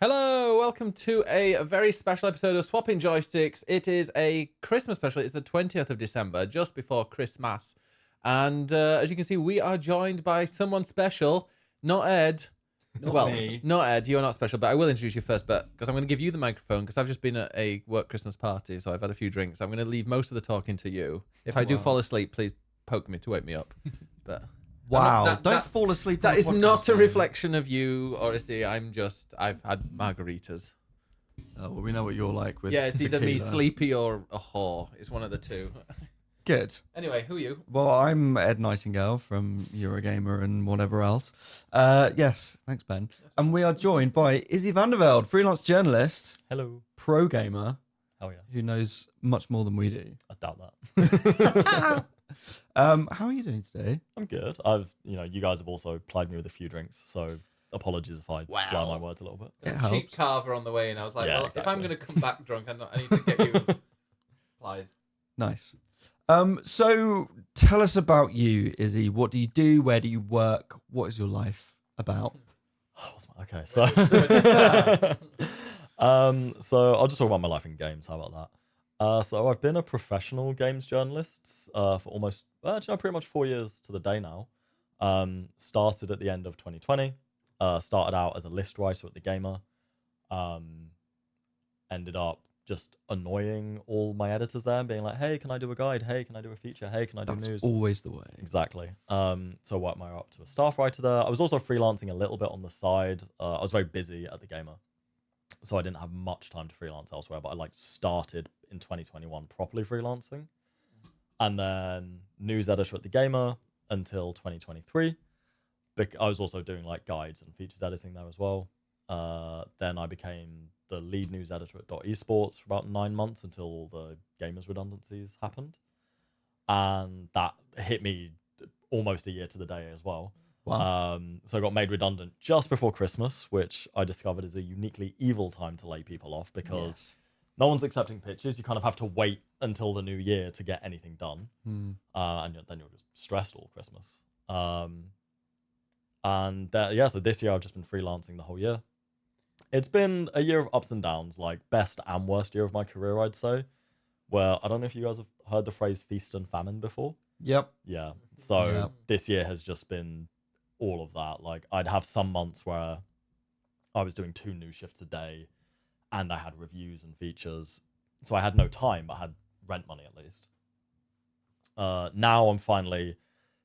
Hello, welcome to a very special episode of Swapping Joysticks. It is a Christmas special. It's the 20th of December, just before Christmas. And as you can see, we are joined by someone special, not Ed. Not me. Not Ed, you're not special, but I will introduce you first, but because I'm going to give you the microphone, because I've just been at a work Christmas party, so I've had a few drinks. I'm going to leave most of the talking to you. If I do fall asleep, please poke me to wake me up. But Wow. Don't fall asleep. That is not a reflection of you, Issy. I've had margaritas. Oh, well, we know what you're like with Yeah, it's either me tequila. sleepy or a whore. It's one of the two. Good. Anyway, who are you? Well, I'm Ed Nightingale from Eurogamer and whatever else. Yes, thanks, Ben. And we are joined by Issy Van Der Velde, freelance journalist, Hello. pro gamer, Hell yeah. who knows much more than we do. I doubt that. How are you doing today? I'm good. You guys have also plied me with a few drinks, so apologies if I slur my words a little bit. It Cheap helps. carver on the way, and I was like, Yeah, well, exactly. if I'm going to come back drunk, I need to get you applied. Nice. So tell us about you, Izzy. What do you do? Where do you work? What is your life about? Okay, so so I'll just talk about my life in games. How about that? So I've been a professional games journalist for almost pretty much 4 years to the day now. Started at the end of 2020. Started out as a list writer at the Gamer. Ended up just annoying all my editors there and being like, hey, can I do a guide? Hey, can I do a feature? Hey, can I do That's news? always the way. Exactly. So I worked my way up to a staff writer there. I was also freelancing a little bit on the side. I was very busy at the Gamer, so I didn't have much time to freelance elsewhere, but I started in 2021 properly freelancing. And then news editor at the Gamer until 2023. I was also doing guides and features editing there as well. Then I became the lead news editor at .esports for about 9 months until all the Gamers redundancies happened. And that hit me almost a year to the day as well. Wow. So I got made redundant just before Christmas, which I discovered is a uniquely evil time to lay people off because no one's accepting pitches. You kind of have to wait until the new year to get anything done. And then you're just stressed all Christmas. So this year I've just been freelancing the whole year. It's been a year of ups and downs, best and worst year of my career, I'd say. Where I don't know if you guys have heard the phrase feast and famine before. Yep. Yeah. So this year has just been all of that. I'd have some months where I was doing 2 news shifts a day and I had reviews and features. So I had no time, but I had rent money at least. Now I'm finally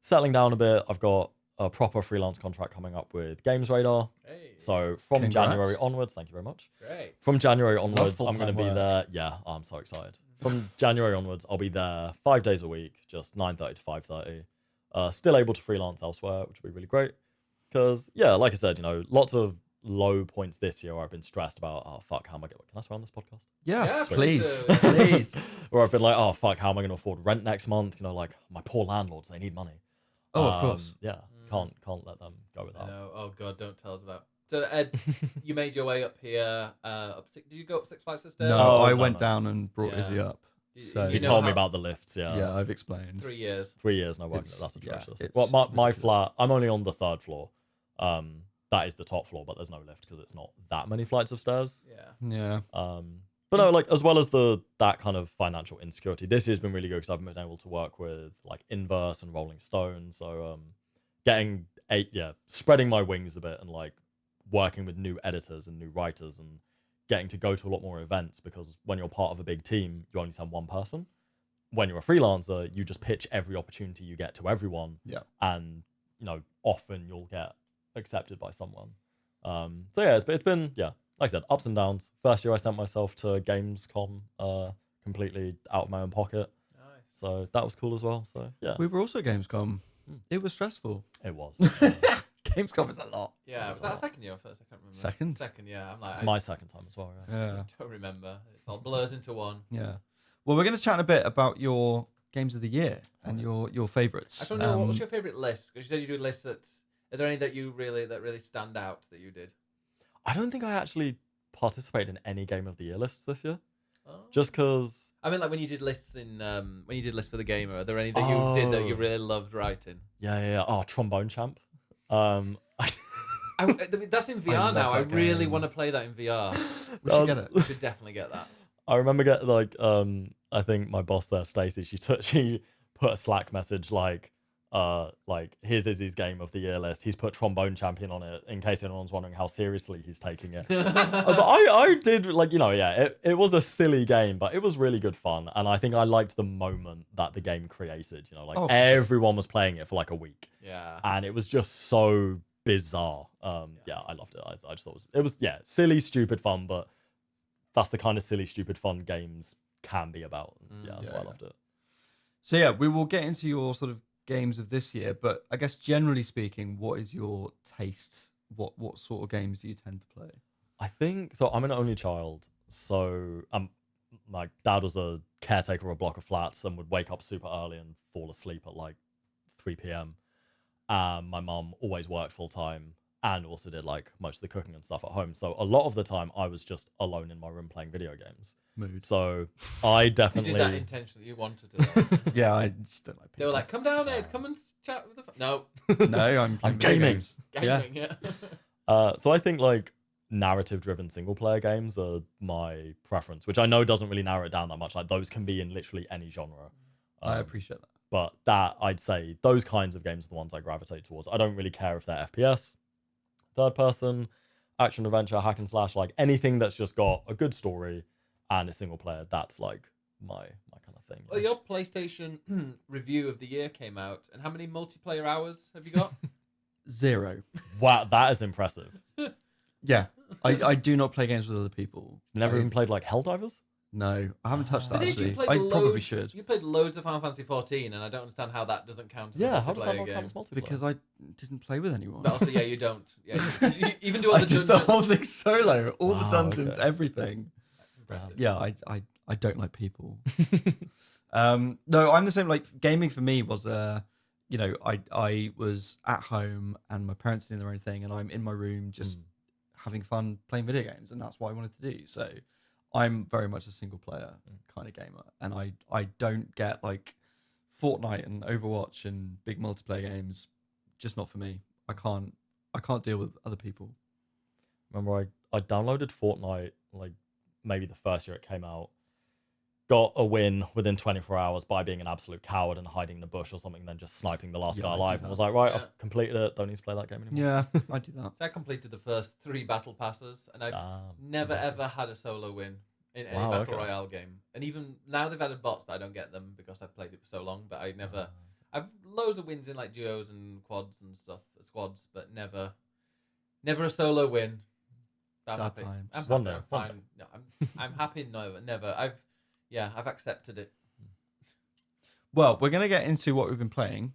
settling down a bit. I've got a proper freelance contract coming up with Games Radar. Hey, So from Congrats. January onwards, thank you very much. great. From January onwards, full-time I'm going to be work. there. Yeah, I'm so excited. From January onwards, I'll be there 5 days a week, just 9:30 to 5:30. Still able to freelance elsewhere, which would be really great. Because, like I said, lots of low points this year where I've been stressed about, oh, fuck, how am I going to... Can I swear on this podcast? Yeah, Yeah, please. please Please. Where I've been like, oh, fuck, how am I going to afford rent next month? My poor landlords, they need money. Oh, of course. Yeah, can't let them go with I that. know. Oh, God, don't tell us about. So, Ed, you made your way up here. Did you go up 6 flights of stairs? No, Oh, I no, went no. down and brought Yeah. Izzy up. So You You know told me how- about the lifts, yeah, I've explained. 3 years. 3 years no working. It's- That's yeah, atrocious. it's Well, my ridiculous. flat, I'm only on the 3rd floor. That is the top floor, but there's no lift because it's not that many flights of stairs. Yeah. Yeah. But no, as well as that kind of financial insecurity, this year's been really good because I've been able to work with Inverse and Rolling Stone. So spreading my wings a bit and working with new editors and new writers and getting to go to a lot more events, because when you're part of a big team, you only send one person. When you're a freelancer, you just pitch every opportunity you get to everyone. Yeah. And, often you'll get accepted by someone. It's been, like I said, ups and downs. First year I sent myself to Gamescom completely out of my own pocket. Nice. So that was cool as well. So, yeah. We were also at Gamescom. It was stressful. It was. Gamescom is a lot. Yeah, was that second year or first? I can't remember. Second? Second, yeah. I'm It's my second time as well, right? Yeah. I don't remember. It all blurs into one. Yeah. Well, we're going to chat a bit about your games of the year and your favorites. I don't know. What was your favorite list? Because you said you do lists that. Are there any that really stand out that you did? I don't think I actually participated in any Game of the Year lists this year. Oh. Just because... I mean, when you did lists for the Gamer, are there any that you did that you really loved writing? Yeah. Oh, Trombone Champ. That's in VR love now. I that really game. want to play that in VR. We should get it. We should definitely get that. I remember getting like I think my boss there, Stacey, she put a Slack message like here's Izzy's game of the year list. He's put trombone champion on it in case anyone's wondering how seriously he's taking it. But I did it was a silly game, but it was really good fun, and I think I liked the moment that the game created. For sure. Everyone was playing it for like a week. Yeah. And it was just so bizarre. Yeah, I loved it. I just thought it was silly, stupid fun, but that's the kind of silly, stupid fun games can be about. That's why I loved it. So yeah, we will get into your sort of games of this year, but I guess generally speaking, what is your taste? What sort of games do you tend to play? I think so. I'm an only child, so my dad was a caretaker of a block of flats and would wake up super early and fall asleep at like 3 p.m. My mum always worked full time and also did like most of the cooking and stuff at home. So a lot of the time I was just alone in my room playing video games. Mood. So I definitely You did that intentionally. You wanted to. Yeah, I just don't like people. They were like, "Come down, Ed. Come and chat with the." No. No, I'm playing video gaming. games. Gaming, yeah. So I think like narrative-driven single-player games are my preference, which I know doesn't really narrow it down that much. Like those can be in literally any genre. I appreciate that. But that I'd say those kinds of games are the ones I gravitate towards. I don't really care if they're FPS, third-person, action adventure, hack and slash, like anything that's just got a good story and a single player. That's like my kind of thing. Well, your PlayStation review of the year came out, and how many multiplayer hours have you got? 0. Wow, that is impressive. Yeah, I do not play games with other people. Never even played like Helldivers? No, I haven't touched that The thing is, actually. you played I probably loads- should You played loads of Final Fantasy 14, and I don't understand how that doesn't count as Yeah, a how does that multiplayer not game. count as multiplayer? because I didn't play with anyone. But also, yeah, you don't. Yeah, you even do all I the did the dungeons. whole thing solo, all the Wow, dungeons, okay. everything. Impressive. Yeah, I don't like people. No, I'm the same. Like gaming for me was I was at home and my parents doing their own thing, and I'm in my room just having fun playing video games, and that's what I wanted to do. So I'm very much a single player kind of gamer, and I don't get like Fortnite and Overwatch and big multiplayer games. Just not for me. I can't deal with other people. Remember, I downloaded Fortnite like maybe the first year it came out. Got a win within 24 hours by being an absolute coward and hiding in a bush or something, and then just sniping the last Yeah, guy I do alive. that. And was like, right, Yeah. I've completed it. Don't need to play that game anymore. Yeah, I do that. So I completed the first 3 battle passes, and I've Damn, never that's impressive. ever had a solo win in any Wow, battle okay. royale game. And even now they've added bots, but I don't get them because I've played it for so long. But I never. I've loads of wins in like duos and quads and stuff, squads, but never a solo win. I'm Sad happy. times. I'm One happy, day, I'm one fine. No, I'm happy. No, never. I've accepted it. Well, we're gonna get into what we've been playing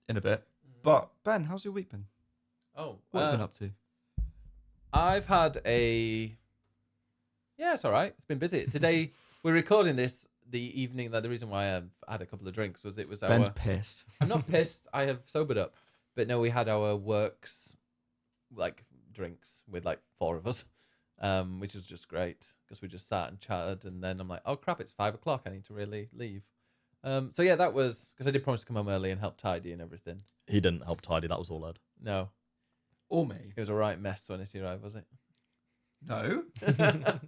in a bit. But Ben, how's your week been? Oh, What have you been up to? I've had a. Yeah, it's all right. It's been busy. Today we're recording this the evening that the reason why I've had a couple of drinks was it was our. Ben's pissed. I'm not pissed. I have sobered up, but no, we had our works, like drinks with like 4 of us, which was just great because we just sat and chatted, and then I'm like, oh crap, it's 5 o'clock. I need to really leave. So yeah, that was because I did promise to come home early and help tidy and everything. He didn't help tidy. That was all Ed. No, Or me. it was a right mess when it arrived, was it? No.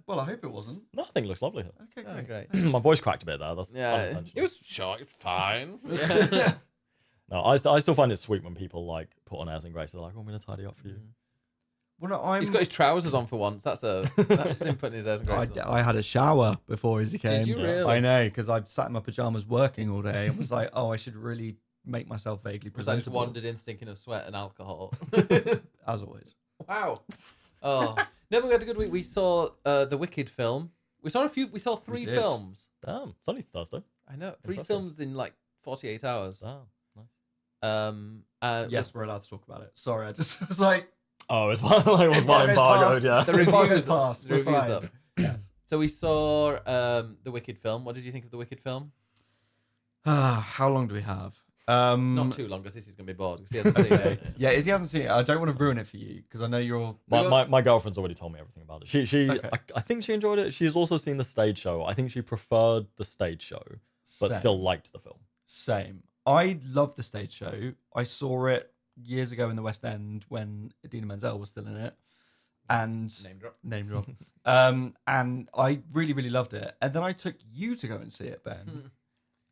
Well, I hope it wasn't. No, I think it looks lovely. Okay, Oh, great. great. My voice cracked a bit there. That's Yeah, unintentional. it was short. It's fine. Yeah. No, I still find it sweet when people like put on airs and grace. They're like, oh, I'm going to tidy up for you. Well, no, I'm. He's got his trousers on for once. That's been putting his airs and graces on. I had a shower before Izzy came. Did you really? I know, because I've sat in my pajamas working all day and was like, oh, I should really make myself vaguely Because I just presentable. wandered in stinking of sweat and alcohol. As always. Wow. Oh. No, but we had a good week. We saw the Wicked film. We saw 3 did. films. Damn, it's only Thursday. I know. 3 Impressive. films in like 48 hours. Damn, nice. Yes, we're allowed to talk about it. Sorry, I just was like, Oh, it's one like it was one Embargo's embargoed, passed. yeah. The Embargo's reviews passed. The We're reviews fine. up. yes. So we saw the Wicked film. What did you think of the Wicked film? How long do we have? Not too long, because this is going to be bored, because he hasn't seen Okay. it. Yeah, Izzy hasn't seen it. I don't want to ruin it for you because I know you're. My girlfriend's already told me everything about it. She Okay. I think she enjoyed it. She's also seen the stage show. I think she preferred the stage show, but Same. still liked the film. Same. I love the stage show. I saw it years ago in the West End when Idina Menzel was still in it, and Name drop. and I really really loved it. And then I took you to go and see it, Ben,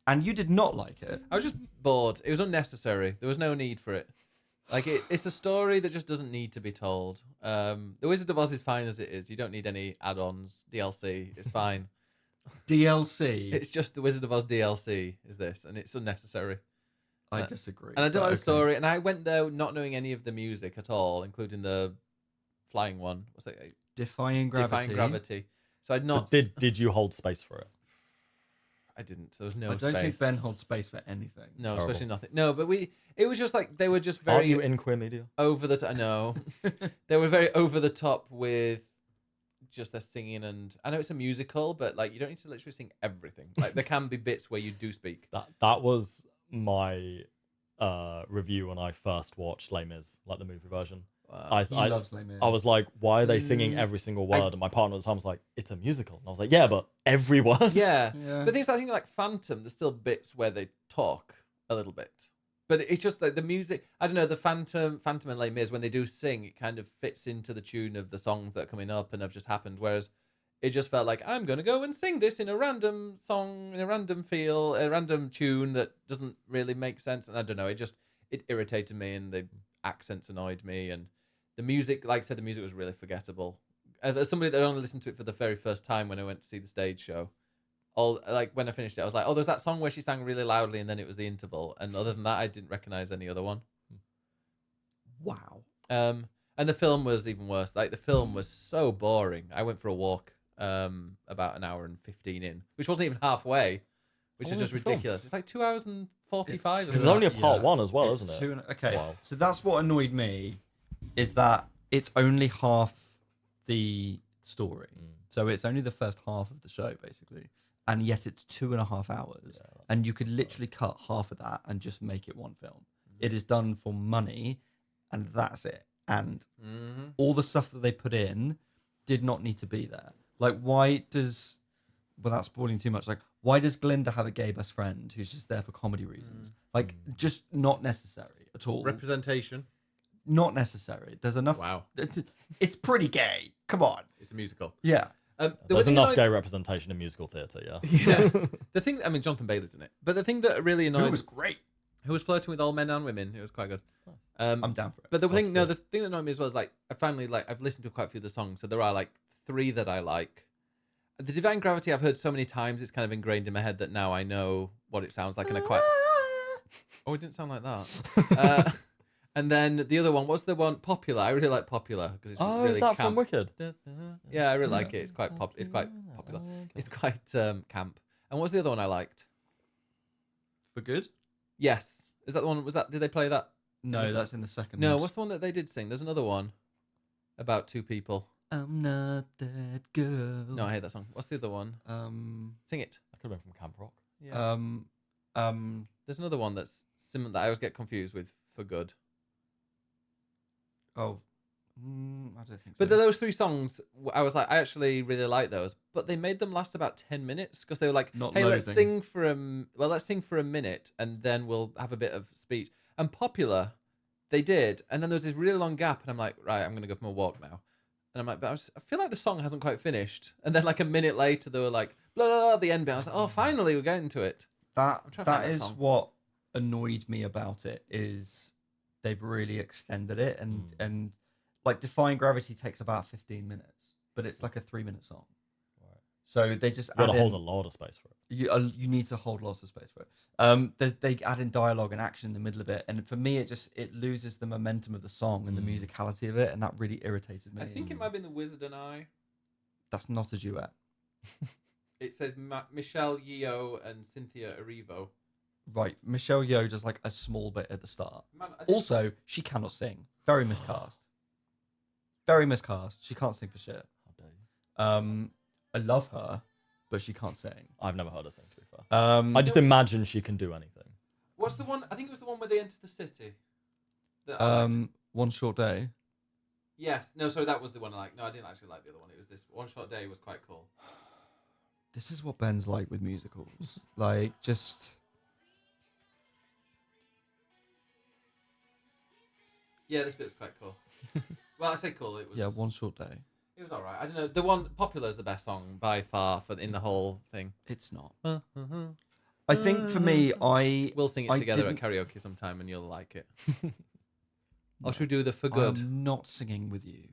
and you did not like it. I was just bored. It was unnecessary. There was no need for it. Like it's a story that just doesn't need to be told. The Wizard of Oz is fine as it is. You don't need any add-ons, DLC. It's fine. DLC. It's just the Wizard of Oz DLC is this, and it's unnecessary. I disagree. And I don't but like the okay. story. And I went there not knowing any of the music at all, including the flying one. What's that? Defying Gravity. Defying Gravity. So I'd not. But did you hold space for it? I didn't. There was no I don't space. think Ben holds space for anything. No, Terrible. especially nothing. No, but it was just like they were just Aren't very you in queer media? over the top. No, they were very over the top with just their singing, and I know it's a musical, but like you don't need to literally sing everything. Like there can be bits where you do speak. That was my review when I first watched Les Mis, like the movie version. Wow. He loves Les Mis. I was like, why are they singing every single word? And my partner at the time was like, it's a musical. And I was like, yeah, but every word. Yeah. Yeah. But things I think like Phantom, there's still bits where they talk a little bit. But it's just like the music. I don't know, the Phantom and Les Mis, when they do sing, it kind of fits into the tune of the songs that are coming up and have just happened. Whereas it just felt like I'm gonna go and sing this in a random song, in a random feel, a random tune that doesn't really make sense. And I don't know, it irritated me, and the accents annoyed me, and the music, like I said, the music was really forgettable. As somebody that only listened to it for the very first time when I went to see the stage show, when I finished it, I was like, oh, there's that song where she sang really loudly and then it was the interval. And other than that, I didn't recognize any other one. Wow. And the film was even worse. Like the film was so boring. I went for a walk about an hour and 15 in, which wasn't even halfway, which How is long just is the film? ridiculous. It's like 2 hours and 45. It's Because there's only a part one as well, It's isn't it? Okay, Wow. so that's what annoyed me, is that it's only half the story. So it's only the first half of the show, basically. And yet it's 2.5 hours. Yeah, And you could literally cut half of that and just make it one film. It is done for money, and that's it. And all the stuff that they put in did not need to be there. Like, why does, without spoiling too much, like, why does Glinda have a gay best friend who's just there for comedy reasons? Like, just not necessary at all. Representation. Not necessary. There's enough. Wow. It's pretty gay. Come on. It's a musical. Yeah. There's enough gay representation in musical theatre, yeah. Yeah. The thing, I mean, Jonathan Bailey's in it, but the thing that really annoyed, It was great. who was flirting with all men and women, it was quite good. I'm down for it. But the thing, see. the thing that annoyed me as well is like I've listened to quite a few of the songs, so there are like 3 that I like. The Divine Gravity I've heard so many times, it's kind of ingrained in my head that now I know what it sounds like, and I quite. Oh, it didn't sound like that. And then the other one, what's the one? Popular. I really like Popular because it's really Is that camp. from Wicked? Yeah, I really like it. It's quite It's quite popular. It's quite camp. And what's the other one I liked? For good? Yes. Is that the one? Did they play that? No, that's in the second No, one. what's the one that they did sing? There's another one about 2 people. I'm not that girl. No, I hate that song. What's the other one? Sing it. That could have been from Camp Rock. Yeah. There's another one that's similar that I always get confused with For Good. Oh, I don't think so. But those 3 songs, I was like, I actually really like those, but they made them last about 10 minutes because they were like, Not hey, let's loathing. sing for a minute and then we'll have a bit of speech. And Popular, they did, and then there was this really long gap, and I'm like, right, I'm gonna go for my walk now. And I'm like, but I feel like the song hasn't quite finished. And then like a minute later, they were like, blah blah blah, the end bit. I was like, oh, finally, we're getting to it. that trying to find that that is song. what annoyed me about it, is they've really extended it, and like Defying Gravity takes about 15 minutes, but it's like a 3-minute song. Right. So they just You add gotta in, hold a lot of space for it. you need to hold lots of space for it. They add in dialogue and action in the middle of it, and for me, it loses the momentum of the song and the musicality of it, and that really irritated me. I think it might have been The Wizard and I. That's not a duet. It says Michelle Yeoh and Cynthia Erivo. Right, Michelle Yeoh does like a small bit at the start. Man, I didn't- Also, she cannot sing. Very miscast. Very miscast. She can't sing for shit. How dare you? I love her, but she can't sing. I've never heard her sing, to be fair. I I just imagine she can do anything. What's the one? I think it was the one where they enter the city. That I liked. One Short Day. Yes. No, sorry, that was the one I liked. No, I didn't actually like the other one. It was this One Short Day was quite cool. This is what Ben's like with musicals. Like, just Yeah, this bit's quite cool. Well, I say cool. It was. Yeah, One Short Day. It was all right. I don't know. The one Popular is the best song by far in the whole thing. It's not. I think for me, We'll sing it I together didn't- at karaoke sometime, and you'll like it. Or should we do the For Good? I'm not singing with you.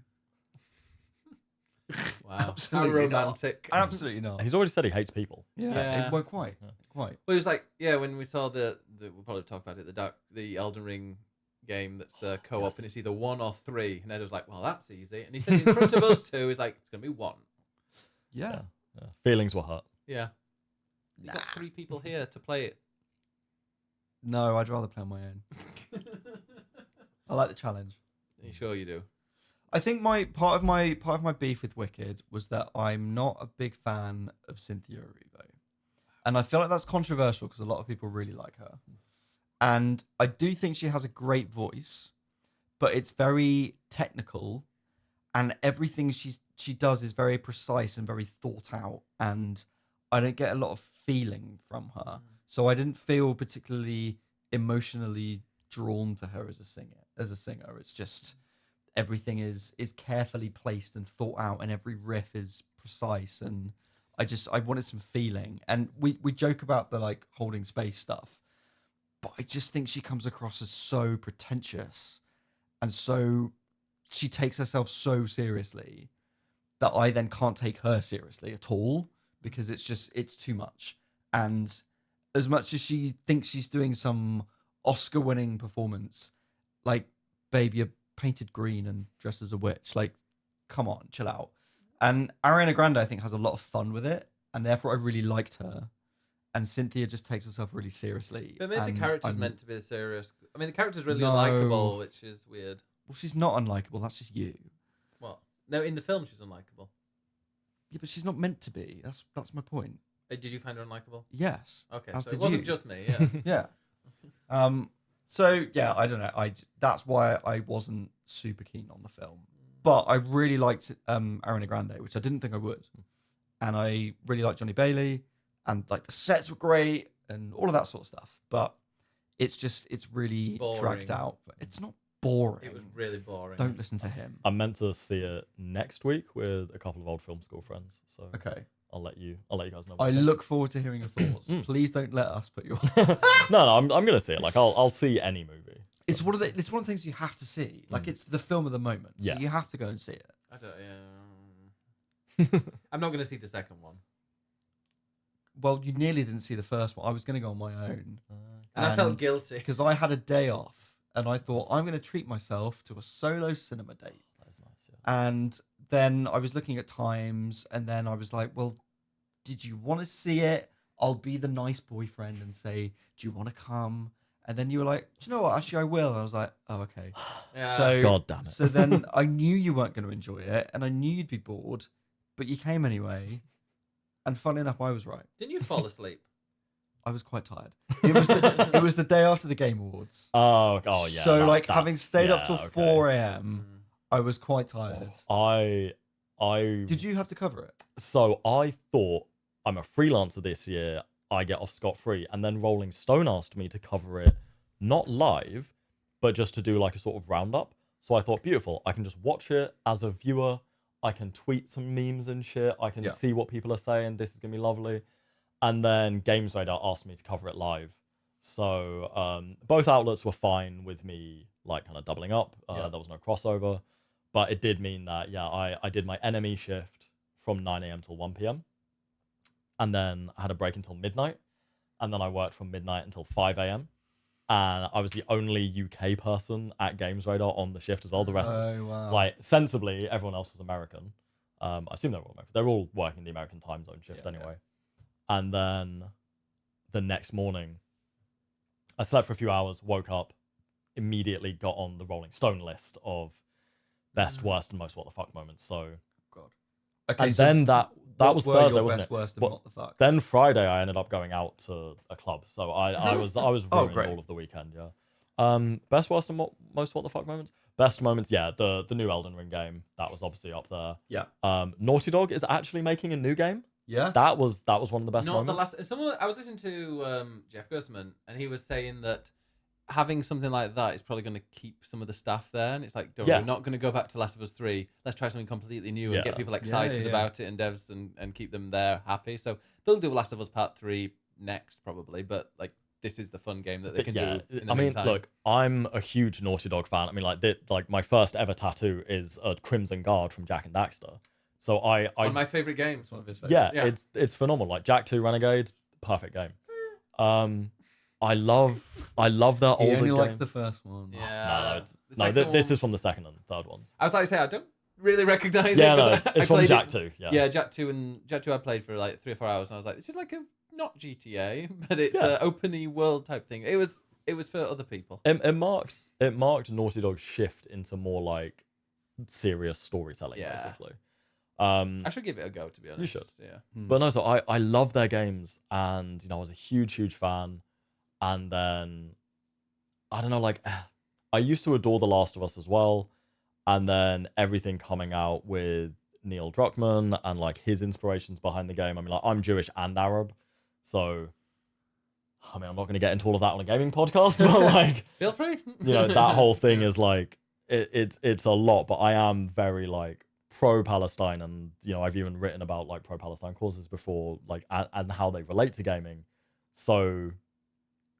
Wow, how Absolutely not. romantic. Absolutely not. He's already said he hates people. Yeah. Well, quite. Well, it was like, yeah, when we saw we'll probably talk about it, the Elden Ring game that's co-op, yes. and it's either 1 or 3. And Ed was like, well, that's easy. And he said in front of us two, he's like, it's going to be 1. Yeah. Feelings were hurt. Yeah. You've got 3 people here to play it. No, I'd rather play on my own. I like the challenge. Are you sure you do? I think part of my beef with Wicked was that I'm not a big fan of Cynthia Erivo, and I feel like that's controversial because a lot of people really like her, and I do think she has a great voice, but it's very technical, and everything she does is very precise and very thought out, and I don't get a lot of feeling from her, so I didn't feel particularly emotionally drawn to her as a singer. It's just everything is carefully placed and thought out, and every riff is precise, and I wanted some feeling. And we joke about the like holding space stuff, but I just think she comes across as so pretentious, and so she takes herself so seriously that I then can't take her seriously at all, because it's too much. And as much as she thinks she's doing some Oscar-winning performance, like, babe, you're painted green and dressed as a witch. Like, come on, chill out. And Ariana Grande, I think, has a lot of fun with it, and therefore I really liked her. And Cynthia just takes herself really seriously. But maybe the character's meant to be serious. I mean, the character's really No. unlikable, which is weird. Well, she's not unlikable. That's just you. What? No, in the film she's unlikable. Yeah, but she's not meant to be. That's my point. Did you find her unlikable? Yes. Okay, As so did it wasn't you. just me, yeah. Yeah. So yeah, I don't know. That's why I wasn't super keen on the film. But I really liked Ariana Grande, which I didn't think I would. And I really liked Johnny Bailey, and like the sets were great and all of that sort of stuff. But it's really Boring. dragged out. It's not boring. It was really boring. Don't listen to him. I'm meant to see it next week with a couple of old film school friends. So Okay. I'll let you guys know. I look forward to hearing your thoughts. Please don't let us put you on. No, I'm gonna see it. Like I'll see any movie. It's one of the things you have to see. Like it's the film of the moment. So Yeah. you have to go and see it. I don't, yeah. I'm not going to see the second one. Well, you nearly didn't see the first one. I was going to go on my own. And I felt guilty. Because I had a day off and I thought, I'm going to treat myself to a solo cinema date. That's nice. Yeah. And then I was looking at times and then I was like, well, did you want to see it? I'll be the nice boyfriend and say, do you want to come? And then you were like, do you know what? Actually, I will. And I was like, oh, okay. Yeah. So, God damn it. So then I knew you weren't going to enjoy it and I knew you'd be bored, but you came anyway. And funny enough, I was right. Didn't you fall asleep? I was quite tired. It was the day after the Game Awards. Oh yeah. So that's- having stayed up till okay. 4 a.m., I was quite tired. I Did you have to cover it? So I thought, I'm a freelancer this year, I get off scot-free, and then Rolling Stone asked me to cover it, not live, but just to do like a sort of roundup. So I thought, beautiful, I can just watch it as a viewer, I can tweet some memes and shit, I can see what people are saying, this is gonna be lovely. And then Games Radar asked me to cover it live. So both outlets were fine with me like kind of doubling up. There was no crossover, but it did mean that I did my NME shift from 9 a.m. till 1 p.m. and then I had a break until midnight, and then I worked from midnight until 5 a.m. and I was the only UK person at Games Radar on the shift as well. The rest, wow. like sensibly, everyone else was American. I assume they're all American. They're all working the American time zone shift anyway. And then the next morning, I slept for a few hours, woke up, immediately got on the Rolling Stone list of best, worst, and most what the fuck moments. So, God. Okay, and so then that was were Thursday, your wasn't best, it? worst, and What- what the fuck? Then Friday, I ended up going out to a club. So I was ruined great. all of the weekend. Yeah. Best, worst, and most what the fuck moments. Best moments, yeah. The new Elden Ring game, that was obviously up there. Yeah. Naughty Dog is actually making a new game. Yeah. That was one of the best Not the moments. last. I was listening to Jeff Gersman, and he was saying that having something like that is probably going to keep some of the staff there, and it's like, don't Yeah. we're not going to go back to Last of Us 3. Let's try something completely new and get Yeah. people excited about it and devs and keep them there happy. So they'll do Last of Us Part 3 next probably, but like this is the fun game that they can do. In the meantime. Look, I'm a huge Naughty Dog fan. I mean, like my first ever tattoo is a Crimson Guard from Jak and Daxter. So one of my favorite games. One of his favorites. yeah, it's phenomenal. Like Jak 2 Renegade, perfect game. I love their He older only games. likes the first one. Yeah. This is from the second and third ones. I was like to say, I don't really recognize Yeah, it. no, 'Cause it's I from played Jak it- 2. Yeah, Yeah, Jak 2 I played for like 3 or 4 hours, and I was like, this is like a not GTA, but it's an open world type thing. It was for other people. It marked Naughty Dog's shift into more like serious storytelling, Yeah. basically. I should give it a go, to be honest. You should. Yeah. But no, so I love their games, and I was a huge fan, and then I don't know, like I used to adore The Last of Us as well, and then everything coming out with Neil Druckmann and like his inspirations behind the game. I mean, like I'm Jewish and Arab, so I mean I'm not going to get into all of that on a gaming podcast, but like Feel free. that whole thing is like it's a lot, but I am very like pro-Palestine, and I've even written about like pro-Palestine causes before, like and how they relate to gaming. So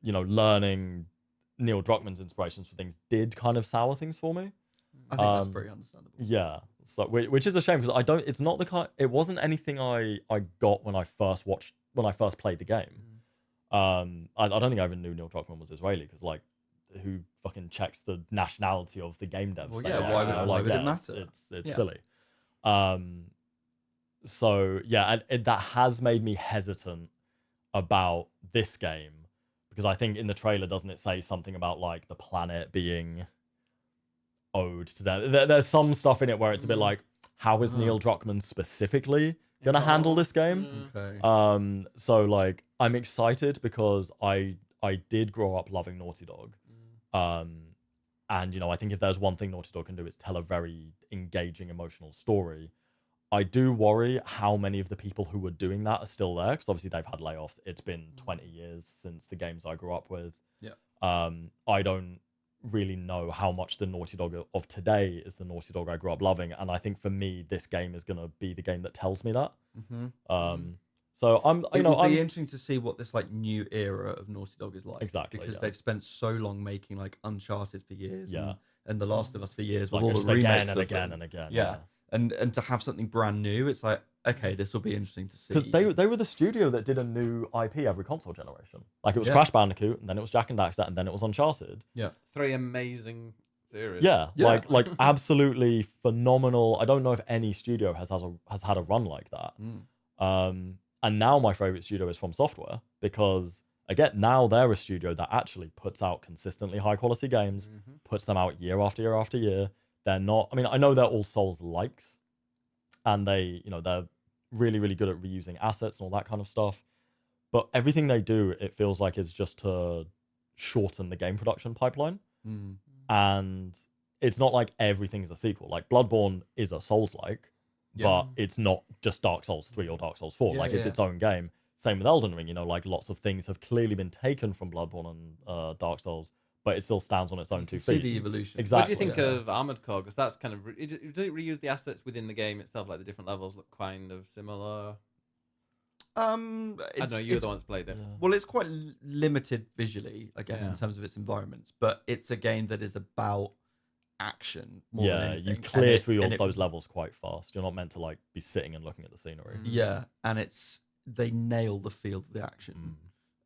learning Neil Druckmann's inspirations for things did kind of sour things for me. I think that's pretty understandable. Yeah, so which is a shame, because it's not the kind, it wasn't anything I got when I first played the game. I don't think I even knew Neil Druckmann was Israeli, because like who fucking checks the nationality of the game devs? Well, they yeah, are, why would it matter? It's silly. So yeah, and that has made me hesitant about this game, because I think in the trailer, doesn't it say something about like the planet being owed to them? There's some stuff in it where it's a bit like, how is Neil Druckmann specifically gonna handle this game? Okay. So like I'm excited, because I did grow up loving Naughty Dog. And I think if there's one thing Naughty Dog can do, it's tell a very engaging, emotional story. I do worry how many of the people who were doing that are still there, because obviously they've had layoffs. It's been 20 years since the games I grew up with. Yeah. I don't really know how much the Naughty Dog of today is the Naughty Dog I grew up loving, and I think for me, this game is gonna be the game that tells me that. So It will be interesting to see what this like new era of Naughty Dog is like. Exactly, because yeah. they've spent so long making like Uncharted for years, Yeah. and The Last of Us for years, with like all just the remakes again and of again them. and again. Yeah. And to have something brand new, it's like, okay, this will be interesting to see. Because they were the studio that did a new IP every console generation. Like it was Yeah. Crash Bandicoot, and then it was Jak and Daxter, and then it was Uncharted. 3 amazing series. Yeah, Yeah. like absolutely phenomenal. I don't know if any studio has had a run like that. And now my favorite studio is From Software, because again, now they're a studio that actually puts out consistently high quality games, puts them out year after year after year. They're not, I mean, I know they're all Souls likes, and they're really, really good at reusing assets and all that kind of stuff. But everything they do, it feels like, is just to shorten the game production pipeline. And it's not like everything's a sequel. Like Bloodborne is a Souls-like, but it's not just Dark Souls 3 or Dark Souls 4. Yeah, like it's its own game. Same with Elden Ring. Like lots of things have clearly been taken from Bloodborne and Dark Souls, but it still stands on its own two see feet. the evolution. Exactly. What do you think of Armored Core? Because that's kind of does it reuse the assets within the game itself? Like the different levels look kind of similar. I don't know. You're the one that's played it. Well, it's quite limited visually, I guess, Yeah. in terms of its environments. But it's a game that is about action more than Yeah, anything. you clear And through and those levels quite fast. You're not meant to like be sitting and looking at the scenery. Yeah, and they nail the feel of the action,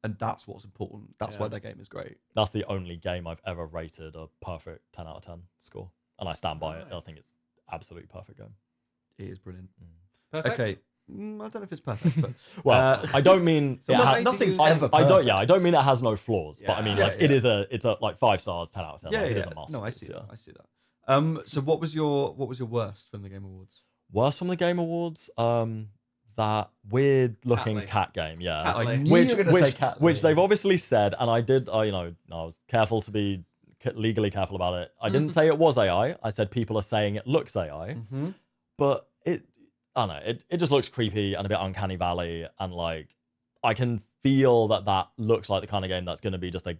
and that's what's important. That's why that game is great. That's the only game I've ever rated a perfect 10 out of 10 score, and I stand by it. I think it's absolutely perfect game. It is brilliant. Perfect. Okay, I don't know if it's perfect, but Well, I don't mean So it what ha- made nothing's you- ever. I Perfect. don't mean it has no flaws, but I mean Yeah. like it's a like 5 stars, 10 out of 10. Yeah, like, it yeah. is a masterpiece. No, I see yeah. that. I see that. So what was your worst from the Game Awards? Worst from the Game Awards, that weird looking Catly. cat game, yeah. Catly. I knew Which, you were going to say Cat. which they've obviously said, and I did, I was careful to be legally careful about it. I didn't say it was AI. I said people are saying it looks AI, but I don't know, it just looks creepy and a bit uncanny valley, and like I can feel that looks like the kind of game that's going to be just a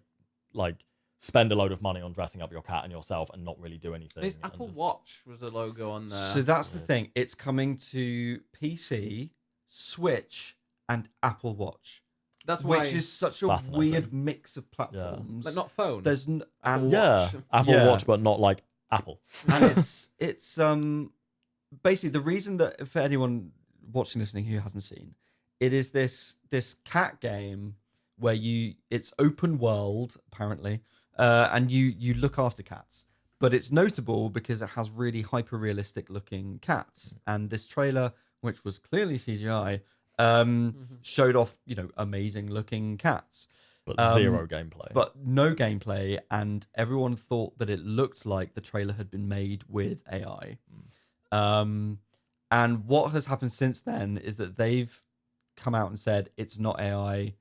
like spend a load of money on dressing up your cat and yourself and not really do anything. His and Apple just- Watch was a logo on there. So that's the thing. It's coming to PC, Switch, and Apple Watch, That's why, which is such a Fascinating. weird mix of platforms. like not phone. There's Apple Yeah, Watch. Apple Yeah. Watch, but not like Apple. and it's basically the reason that for anyone watching, listening who hasn't seen, it is this cat game where it's open world apparently, and you look after cats. But it's notable because it has really hyper realistic looking cats, and this trailer, which was clearly CGI, showed off amazing looking cats, But zero gameplay. but no gameplay, and everyone thought that it looked like the trailer had been made with AI. And what has happened since then is that they've come out and said it's not AI.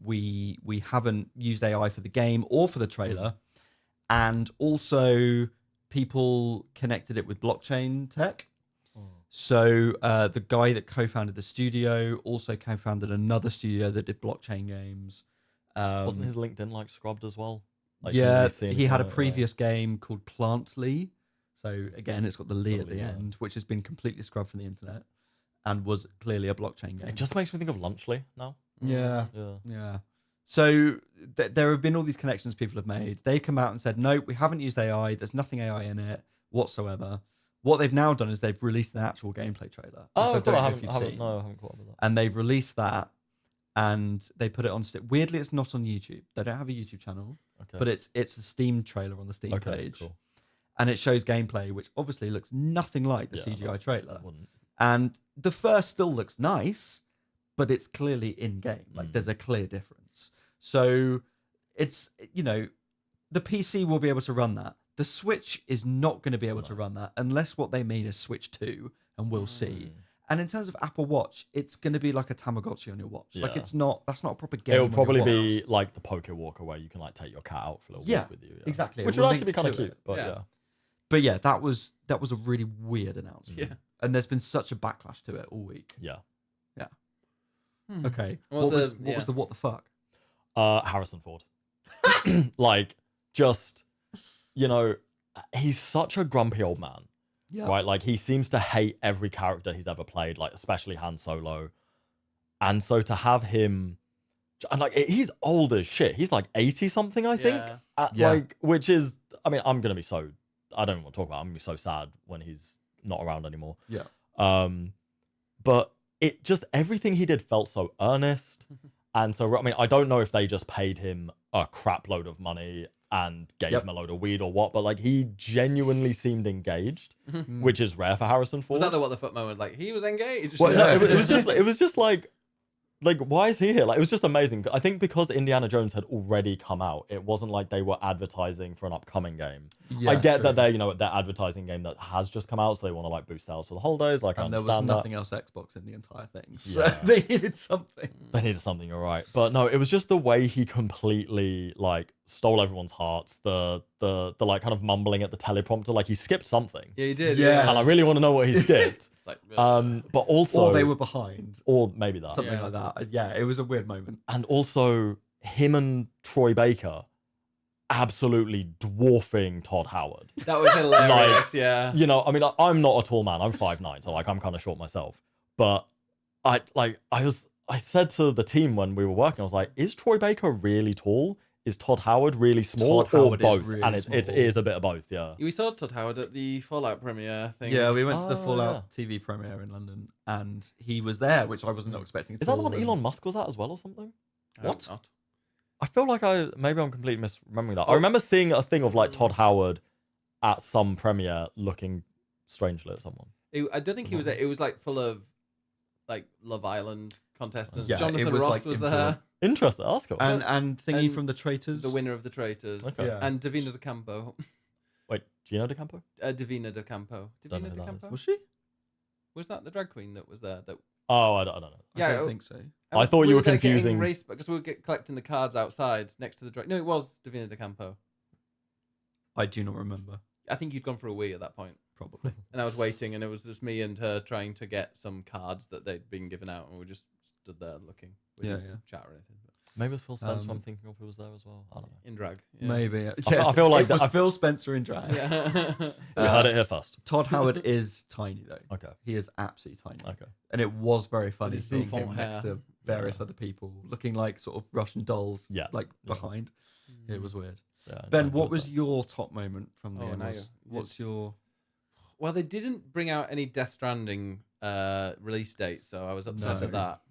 We haven't used AI for the game or for the trailer, and also people connected it with blockchain tech. So the guy that co-founded the studio also co-founded another studio that did blockchain games. Wasn't his LinkedIn like scrubbed as well? Like, Yeah, couldn't really see he had a anything on it, previous game called Plantly. So again, it's got the Lee at Lee, the yeah. end, which has been completely scrubbed from the internet and was clearly a blockchain game. It just makes me think of Lunchly now. Yeah, Yeah. yeah. So there have been all these connections people have made. They come out and said, no, we haven't used AI. There's nothing AI in it whatsoever. What they've now done is they've released an actual gameplay trailer. Which Oh, I cool. don't I know if haven't, you've I haven't, seen. no, I haven't caught up with that. And they've released that, and they put it on Steam. Weirdly, it's not on YouTube. They don't have a YouTube channel, Okay. but it's a Steam trailer on the Steam Okay, page. cool. And it shows gameplay, which obviously looks nothing like the Yeah, CGI no, trailer. it wouldn't. And the first still looks nice, but it's clearly in game. Like Mm. there's a clear difference. So it's the PC will be able to run that. The Switch is not going to be able to run that unless what they mean is Switch 2, and we'll see. And in terms of Apple Watch, it's going to be like a Tamagotchi on your watch. Like Yeah. that's not a proper game. It'll on your probably watch. be like the Poke Walker where you can like take your cat out for a little Yeah, week with you. Yeah. exactly. Which It would will actually be link kind of to cute. it. But Yeah. yeah. But yeah, that was a really weird announcement. Yeah. And there's been such a backlash to it all week. Yeah. Okay. What was the- What the fuck? Harrison Ford. Like, just, he's such a grumpy old man, Yeah. right? Like, he seems to hate every character he's ever played, like, especially Han Solo. And so to have him, and like, he's old as shit. He's like 80 something, I think. Yeah. Yeah. Like, which is, I mean, I'm going to be so, I don't even want to talk about it. I'm going to be so sad when he's not around anymore. Yeah. But it just, everything he did felt so earnest. And so, I mean, I don't know if they just paid him a crap load of money and gave Yep. him a load of weed or what, but like he genuinely seemed engaged, which is rare for Harrison Ford. Was that the what the fuck moment? Like he was engaged. Well, no, it was just like why is he here? Like, it was just amazing. I think because Indiana Jones had already come out, it wasn't like they were advertising for an upcoming game. Yeah, I get true. that they're advertising game that has just come out, so they want to like boost sales for the holidays. Like, I And there was understand that. nothing else Xbox in the entire thing. So Yeah. they needed something. They needed something, you're right. But no, it was just the way he completely like stole everyone's hearts. The like kind of mumbling at the teleprompter, like he skipped something. Yeah, he did. Yes. Yeah. And I really want to know what he skipped. It's like, But also, Or they were behind. or maybe that. Something Yeah. like that. Yeah, it was a weird moment. And also him and Troy Baker absolutely dwarfing Todd Howard. that was hilarious. Like, yeah. I mean, I'm not a tall man. I'm 5'9", so like I'm kind of short myself. But I said to the team when we were working, I was like, is Troy Baker really tall? Is Todd Howard really small? Todd Howard or is both? really And it small. is a bit of both, yeah. We saw Todd Howard at the Fallout premiere thing. Yeah, we went to the Oh, Fallout TV premiere in London, and he was there, which I wasn't expecting at Is that the all, one and- Elon Musk was at as well or something? I hope What? not. I feel like maybe I'm completely misremembering that. I remember seeing a thing of like Todd Howard at some premiere looking strangely at someone. I don't think he was there. It was like full of like Love Island contestants. Yeah, it Jonathan was, Ross like, was influence. there. Interesting. That's cool. and thingy and from the Traitors. The winner of the Traitors. Okay. Yeah. And Davina De Campo. Wait, Gino DeCampo? Davina De Campo. Don't know Davina who De that Campo? Was she? Was that the drag queen that was there? That Oh, I don't know. I Yeah, don't oh, think so. I thought you were there getting confusing- race because we were collecting the cards outside next to the drag. No, it was Davina De Campo. I do not remember. I think you'd gone for a wee at that point. Probably. And I was waiting, and it was just me and her trying to get some cards that they'd been given out, and we just stood there looking. We Yeah, didn't yeah. chat or anything. Maybe it's Phil Spencer I'm thinking of who was there as well. I don't know. In drag. Yeah. Maybe. Yeah. I feel like it was Phil Spencer in drag. Yeah. We heard it here first. Todd Howard is tiny though. Okay. He is absolutely tiny. Okay. And it was very funny his seeing bouffant him next hair. to various other people looking like sort of Russian dolls. Yeah. Like Yeah. behind. It was weird. Yeah, I Ben, enjoyed what was that. your top moment from the Oh, game? now What's your? Well, they didn't bring out any Death Stranding release date, so I was upset at No. that.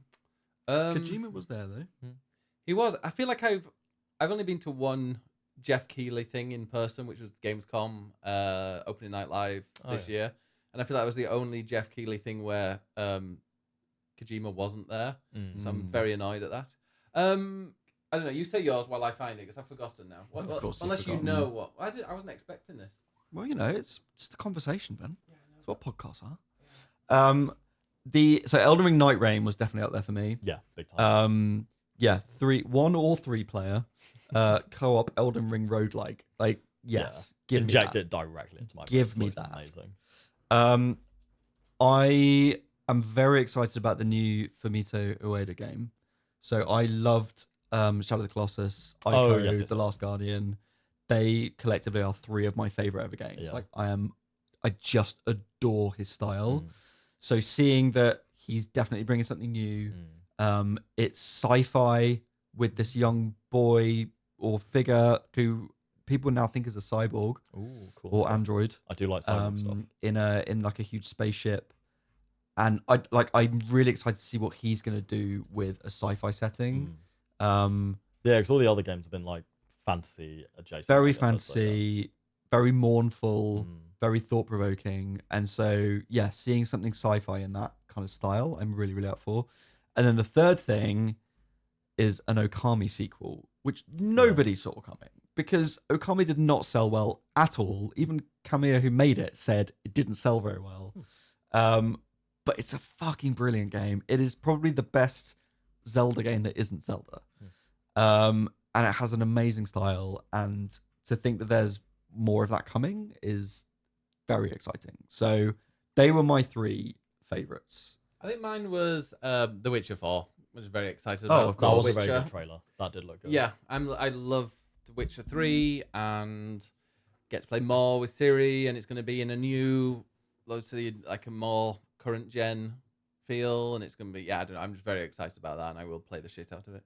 Kojima was there though. He was. I feel like I've only been to one Jeff Keighley thing in person, which was Gamescom opening night live this year, and I feel like that was the only Jeff Keighley thing where Kojima wasn't there. So I'm very annoyed at that. I don't know. You say yours while I find it because I've forgotten now. Of course you've unless you forgotten. know what I wasn't expecting this. Well, it's just a conversation, Ben. That's what podcasts are. So Elden Ring Night Rain was definitely up there for me. Yeah, big time. Yeah, 1 or 3 player, co-op Elden Ring roguelike. Like, yes, give Inject me it directly into my brain. Give It's me always that. amazing. I am very excited about the new Fumito Ueda game. So I loved Shadow of the Colossus, Ico, yes, The Last Guardian. They collectively are 3 of my favorite ever games. Yeah. Like I just adore his style. So seeing that he's definitely bringing something new. It's sci-fi with this young boy or figure who people now think is a cyborg Ooh, cool. or android. I do like cyborg stuff. In like a huge spaceship. And I'm really excited to see what he's going to do with a sci-fi setting. Yeah, because all the other games have been like fantasy adjacent. Very I guess, I'd say, fantasy, very mournful, very thought-provoking. And so, yeah, seeing something sci-fi in that kind of style, I'm really, really up for. And then the third thing is an Okami sequel, which nobody saw coming because Okami did not sell well at all. Even Kamiya, who made it, said it didn't sell very well. But it's a fucking brilliant game. It is probably the best Zelda game that isn't Zelda. And it has an amazing style. And to think that there's more of that coming is very exciting. So they were my 3 favorites. I think mine was The Witcher 4. I was very excited about. of That course. was a Witcher. very good trailer. That did look good. Yeah, I love The Witcher 3 and get to play more with Siri, and it's going to be in a new, like a more current gen feel, and it's going to be, I don't know, I'm just very excited about that, and I will play the shit out of it.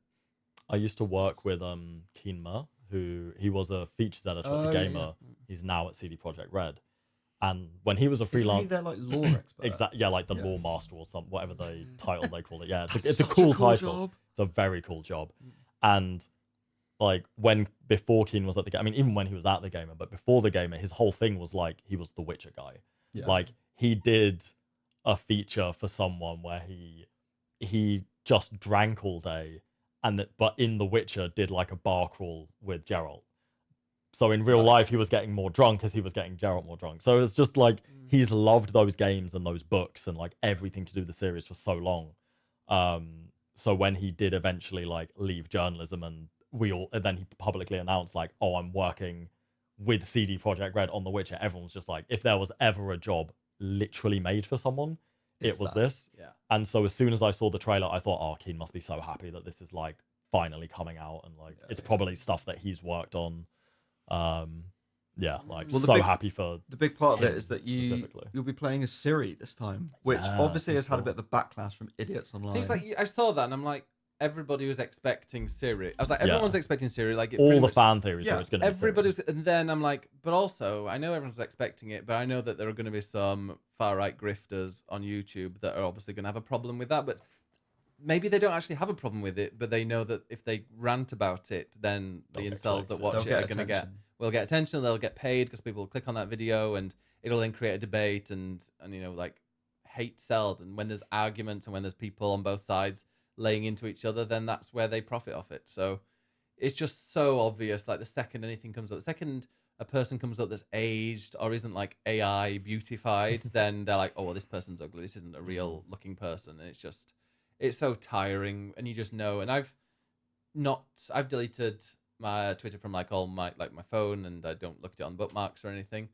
I used to work with Keenma, who he was a features editor at The Gamer. He's now at CD Projekt Red. And when he was a freelance, Isn't he their like lore expert? exactly, yeah, like the Law Master or something, whatever the title they call it. Yeah, it's a Such cool title. job. It's a very cool job. And like before Keen was at the game, I mean, even when he was at the Gamer, but before the Gamer, his whole thing was like he was the Witcher guy. Yeah. Like he did a feature for someone where he just drank all day, but in The Witcher did like a bar crawl with Geralt. So in real life, he was getting more drunk as he was getting Geralt more drunk. So it's just like he's loved those games and those books and like everything to do with the series for so long. So when he did eventually like leave journalism and then he publicly announced like, oh, I'm working with CD Projekt Red on The Witcher. Everyone's just like, if there was ever a job literally made for someone, it was this. Yeah. And so as soon as I saw the trailer, I thought, oh, Keen must be so happy that this is like finally coming out and like it's probably stuff that he's worked on. Happy for the big part of it him is that specifically. you'll be playing as Siri this time, which obviously has had a bit of a backlash from idiots online. Things like I saw that and I'm like, everybody was expecting Siri. I was like, everyone's expecting Siri. Like all the fan theories are it's going to be Siri. everybody's, and then I'm like, but also I know everyone's expecting it, but I know that there are going to be some far right grifters on YouTube that are obviously going to have a problem with that. But maybe they don't actually have a problem with it, but they know that if they rant about it, then the They'll get incels that clicks, watch They'll it are going to get attention. will get attention. They'll get paid because people will click on that video, and it'll then create a debate and like hate sells. And when there's arguments and when there's people on both sides laying into each other, then that's where they profit off it. So it's just so obvious. Like the second anything comes up, the second a person comes up that's aged or isn't like AI beautified, then they're like, oh, well, this person's ugly. This isn't a real looking person. And it's so tiring. And you just know. And I've deleted my Twitter from like all my phone, and I don't look at it on bookmarks or anything.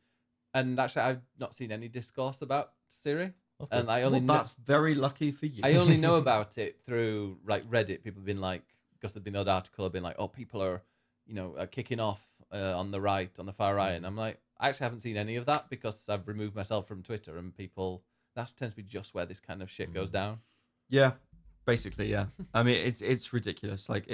And actually, I've not seen any discourse about Siri. That's good. And I only That's very lucky for you. I only know about it through like Reddit. People have been like because there'd been another article being like, oh, people are, kicking off on the far right, and I'm like, I actually haven't seen any of that because I've removed myself from Twitter, and that tends to be just where this kind of shit goes down. Yeah, basically, yeah. I mean, it's ridiculous. Like,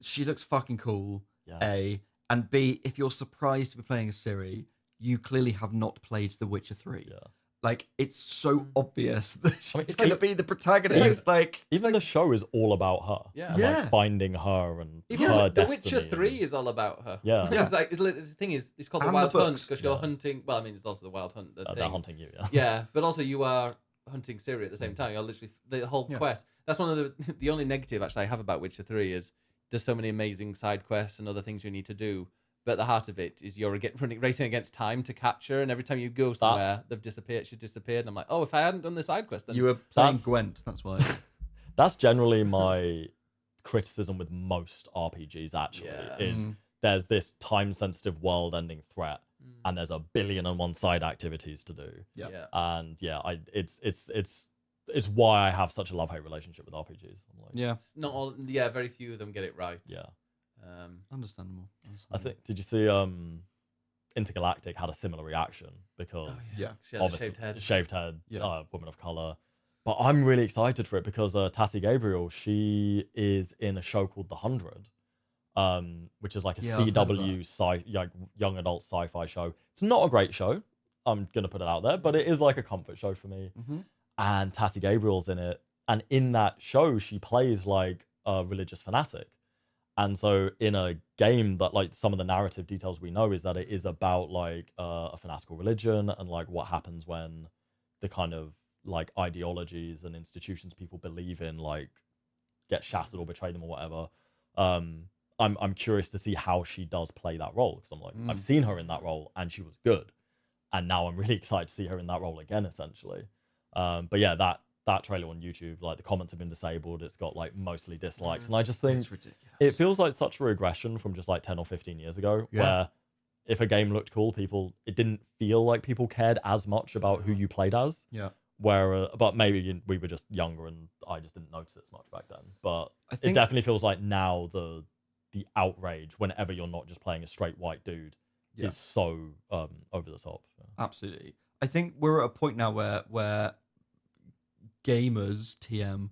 she looks fucking cool. Yeah. A and B. If you're surprised to be playing as Ciri, you clearly have not played The Witcher 3. Yeah. Like, it's so obvious that she's going to like- be the protagonist. Like, Even the show is all about her. Yeah. And, Yeah. like, finding her and Even her The destiny. Witcher 3 is all about her. Yeah. Yeah. It's like, the thing is, it's called The And Wild the Hunt books. because you're Yeah. hunting. Well, I mean, it's also the Wild Hunt. They're thing. hunting you, yeah. Yeah, but also you are hunting Ciri at the same time. You're literally the whole Yeah. quest. That's one of the only negative actually I have about Witcher 3 is there's so many amazing side quests and other things you need to do. But at the heart of it is you're racing against time to catch her, and every time you go somewhere, they've disappeared. She's disappeared, and I'm like, oh, if I hadn't done the side quest, then you were playing That's- Gwent, that's why. That's generally my criticism with most RPGs, actually, Yeah. is there's this time-sensitive world-ending threat, and there's 1,000,000,001 side activities to do. Yeah. yeah. And yeah, it's why I have such a love-hate relationship with RPGs. I'm like, Yeah, It's not all. Yeah, very few of them get it right. yeah. understandable. I think, did you see Intergalactic had a similar reaction because Yeah. She had a obviously shaved head. Yeah. woman of color. But I'm really excited for it because Tassie Gabriel, she is in a show called The 100, which is like a Yeah, I've heard of CW young adult sci-fi show. It's not a great show. I'm gonna put it out there, but it is like a comfort show for me. Mm-hmm. And Tassie Gabriel's in it, and in that show, she plays like a religious fanatic. And so in a game that like some of the narrative details we know is that it is about like a fanatical religion and like what happens when the kind of like ideologies and institutions people believe in like get shattered or betray them or whatever. I'm curious to see how she does play that role because I'm like I've seen her in that role and she was good, and now I'm really excited to see her in that role again essentially. But yeah, that trailer on YouTube, like the comments have been disabled. It's got like mostly dislikes, and I just think It's ridiculous. it feels like such a regression from just like 10 or 15 years ago, Yeah. where if a game looked cool, it didn't feel like people cared as much about who you played as. Yeah. Where, but maybe we were just younger and I just didn't notice it as much back then. But I it think definitely feels like now the outrage whenever you're not just playing a straight white dude Yeah. is so over the top. absolutely. I think we're at a point now where gamers TM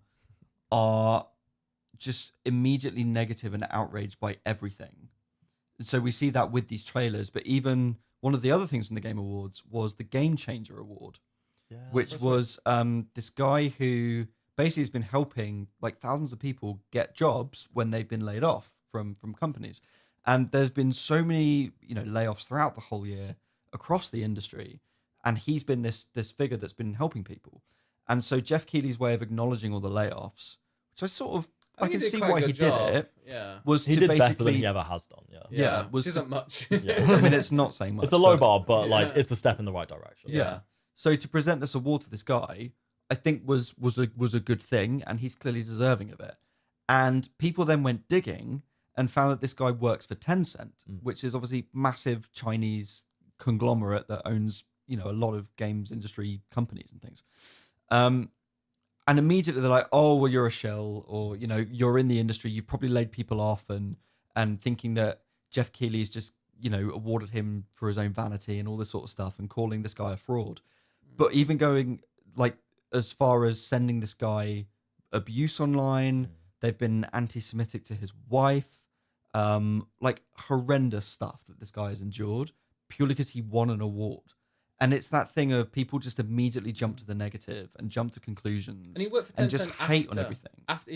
are just immediately negative and outraged by everything. So we see that with these trailers, but even one of the other things from the Game Awards was the Game Changer Award, Yeah, which was this guy who basically has been helping like thousands of people get jobs when they've been laid off from companies. And there's been so many, layoffs throughout the whole year across the industry. And he's been this figure that's been helping people. And so Jeff Keighley's way of acknowledging all the layoffs, which I can see why he did it, Yeah. was he to did basically better than he ever has done. Yeah. Yeah, Which was isn't much. Yeah. I mean, it's not saying much. It's a low but- bar, but like Yeah. it's a step in the right direction. Yeah. So to present this award to this guy, I think was a good thing, and he's clearly deserving of it. And people then went digging and found that this guy works for Tencent, which is obviously massive Chinese conglomerate that owns a lot of games industry companies and things. And immediately they're like, oh, well, you're a shell, or you're in the industry, you've probably laid people off, and thinking that Jeff Keighley's just awarded him for his own vanity and all this sort of stuff, and calling this guy a fraud. But even going like as far as sending this guy abuse online, they've been anti-Semitic to his wife, like horrendous stuff that this guy has endured purely because he won an award. And it's that thing of people just immediately jump to the negative and jump to conclusions And he worked for Tencent and just hate on after- everything. After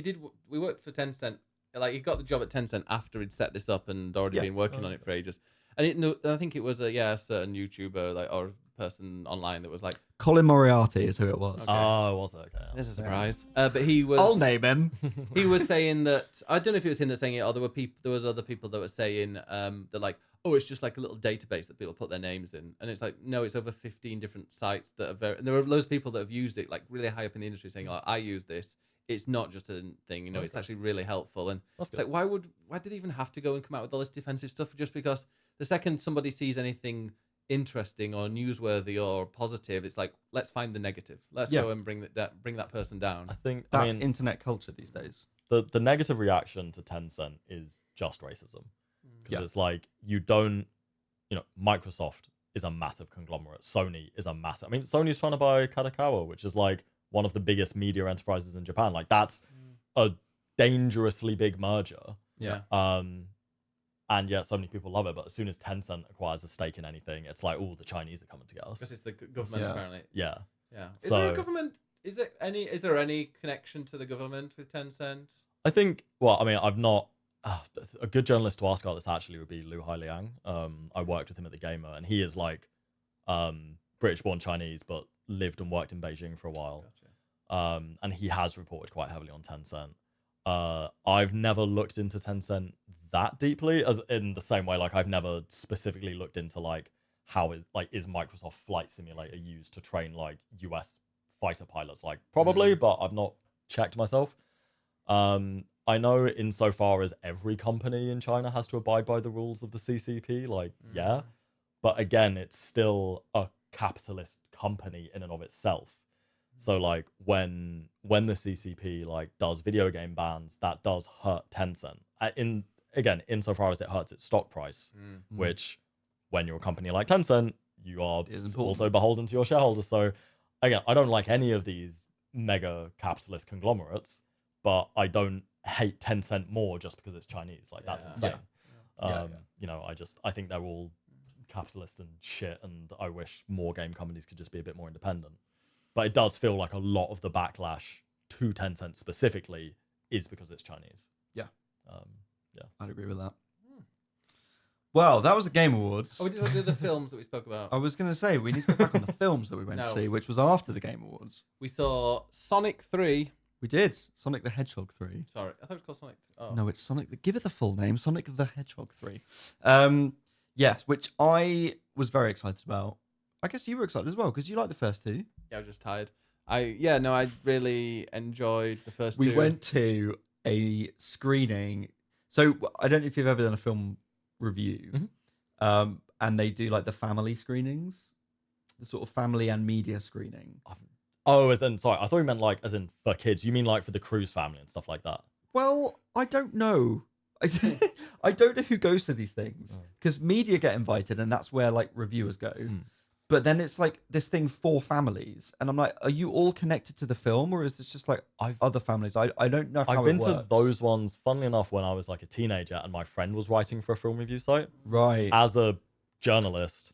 we worked for Tencent. Like he got the job at Tencent after he'd set this up and already Yeah. been working on it for ages. And I think it was a certain YouTuber or person online that was like, Colin Moriarty is who it was. Okay. Oh, was it? Okay. "This is a surprise." But he was. I'll name him. He was saying that I don't know if it was him that's saying it, or there was other people that were saying that like, oh, it's just like a little database that people put their names in, and it's like, no, it's over 15 different sites that are very, and there are loads of people that have used it like really high up in the industry saying, oh, I use this. It's not just a thing, it's actually really helpful. And That's it's good. like, why did they even have to go and come out with all this defensive stuff? Just because the second somebody sees anything interesting or newsworthy or positive, it's like, let's find the negative. Let's Yeah. go and bring that person down. I think That's I mean, internet culture these days. the negative reaction to Tencent is just racism, because it's like Microsoft is a massive conglomerate. Sony is a massive. I mean, Sony's trying to buy Kadokawa, which is like one of the biggest media enterprises in Japan. Like that's a dangerously big merger. Yeah. And yet so many people love it. But as soon as Tencent acquires a stake in anything, it's like, oh, the Chinese are coming to get us. Because it's the government apparently. Yeah. Yeah. Is there a government? Is there any connection to the government with Tencent? I think. Well, I mean, I've not. A good journalist to ask about this actually would be Lu Hailiang. I worked with him at the Gamer, and he is like British-born Chinese, but lived and worked in Beijing for a while. Gotcha. And he has reported quite heavily on Tencent. I've never looked into Tencent that deeply, as in the same way, like I've never specifically looked into like how is Microsoft Flight Simulator used to train like US fighter pilots? Like probably, but I've not checked myself. I know insofar as every company in China has to abide by the rules of the CCP, like yeah, but again, it's still a capitalist company in and of itself. So like when the CCP like does video game bans, that does hurt Tencent. Insofar as it hurts its stock price, which when you're a company like Tencent, you are also beholden to your shareholders. So again, I don't like any of these mega capitalist conglomerates, but I don't hate Tencent more just because it's Chinese. Like that's insane. I think they're all capitalist and shit, and I wish more game companies could just be a bit more independent. But it does feel like a lot of the backlash to Tencent specifically is because it's Chinese. Yeah. Yeah. I'd agree with that. Well, that was the Game Awards. Oh, we did do the films that we spoke about. I was going to say, we need to go back on the films that we went to see, which was after the Game Awards. We saw Sonic 3. We did. Sonic the Hedgehog 3. Sorry, I thought it was called Sonic. Oh. No, it's Sonic. Give it the full name. Sonic the Hedgehog 3. Yes, which I was very excited about. I guess you were excited as well, because you liked the first two. Yeah, I was just tired. I really enjoyed the first two. We went to a screening. So I don't know if you've ever done a film review, and they do like the family screenings, the sort of family and media screening. Oh, sorry, I thought you meant like as in for kids. You mean like for the Cruise family and stuff like that? Well, I don't know. I don't know who goes to these things, because media get invited, and that's where like reviewers go. But then it's like this thing for families, and I'm like, are you all connected to the film, or is this just like other families? I don't know how I've been it to works. those ones, funnily enough, when I was like a teenager and my friend was writing for a film review site. Right. As a journalist,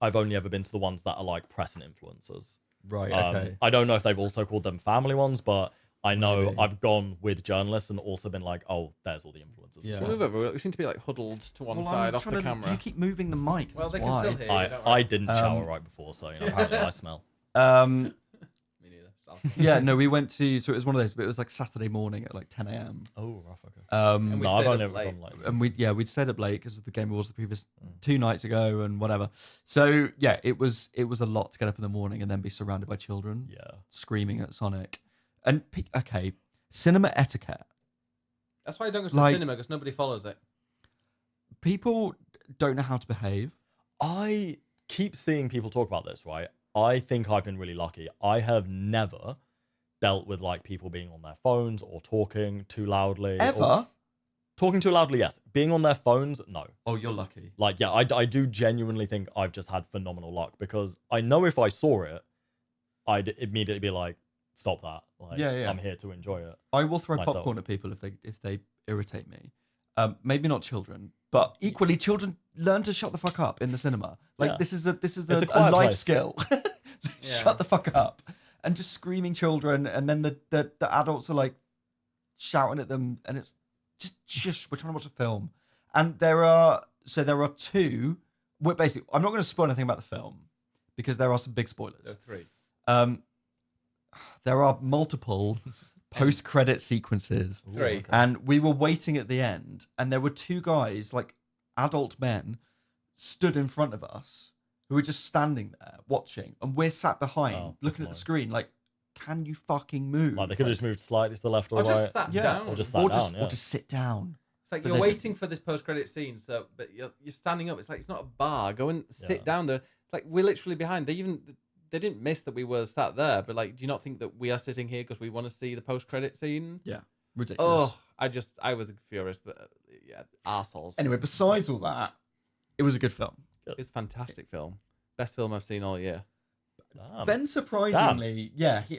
I've only ever been to the ones that are like press and influencers. Right, okay. I don't know if they've also called them family ones, but I know I've gone with journalists and also been like, oh, there's all the influencers. Yeah. Move over. We seem to be like huddled to one side off the camera. You keep moving the mic. Well, that's they why. can still hear you. I didn't shower right before, so apparently I smell. Me neither. Yeah, no, we went to, so it was one of those, but it was like Saturday morning at like 10 a.m. Oh, rough, okay. And we No, I've stayed only up ever late. gone like... And we'd stayed up late because the Game Awards the previous 2 nights ago and whatever. So yeah, it was a lot to get up in the morning and then be surrounded by children screaming at Sonic. And okay, cinema etiquette. That's why I don't go to the cinema, because nobody follows it. People don't know how to behave. I keep seeing people talk about this, right? I think I've been really lucky. I have never dealt with like people being on their phones or talking too loudly. Ever? Talking too loudly, yes. Being on their phones, no. Oh, you're lucky. Like, yeah, I do genuinely think I've just had phenomenal luck, because I know if I saw it, I'd immediately be like, stop that. Like, Yeah. I'm here to enjoy it. I will throw myself. popcorn at people if they irritate me. Maybe not children, but equally children learn to shut the fuck up in the cinema. Like this is a quiet life place. skill. Shut the fuck up. And just screaming children, and then the adults are like shouting at them, and it's just shush, we're trying to watch a film. And there are 2. Basically, I'm not going to spoil anything about the film because there are some big spoilers. There are 3. There are multiple post-credit sequences. 3. Okay. And we were waiting at the end, and there were 2 guys, like adult men, stood in front of us who were just standing there watching, and we're sat behind looking at the screen like, can you fucking move? Like, they could have just moved slightly to the left or right. Just sat down. Or just sat down, or just sit down. It's like But you're they waiting for this post-credit scene, but you're standing up. It's like it's not a bar. Go and sit down there. It's like we're literally behind. They didn't miss that we were sat there, but like, do you not think that we are sitting here because we want to see the post-credit scene? Yeah. Ridiculous. Oh, I was furious, but yeah, assholes. Anyway, besides all that, it was a good film. It's a fantastic film. Best film I've seen all year. Ben, surprisingly,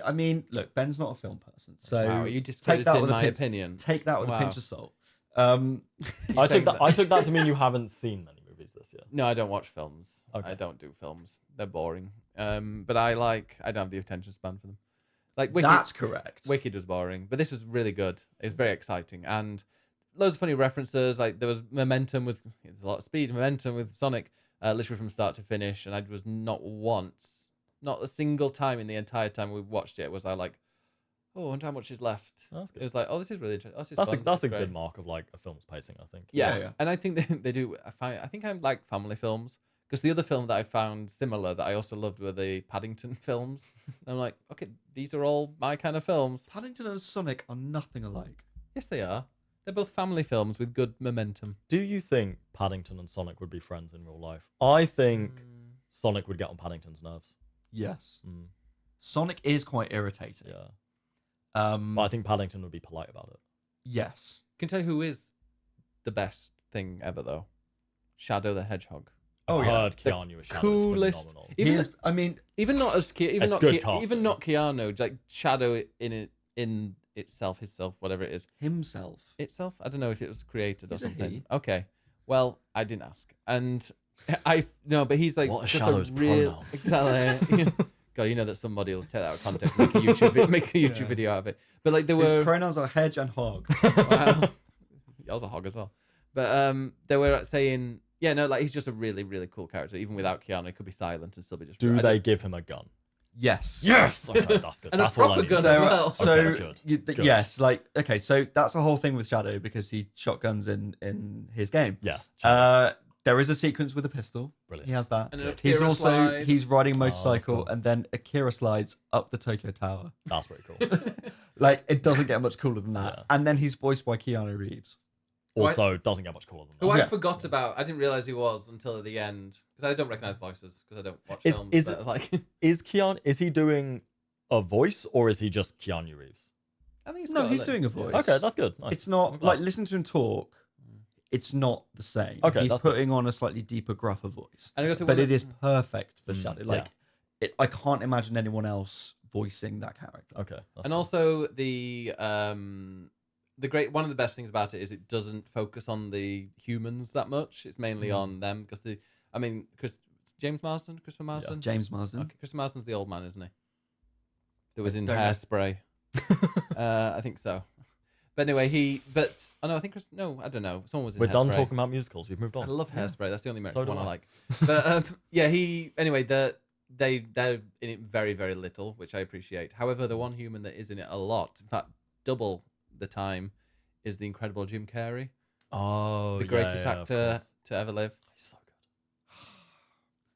I mean, look, Ben's not a film person, so Wow, are you take that discrediting with my a pinch, opinion? Take that with a Wow. pinch of salt. I took that to mean you haven't seen many movies this year. No, I don't watch films. Okay. I don't do films. They're boring. But I don't have the attention span for them. Like Wicked, That's correct. Wicked was boring, but this was really good. It's very exciting and loads of funny references. Like there was momentum with there's a lot of speed, momentum with Sonic, literally from start to finish. And I was not a single time in the entire time we watched it was I like, oh, I wonder how much is left. That's good. It was like, oh, this is really interesting. That's a good mark of like a film's pacing, I think. Yeah. And I think they do. I think I like family films because the other film that I found similar that I also loved were the Paddington films. And I'm like, okay, these are all my kind of films. Paddington and Sonic are nothing alike. Yes, they are. They're both family films with good momentum. Do you think Paddington and Sonic would be friends in real life? I think Sonic would get on Paddington's nerves. Yes. Mm. Sonic is quite irritating. Yeah. But I think Paddington would be polite about it. yes. Can tell you who is the best thing ever though? Shadow the Hedgehog. I've yeah. heard Keanu as Shadow Coolest. is phenomenal. Even He is, I mean, even not as even It's not good Ke- casting. even not Keanu, like Shadow in itself, whatever it is. himself. Itself? I don't know if it was created or He's a something. he. Okay. Well, I didn't ask. And but he's like What are just Shadow's a real pronouns? Exactly. God, you know that somebody will take that out of context, make a YouTube video out of it. But like there His were pronouns are hedge and hog. Wow. I was a hog as well. But they were saying, yeah, no, like he's just a really, really cool character. Even without Keanu, he could be silent and still be just. Do I they don't- give him a gun? Yes. Yes. Okay, that's good. And a That's all I proper need. gun to as say. well. So Okay, good. Good. yes, like okay, so that's a whole thing with Shadow because he shotguns in his game. Yeah. There is a sequence with a pistol. Brilliant. He has that. And an He's Akira also slide. he's riding a Oh, that's motorcycle cool. and then Akira slides up the Tokyo Tower. That's pretty cool. Like it doesn't get much cooler than that. Yeah. And then he's voiced by Keanu Reeves. Also, doesn't get much cooler than Who that. I forgot about. I didn't realize he was until the end because I don't recognize voices because I don't watch Is- films. is but, it- like, Is he doing a voice or is he just Keanu Reeves? I think it's No, got he's like- doing a voice. Okay, that's good. Nice. It's not I'm glad. like listen to him talk. It's not the same. Okay, he's that's good. putting on a slightly deeper, gruffer voice. And I guess But it is perfect for Mm, Shadow. yeah. Like, I can't imagine anyone else voicing that character. Okay. That's And cool. also the one of the best things about it is it doesn't focus on the humans that much. It's mainly on them because Christopher Marsden. James Marsden. Okay, Chris Marsden's the old man, isn't he? That was I in don't know. Hairspray. I think so. But anyway, I don't know. Someone was in We're Hairspray. done talking about musicals. We've moved I on. love Hairspray. That's the only So do one I I. like. But they're in it very, very little, which I appreciate. However, the one human that is in it a lot, in fact, double the time, is the incredible Jim Carrey, Oh, the greatest of actor course. to ever live. He's so good.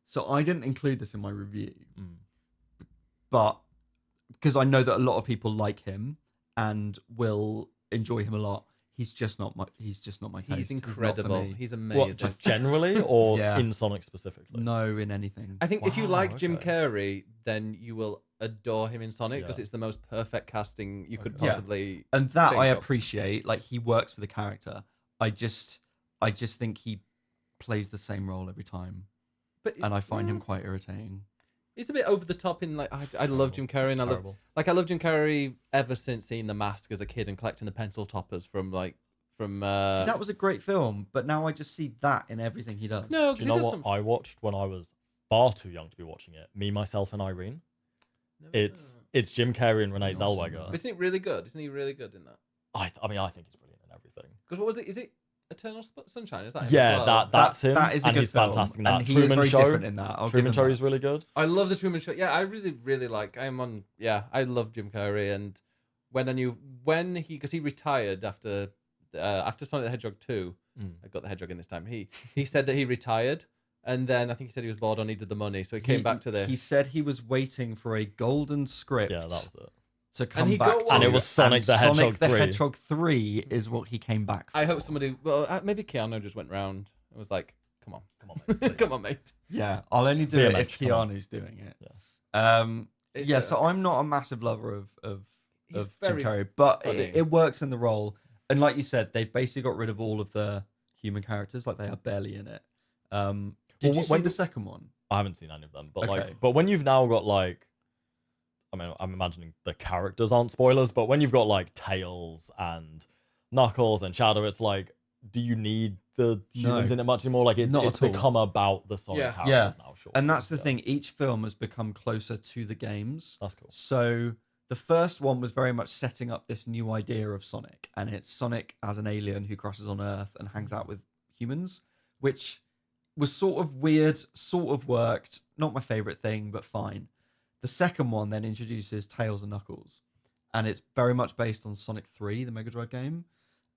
So I didn't include this in my review, Mm. but because I know that a lot of people like him and will enjoy him a lot, he's just not my taste. He's not for incredible. me. He's What, amazing. just generally or Yeah. in Sonic specifically? No, in anything. I think if you Wow, like Jim okay. Carrey, then you will adore him in Sonic because Yeah. it's the most perfect casting you could Okay. Yeah. possibly. And that I think of. appreciate. Like he works for the character. I just think he plays the same role every time, But and I find him quite irritating. It's a bit over the top in like I love Jim Carrey and I love Terrible. Jim Carrey ever since seeing The Mask as a kid and collecting the pencil toppers from. See, that was a great film, but now I just see that in everything he does. no, Do you know what I watched when I was far too young to be watching it? Me, Myself, and Irene. It's Jim Carrey and Renee Awesome, Zellweger. man. Isn't it really good? Isn't he really good in that? I think he's brilliant in everything. Because what was it? Is it Eternal Sunshine? Is that him Yeah, as well? that's him. That is a and good he's film, fantastic in that. and he is Truman very Show. different in that. I'll give Truman him Show that. is really good. I love the Truman Show. Yeah, I really, really like. I'm on. Yeah, I love Jim Carrey, and when he retired after Sonic the Hedgehog 2. I got the Hedgehog in this time. He said that he retired, and then I think he said he was bored or needed the money, so he came back to this. He said he was waiting for a golden script. Yeah, that was it. To come he back got to, one. And it was Sonic the Hedgehog Sonic the 3. Hedgehog 3 is what he came back for. I hope somebody. Well, maybe Keanu just went round and was like, "Come on, Come on, mate. please. come on, mate." Yeah, I'll only do it if BMH, come on. Keanu's doing it. It's, So I'm not a massive lover of He's of Jim very Carrey, but funny. it works in the role. And like you said, they've basically got rid of all of the human characters, like they are barely in it. Did you see the second one? I haven't seen any of them, but Okay. but when you've now got like, I mean, I'm imagining the characters aren't spoilers, but when you've got like Tails and Knuckles and Shadow, it's like, do you need the humans in it much anymore? Like it's Not it's at all. become about the Sonic characters now. Sure, and that's the thing. Each film has become closer to the games. That's cool. So the first one was very much setting up this new idea of Sonic, and it's Sonic as an alien who crashes on Earth and hangs out with humans, which was sort of weird, sort of worked. Not my favorite thing, but fine. The second one then introduces Tails and Knuckles, and it's very much based on Sonic 3, the Mega Drive game,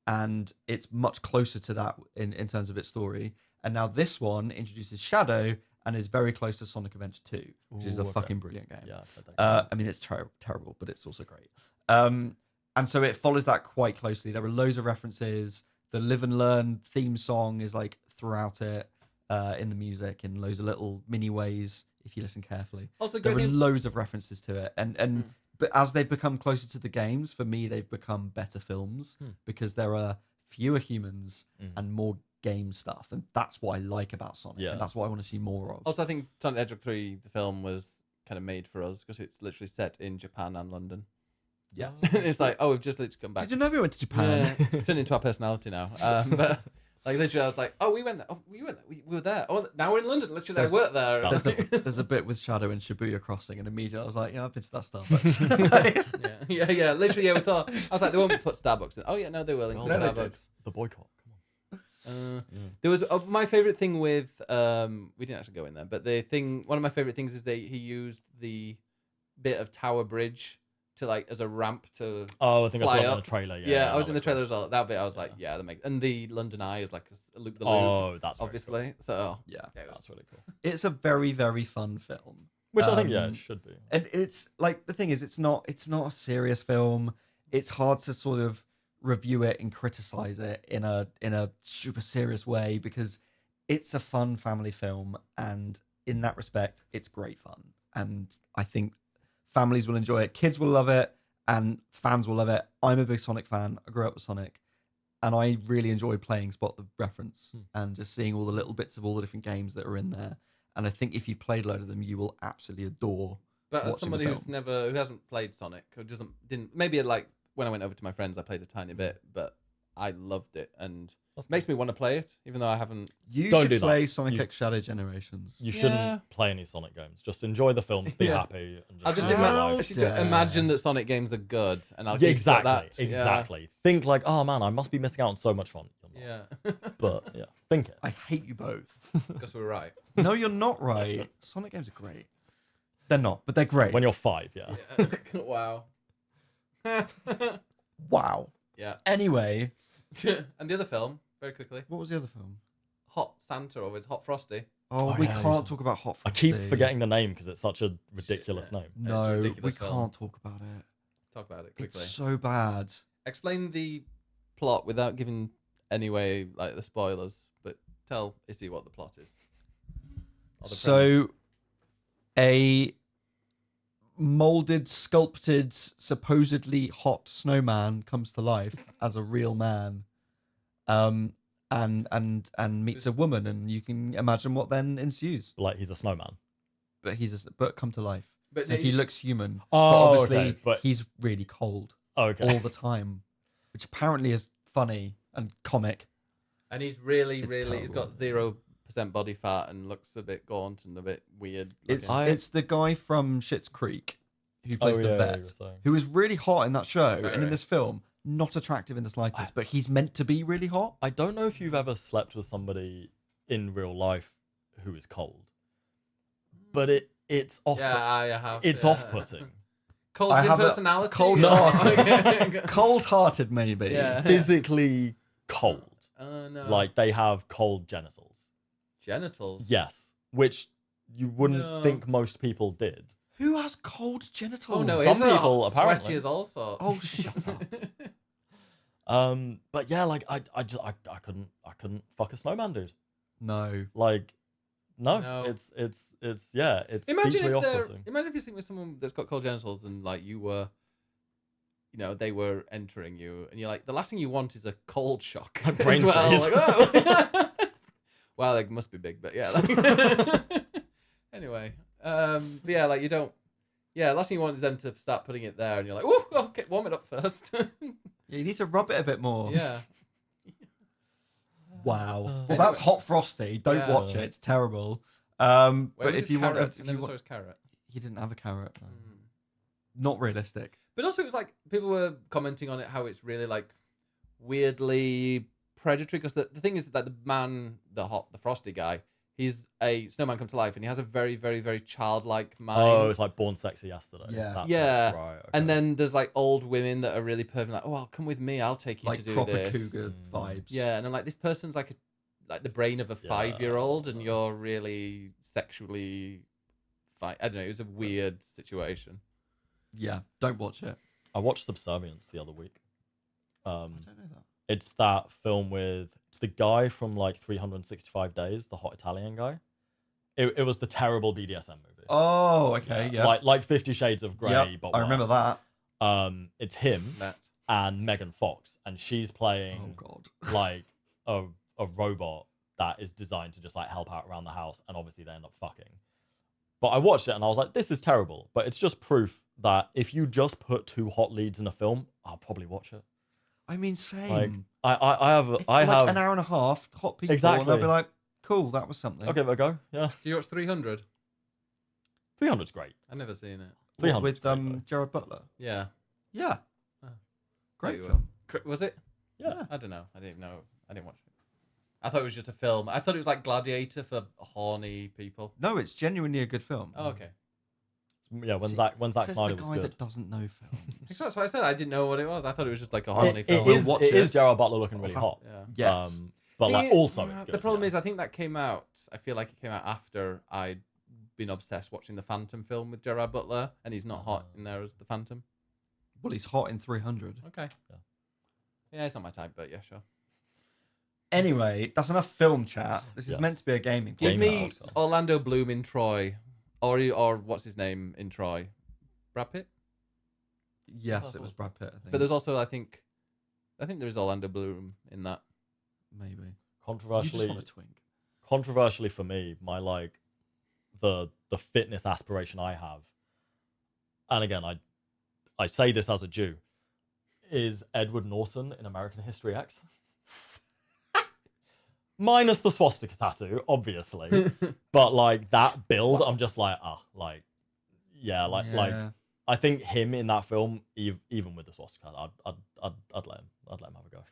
and it's much closer to that in terms of its story. And now this one introduces Shadow and is very close to Sonic Adventure 2, which is a fucking brilliant game. Yeah, I mean, it's terrible, but it's also great. And so it follows that quite closely. There are loads of references. The Live and Learn theme song is like throughout it in the music in loads of little mini ways if you listen carefully. Also, there are loads of references to it, and but as they've become closer to the games, for me, they've become better films because there are fewer humans and more game stuff, and that's what I like about Sonic, and that's what I want to see more of. Also, I think Sonic the Hedgehog 3, the film, was kind of made for us because it's literally set in Japan and London. Yes. It's like, oh, we've just literally come back. Did you know we went to Japan? Yeah, it's turned into our personality now. But like literally, I was like, oh, we went there. Oh, we went there. We were there. Oh, now we're in London. Literally, I work there. There's a bit with Shadow and Shibuya Crossing, and immediately I was like, yeah, I've been to that Starbucks. yeah. Literally, yeah, we thought. I was like, they won't put Starbucks in. Oh yeah, no, they will include Starbucks. The boycott. There was my favorite thing with we didn't actually go in there, but one of my favorite things is he used the bit of Tower Bridge to like as a ramp to I think I saw fly it up. in the trailer. I was in the trailer as well. That bit I was like, that makes, and the London Eye is like a loop the loop. Oh, that's obviously so. That's really cool. It's a very, very fun film, which I think it should be. And it's like the thing is, it's not a serious film. It's hard to sort of review it and criticize it in a super serious way because it's a fun family film, and in that respect it's great fun, and I think families will enjoy it, kids will love it, and fans will love it. I'm a big Sonic fan. I grew up with Sonic, and I really enjoy playing Spot the Reference and just seeing all the little bits of all the different games that are in there, and I think if you played a load of them you will absolutely adore. But as somebody who hasn't played Sonic, who didn't maybe like when I went over to my friends, I played a tiny bit, but I loved it, and it makes me want to play it, even though I haven't. You should play Sonic X Shadow Generations. You shouldn't play any Sonic games. Just enjoy the films, be happy, and I'll just imagine that Sonic games are good, and I'll exactly. Think like, oh man, I must be missing out on so much fun. But think it. I hate you both. Because we're right. No, you're not right. Sonic games are great. They're not, but they're great. When you're 5, Wow. Wow. Yeah. Anyway. And the other film, very quickly. What was the other film? Hot Santa, or was Hot Frosty? Oh, we can't talk about Hot Frosty. I keep forgetting the name because it's such a ridiculous name. No, we can't talk about it. Talk about it quickly. It's so bad. Explain the plot without giving anyway like the spoilers, but tell Issy what the plot is. So, a molded, sculpted, supposedly hot snowman comes to life as a real man, and meets a woman, and you can imagine what then ensues. Like he's a snowman, but come to life. But so he looks human. Oh, but obviously, he's really cold. all the time, which apparently is funny and comic. And he's really he's got 0% body fat and looks a bit gaunt and a bit weird. It's the guy from Schitt's Creek who plays the vet, who is really hot in that show, and in this film, not attractive in the slightest, but he's meant to be really hot. I don't know if you've ever slept with somebody in real life who is cold, but it's off. Yeah, I have. It's off-putting. Cold in personality. Cold-hearted, maybe. Yeah. Physically cold. No. Like they have cold genitals. Genitals? Yes, which you wouldn't think most people did. Who has cold genitals? Oh no, some people apparently. Sweaty as all sorts. Oh, shut up. But yeah, like I couldn't fuck a snowman, dude. No. Like, no. It's imagine deeply if off-putting. Imagine if you're sitting with someone that's got cold genitals and like you were they were entering you, and you're like, the last thing you want is a cold shock. Like brain as well. freeze. Like, oh. Well, it must be big, but yeah. Like... Anyway, but yeah, like you don't. Yeah, last thing you want is them to start putting it there, and you're like, "Ooh, okay, warm it up first." Yeah, you need to rub it a bit more. Yeah. Wow. Well, that's Hot Frosty. Don't watch it. It's terrible. But if you want, I never saw his carrot. he didn't have a carrot. Not realistic. But also, it was like people were commenting on it how it's really like weirdly predatory because the thing is that the man, the Frosty guy, he's a snowman come to life, and he has a very, very, very childlike mind. Oh, it's like Born Sexy Yesterday. Yeah. That's Yeah. it. Right. Okay. And then there's like old women that are really perfect, like, oh, well, come with me, I'll take you Like to do proper this. cougar vibes. Yeah, and I'm like, this person's like the brain of a 5-year-old, and you're really sexually. I don't know. It was a weird situation. Yeah. Don't watch it. I watched Subservience the other week. I don't know that. It's that film with it's the guy from like 365 Days, the hot Italian guy. It was the terrible BDSM movie. Oh, okay. Yeah. Like 50 Shades of Grey, Yep, but I remember worse. that. It's him That. and Megan Fox, and she's Oh playing God. like a robot that is designed to just like help out around the house, and obviously they end up fucking. But I watched it and I was like, this is terrible. But it's just proof that if you just put 2 hot leads in a film, I'll probably watch it. I mean, same. Like I have like an hour and a half, hot people, and Exactly. they'll be like, "Cool, that was something." I'll give it a go. Yeah, Do you watch 300? 300's great. I've never seen it. 300 With Gerard Butler. Yeah. Yeah. Oh. Great You were- film. Was it? Yeah. I don't know. I didn't know. I didn't watch it. I thought it was just a film. I thought it was like Gladiator for horny people. No, it's genuinely a good film. Oh, okay. Yeah, when See, Zack Says Snyder the was guy good. that doesn't know films. That's what I said. I didn't know what it was. I thought it was just like a horny It film. is. Watch It it. is Gerard Butler looking really hot. Yeah. Yes. But Thing like is- also it's good. The problem yeah. is, I think that came out. I feel like it came out after I'd been obsessed watching the Phantom film with Gerard Butler, and he's not hot in there as the Phantom. Well, he's hot in 300. Okay. Yeah. Yeah, it's not my type, but yeah, sure. Anyway, that's enough film chat. This is Yes. meant to be a gaming. Give Gaming me house. Orlando Bloom in Troy, or what's his name in Troy, Brad Pitt. Yes, it was Brad Pitt. I think. But there's also, I think there is Orlando Bloom in that. maybe. You just Controversially, want a twink. controversially for me, my like the fitness aspiration I have, and again I say this as a Jew, is Edward Norton in American History X. Minus the swastika tattoo, obviously, but like that build, I'm just like like I think him in that film, even with the swastika, I'd let him have a go.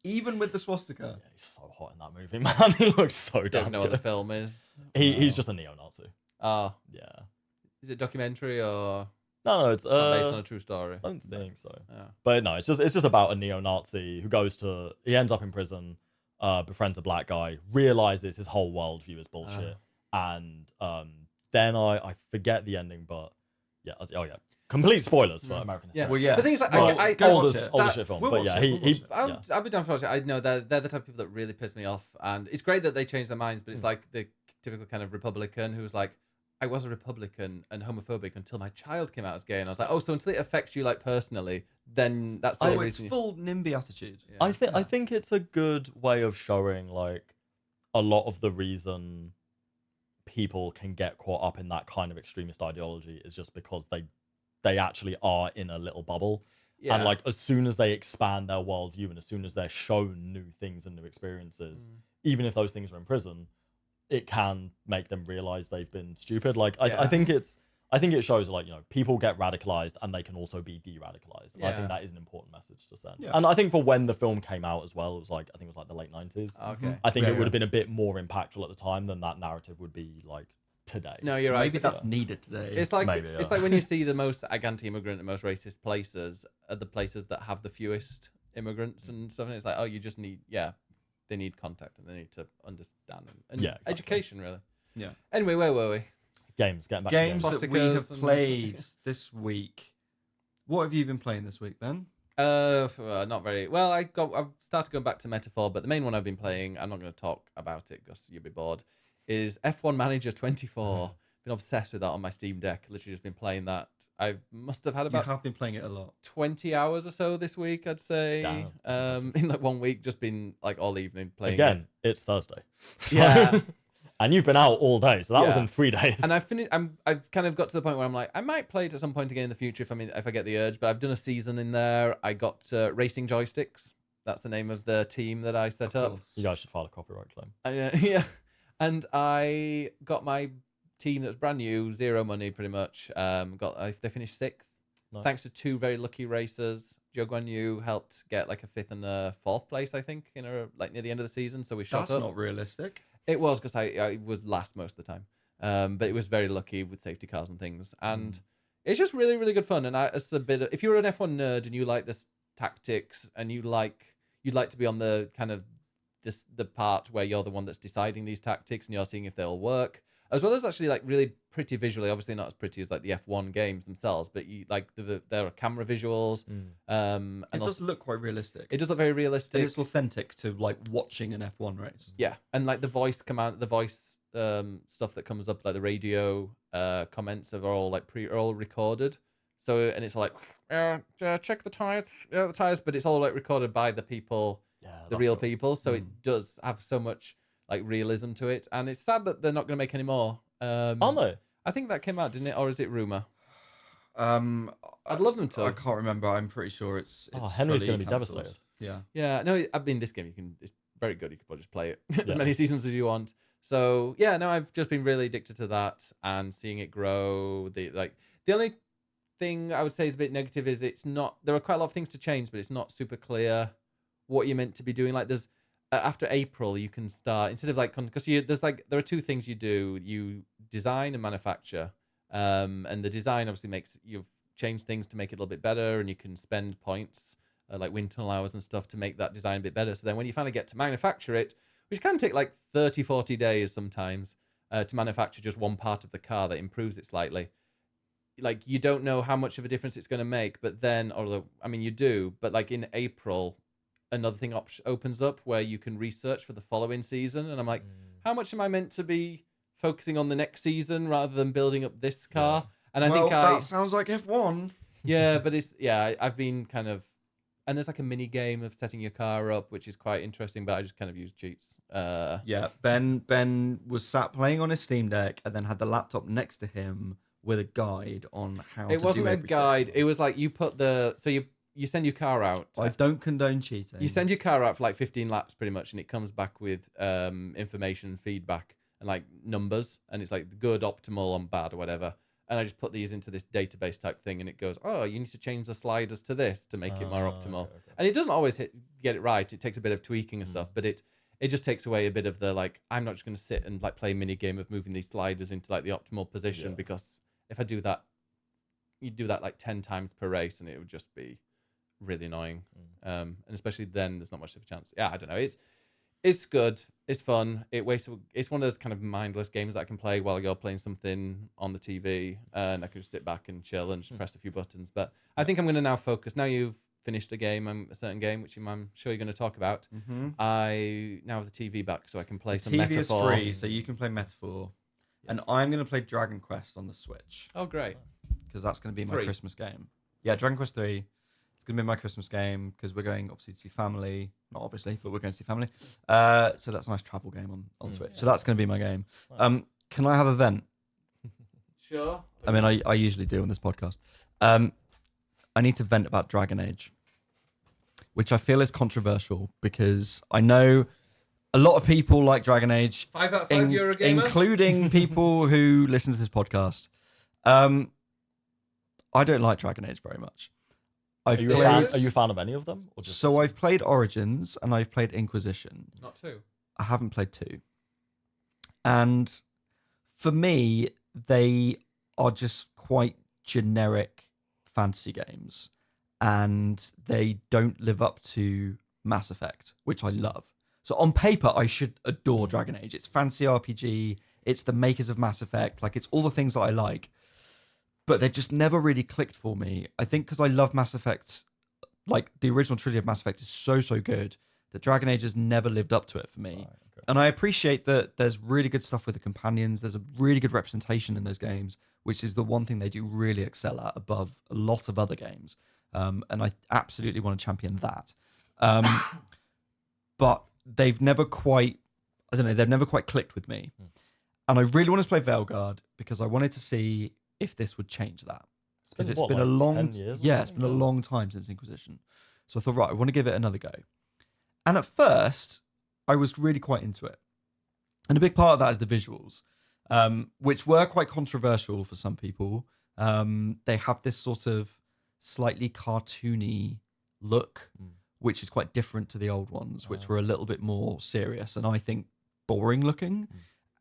Even with the swastika. Yeah, he's so hot in that movie, man. He looks so Don't damn know what the good. film is. He's just a neo-Nazi. Oh, Yeah. is it documentary or No, it's not based on a true story? I don't think so. Yeah. But no, it's just about a neo-Nazi who he ends up in prison, befriends a black guy, realizes his whole worldview is bullshit, and then I forget the ending, but yeah, complete spoilers for American History. Yeah. Well, yeah. The thing is, like, Well, I go watch older it. older shit film, We'll but watch yeah, it, we'll watch it. I'll be down for watching it. I know they're the type of people that really piss me off, and it's great that they change their minds. But it's like the typical kind of Republican who's like, I was a Republican and homophobic until my child came out as gay, and I was like, oh, so until it affects you like personally, then that's the Oh, it's reason. full NIMBY attitude. Yeah. I think it's a good way of showing like a lot of the reason people can get caught up in that kind of extremist ideology is just because they actually are in a little bubble. Yeah. And like as soon as they expand their worldview and as soon as they're shown new things and new experiences, even if those things are in prison, it can make them realize they've been stupid. Like I think it shows like, people get radicalized and they can also be de-radicalized. And I think that is an important message to send. Yeah. And I think for when the film came out as well, it was like, I think it was like the late 90s. Okay. I think Yeah, it would yeah. have been a bit more impactful at the time than that narrative would be like today. No, you're right. Maybe that's needed today. It's like Maybe, it's yeah. like when you see the most anti-immigrant and most racist places are the places that have the fewest immigrants and stuff. And it's like, oh, you just need, they need contact and they need to understand and Yeah, exactly. education really. Yeah. Anyway, where were we? Games, getting back Games to games. that we have Swastikas and- played this week. What have you been playing this week, Ben? Not very well. I've started going back to Metaphor, but the main one I've been playing, I'm not going to talk about it because you'll be bored, is F1 Manager 24, been obsessed with that on my Steam Deck. Literally just been playing that. I must have had You about have been playing it a lot. 20 hours or so this week, I'd say. Damn, that's impressive. In like 1 week, just been like all evening playing Again, it's Thursday. So- Yeah. And you've been out all day, so that was Yeah. in 3 days. And I've kind of got to the point where I'm like, I might play it at some point again in the future if I get the urge. But I've done a season in there. I got Racing Joysticks. That's the name of the team that I set up. You guys should file a copyright claim. Yeah, and I got my team that's brand new, zero money, pretty much. They finished 6th, Nice. thanks to 2 very lucky racers. Joe Guan Yu helped get like a 5th and a 4th place, I think, like near the end of the season. So we shot That's up. not realistic. It was because I was last most of the time, but it was very lucky with safety cars and things, and it's just really, really good fun. And if you're an F1 nerd and you like this tactics and you'd like to be on the kind of the part where you're the one that's deciding these tactics and you're seeing if they'll work, as well as actually like really pretty visually. Obviously not as pretty as like the F1 games themselves, but you like there are camera visuals. And It does look quite realistic. it does look very realistic. And it's authentic to like watching an F1 race. Yeah, and like the voice stuff that comes up, like the radio comments are all like are all recorded. So and it's all like check the tires, but it's all like recorded by the people, the real people. So it does have so much like realism to it, and it's sad that they're not going to make any more. Aren't they? I think that came out, didn't it, or is it rumor? I'd love them to. I can't remember. I'm pretty sure it's Henry's fully going to be cancelled. devastated. Yeah. Yeah, no, I mean this game it's very good. You could probably just play it as Yeah. many seasons as you want. So yeah, no, I've just been really addicted to that and seeing it grow. The only thing I would say is a bit negative is it's not. There are quite a lot of things to change, but it's not super clear what you're meant to be doing. Like there's after April, you can start instead of like because there are 2 things you do. You design and manufacture, and the design obviously makes you've changed things to make it a little bit better, and you can spend points. Like wind tunnel hours and stuff to make that design a bit better. So then when you finally get to manufacture it, which can take like 30, 40 days sometimes to manufacture just one part of the car that improves it slightly, like you don't know how much of a difference it's going to make. But then, although, I mean, you do, but like in April, another thing opens up where you can research for the following season. And I'm like, how much am I meant to be focusing on the next season rather than building up this car? And I think that sounds like F1. Yeah, but I've been kind of, and there's like a mini game of setting your car up, which is quite interesting, but I just kind of use cheats. Yeah, Ben was sat playing on his Steam Deck and then had the laptop next to him with a guide on how to do It wasn't a everything. guide. It was like you send your car out. I don't condone cheating. You send your car out for like 15 laps pretty much, and it comes back with information, feedback, and like numbers, and it's like good, optimal, and bad, or whatever. And I just put these into this database type thing, and it goes, oh, you need to change the sliders to this to make it more optimal. Okay. And it doesn't always get it right. It takes a bit of tweaking and stuff, but it just takes away a bit of the like, I'm not just going to sit and like play a mini game of moving these sliders into like the optimal position, because if I do that, you do that like 10 times per race, and it would just be really annoying. And especially then, there's not much of a chance. Yeah, I don't know. It's good. It's fun. It's one of those kind of mindless games that I can play while you're playing something on the TV, and I can just sit back and chill and just press a few buttons. But I think I'm going to now focus. Now you've finished a certain game, which I'm sure you're going to talk about. I now have the TV back, so I can play some TV Metaphor. is free, so you can play Metaphor. And I'm going to play Dragon Quest on the Switch. Oh, great. Because that's going to be my 3. Christmas game. Yeah, Dragon Quest 3. It's going to be my Christmas game because we're going, obviously, to see family. Not obviously, but we're going to see family. So that's a nice travel game on Switch. So that's going to be my game. Can I have a vent? Sure. I mean, I usually do on this podcast. I need to vent about Dragon Age, which I feel is controversial because I know a lot of people like Dragon Age. 5 out of 5 Eurogamer? Including people who listen to this podcast. I don't like Dragon Age very much. Are you a fan of any of them? Or just So I've played Origins and I've played Inquisition. Not 2. I haven't played 2. And for me, they are just quite generic fantasy games. And they don't live up to Mass Effect, which I love. So on paper, I should adore Dragon Age. It's fantasy RPG. It's the makers of Mass Effect. Like, it's all the things that I like. But they've just never really clicked for me. I think because I love Mass Effect, like the original trilogy of Mass Effect is so good. that Dragon Age has never lived up to it for me. Right, okay. And I appreciate that there's really good stuff with the companions. There's a really good representation in those games, which is the one thing they do really excel at above a lot of other games. And I absolutely want to champion that. But they've never quite, I don't know, they've never quite clicked with me. And I really want to play Veilguard because I wanted to see if this would change that. Because it's been a long, 10 years yeah, it's been a long time since Inquisition. So I thought, right, I want to give it another go. And at first, I was really quite into it. And a big part of that is the visuals, which were quite controversial for some people. They have this sort of slightly cartoony look, which is quite different to the old ones, which were a little bit more serious and I think boring looking.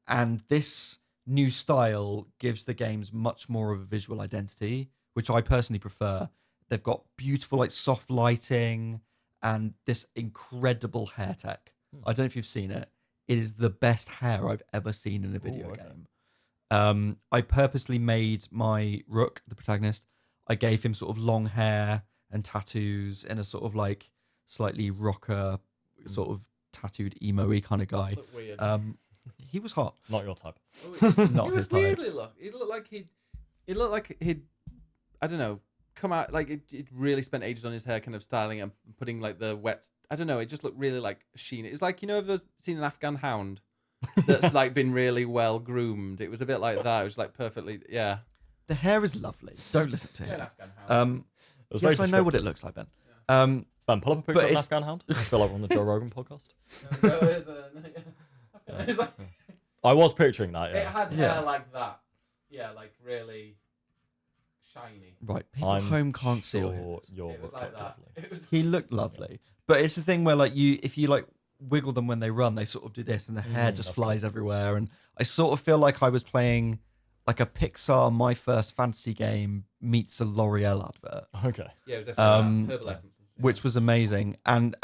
And this new style gives the games much more of a visual identity, which I personally prefer. They've got beautiful, like soft lighting and this incredible hair tech. I don't know if you've seen it. It is the best hair I've ever seen in a video game. I purposely made my Rook, the protagonist, I gave him sort of long hair and tattoos and a sort of like slightly rocker, sort of tattooed emo-y kind of guy. Look weird. He was hot. Not your type. Not his type. Weirdly look. He looked like he'd I don't know, come out like it really spent ages on his hair, kind of styling it and putting like the wet. I don't know. It just looked really like sheen. It's like, you know, if you've seen an Afghan hound that's like been really well groomed. It was a bit like that. It was like perfectly, yeah. The hair is lovely. Don't listen to him. Afghan hound. Yes, I know what it looks like, Ben. Ben, pull up a picture of an Afghan hound. I feel like we're on the Joe Rogan podcast. I was picturing that. Yeah. It had hair like that. Yeah, like really shiny. Right, people at home can't see it. It was like that. He looked lovely, but it's the thing where like if you like wiggle them when they run, they sort of do this, and the hair just flies everywhere. And I sort of feel like I was playing like a Pixar My First Fantasy game meets a L'Oreal advert. Okay. Yeah, it was definitely Herbal Essences. Which was amazing. And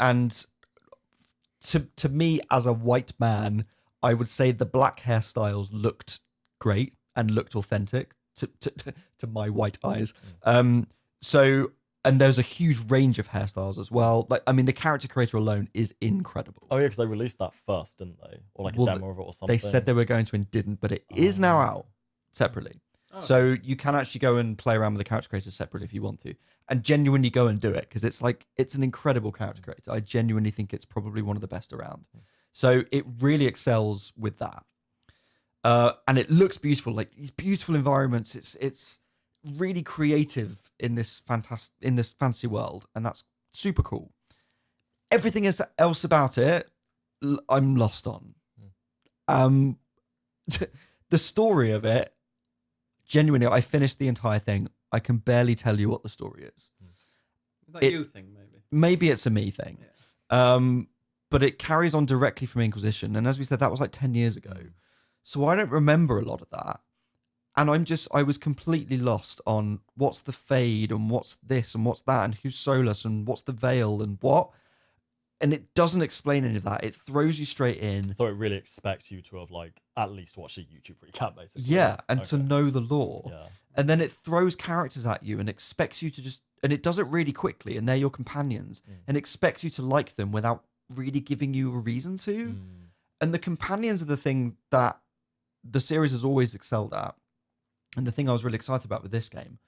to me as a white man, I would say the black hairstyles looked great and looked authentic to my white eyes. So, and there's a huge range of hairstyles as well. Like, I mean, the character creator alone is incredible. Oh yeah, because they released that first, didn't they? Or like a demo of it or something. They said they were going to and didn't, but it is now out separately. Oh. So you can actually go and play around with the character creator separately if you want to, and genuinely go and do it, because it's like, it's an incredible character creator. I genuinely think it's probably one of the best around. So it really excels with that. And it looks beautiful, like these beautiful environments. It's really creative in this fantasy world, and that's super cool. Everything else about it, I'm lost on. The story of it, genuinely, I finished the entire thing. I can barely tell you what the story is. Is that you thing, maybe? Maybe it's a me thing. Yeah. But it carries on directly from Inquisition, and as we said, that was like 10 years ago. So I don't remember a lot of that. And I was completely lost on what's the Fade and what's this and what's that and who's Solus and what's the Veil and what. And it doesn't explain any of that. It throws you straight in. So it really expects you to have like at least watched a YouTube recap, basically. Yeah, and to know the lore. Yeah. And then it throws characters at you and expects you to just, and it does it really quickly, and they're your companions, and expects you to like them without really giving you a reason to. And the companions are the thing that the series has always excelled at, and the thing I was really excited about with this game.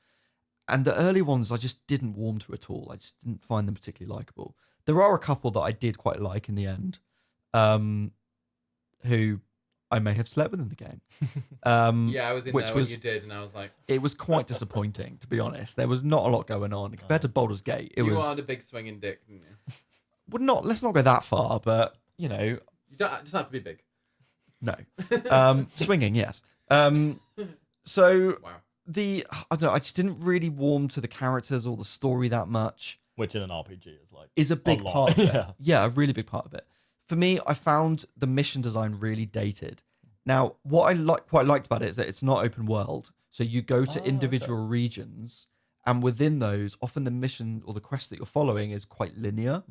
And the early ones I just didn't warm to at all. I just didn't find them particularly likable. There are a couple that I did quite like in the end, who I may have slept with in the game. Yeah, I was in there when you did, and I was like... It was quite disappointing, to be honest. There was not a lot going on. Compared to Baldur's Gate, you wanted a big swinging dick, didn't you? Well, let's not go that far, but, you know... You don't, it doesn't have to be big. No. Swinging, yes. So, Wow. I don't know, I just didn't really warm to the characters or the story that much. Which in an RPG is like... Is a big part of it. Yeah. Yeah, a really big part of it. For me, I found the mission design really dated. Now, what I quite liked about it is that it's not open world. So you go to individual regions, and within those, often the mission or the quest that you're following is quite linear.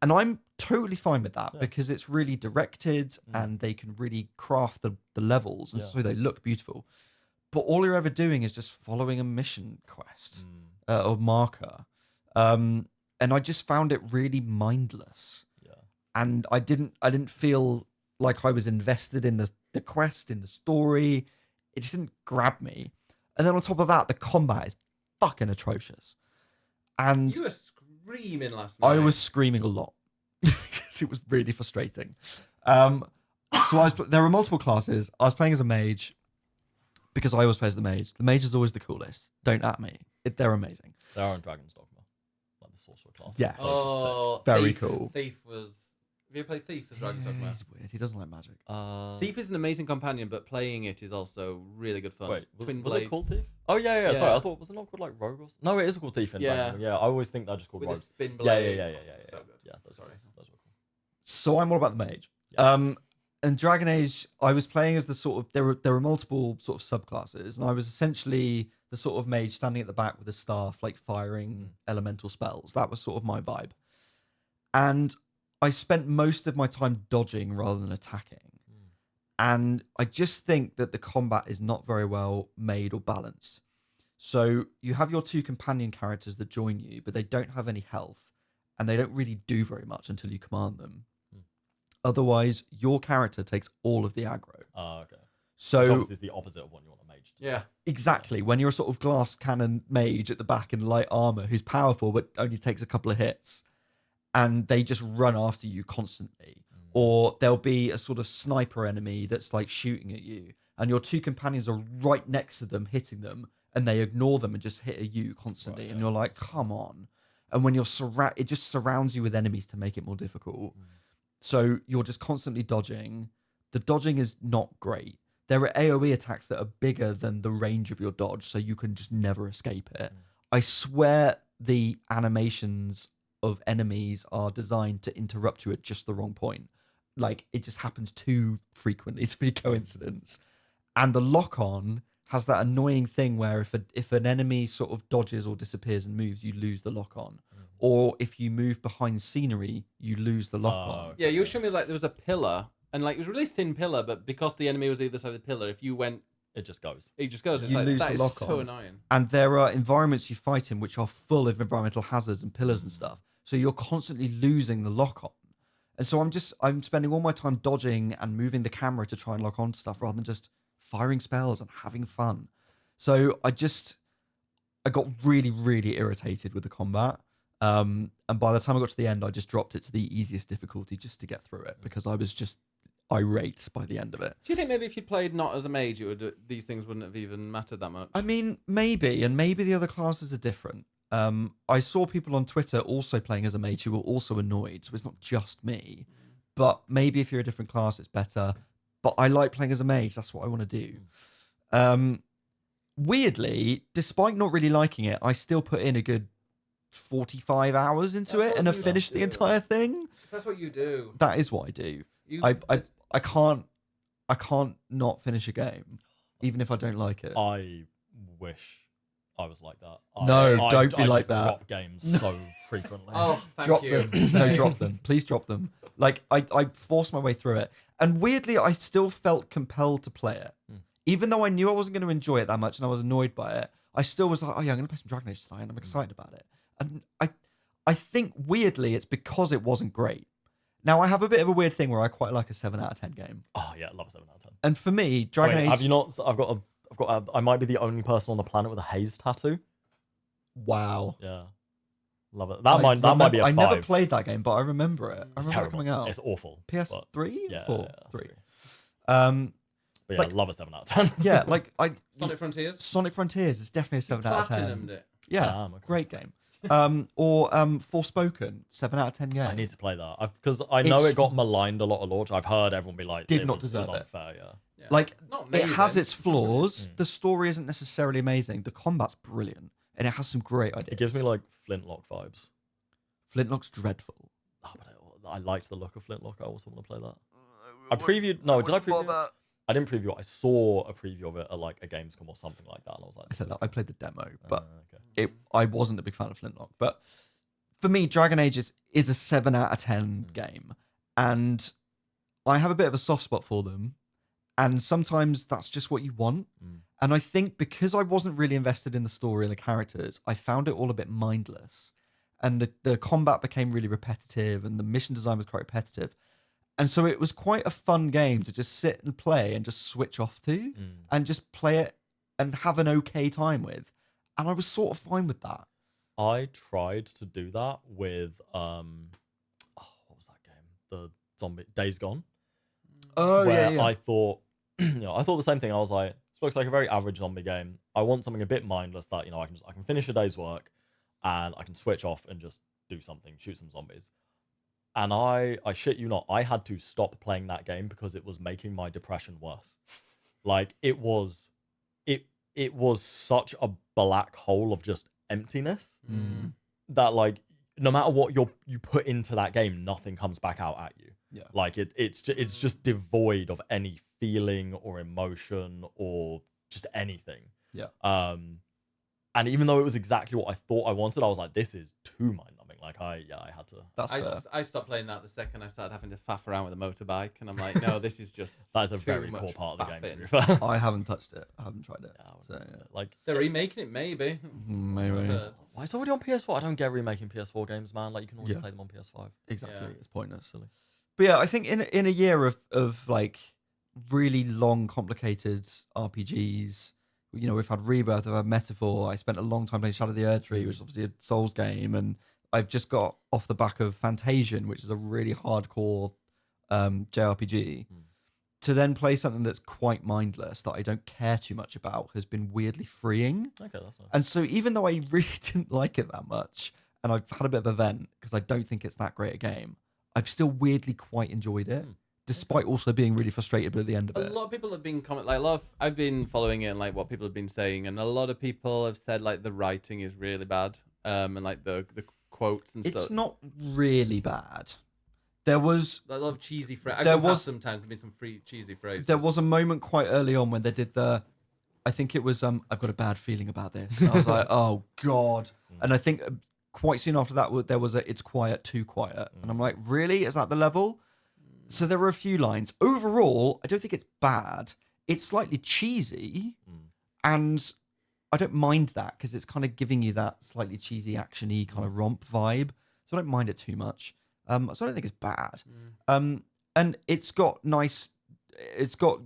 And I'm totally fine with that because it's really directed and they can really craft the levels, and so they look beautiful. But all you're ever doing is just following a mission quest or marker. And I just found it really mindless. and I didn't feel like I was invested in the quest, in the story. It just didn't grab me. And then on top of that, the combat is fucking atrocious. And You were screaming last night. I was screaming a lot because it was really frustrating. So there were multiple classes. I was playing as a mage because I always play as the mage. The mage is always the coolest. Don't at me. They're amazing. They are in Dragon's Dogma, like the sorcerer class. Yes. Oh, Very Thief, cool. Thief was. Have you ever played Thief as Dragon's Dogma? He's weird. He doesn't like magic. Thief is an amazing companion, but playing it is also really good fun. Wait, Twin was blades. it called Thief? Oh yeah. Sorry, I thought was it not called like Rogue? Or... No, it is called Thief in Dragon. Yeah, I always think they're just called With Rogue. the spin Yeah. blades. So good. Yeah, those Sorry. Those were cool. So I'm all about the mage. Yeah. And Dragon Age, I was playing as the sort of there were multiple sort of subclasses, and I was essentially the sort of mage standing at the back with a staff, like firing elemental spells. That was sort of my vibe. And I spent most of my time dodging rather than attacking. And I just think that the combat is not very well made or balanced. So you have your two companion characters that join you, but they don't have any health, and they don't really do very much until you command them. Otherwise, your character takes all of the aggro. Okay. So Which obviously is the opposite of what you want a mage to do. Yeah. exactly, when you're a sort of glass cannon mage at the back in light armor who's powerful but only takes a couple of hits, and they just run after you constantly, or there'll be a sort of sniper enemy that's like shooting at you, and your two companions are right next to them hitting them, and they ignore them and just hit at you constantly, and you're like, come on. And when you're it just surrounds you with enemies to make it more difficult. So you're just constantly dodging. The dodging is not great. There are AoE attacks that are bigger than the range of your dodge, so you can just never escape it. I swear the animations of enemies are designed to interrupt you at just the wrong point. Like, it just happens too frequently to be coincidence. And the lock-on has that annoying thing where if an enemy sort of dodges or disappears and moves, you lose the lock-on. Or if you move behind scenery, you lose the lock-on. Yeah, you were showing me like there was a pillar, and like it was a really thin pillar, but because the enemy was either side of the pillar, if you went, It just goes. it just goes. It's You like, lose that the is lock-on. so annoying. And there are environments you fight in which are full of environmental hazards and pillars and stuff. So you're constantly losing the lock-on. And so I'm spending all my time dodging and moving the camera to try and lock on to stuff rather than just firing spells and having fun. So I got really, really irritated with the combat. And by the time I got to the end, I just dropped it to the easiest difficulty just to get through it because I was just irate by the end of it. Do you think maybe if you played not as a mage, these things wouldn't have even mattered that much? I mean, maybe, and maybe the other classes are different. I saw people on Twitter also playing as a mage who were also annoyed, so it's not just me. But maybe if you're a different class, it's better. But I like playing as a mage. That's what I want to do. Weirdly, despite not really liking it, I still put in a good 45 hours into That's it what and have you finished the do. entire thing. That's what you do. That is what I do. I can't not finish a game, even if I don't like it. I wish I was like that. No, don't be I like just that. Drop games so frequently. Oh, thank Drop you. them. No, drop them. Please drop them. Like, I forced my way through it. And weirdly, I still felt compelled to play it. Even though I knew I wasn't going to enjoy it that much and I was annoyed by it, I still was like, oh yeah, I'm going to play some Dragon Age tonight and I'm excited about it. And I think, weirdly, it's because it wasn't great. Now, I have a bit of a weird thing where I quite like a 7 out of 10 game. Oh yeah, I love a 7 out of 10. And for me, Dragon Age... Have you not? I might be the only person on the planet with a haze tattoo. Wow. Yeah, love it. That might be a 5. I never played that game, but I remember it. I It's remember it terrible. coming out. It's awful. PS3? Yeah, 4? yeah, 3. 3. But yeah, like- love a 7 out of 10. Yeah, like Sonic Frontiers. Sonic Frontiers is definitely a 7 out of 10. Platinumed it. Yeah, Okay. great game. Or Forspoken, 7 out of 10 game. I need to play that because I know It's- it got maligned a lot at launch. I've heard everyone be like, Did it not was deserve it. unfair. Yeah. Yeah. Like, Not it has amazing. its flaws. The story isn't necessarily amazing. The combat's brilliant, and it has some great ideas. It gives me like Flintlock vibes. Flintlock's dreadful. Oh, but I liked the look of Flintlock. I also want to play that. I previewed. No, did I preview? I didn't preview it. I saw a preview of it at like a Gamescom or something like that, and I was like, I said that I played the demo, but okay. I wasn't a big fan of Flintlock. But for me, Dragon Age is a 7 out of 10 game, and I have a bit of a soft spot for them. And sometimes that's just what you want. And I think because I wasn't really invested in the story and the characters, I found it all a bit mindless. and the combat became really repetitive, and the mission design was quite repetitive. And so it was quite a fun game to just sit and play and just switch off to and just play it and have an okay time with. And I was sort of fine with that. I tried to do that with what was that game? The zombie Days Gone. Oh, where yeah. I thought, I thought the same thing. I was like, this looks like a very average zombie game. I want something a bit mindless that I can finish a day's work and I can switch off and just do something, shoot some zombies. And I shit you not, I had to stop playing that game because it was making my depression worse. Like it was such a black hole of just emptiness that like no matter what you put into that game, nothing comes back out at you. Yeah. Like it's just devoid of any feeling or emotion or just anything. Yeah. And even though it was exactly what I thought I wanted, I was like, this is too mind numbing. Like I had to. I stopped playing that the second I started having to faff around with a motorbike, and I'm like, no, this is just. That's a very core part of the game. To be fair, I haven't touched it. I haven't tried it. Yeah, So, like they're remaking it, maybe. Maybe. why it's already on PS4? I don't get remaking PS4 games, man. Like you can already play them on PS5. Exactly. Yeah. It's pointless. Silly. But yeah, I think in a year of like really long, complicated RPGs. We've had Rebirth, I've had Metaphor. I spent a long time playing Shadow of the Erdtree, which is obviously a Souls game, and I've just got off the back of Fantasian, which is a really hardcore JRPG. To then play something that's quite mindless that I don't care too much about has been weirdly freeing. Okay, that's nice. And so even though I really didn't like it that much, and I've had a bit of a vent because I don't think it's that great a game, I've still weirdly quite enjoyed it. Despite also being really frustrated at the end of it. A lot of people have been I've been following it and like what people have been saying, and a lot of people have said like the writing is really bad, and like the quotes and stuff. It's not really bad. There was a lot of cheesy phrases. Sometimes there've been some cheesy phrases. There was a moment quite early on when they did I think it was I've got a bad feeling about this. And I was like, oh god. And I think quite soon after that there was it's quiet, too quiet, and I'm like, really? Is that the level? So there were a few lines. Overall, I don't think it's bad. It's slightly cheesy, and I don't mind that because it's kind of giving you that slightly cheesy, action-y kind of romp vibe. So I don't mind it too much. So I don't think it's bad. And it's got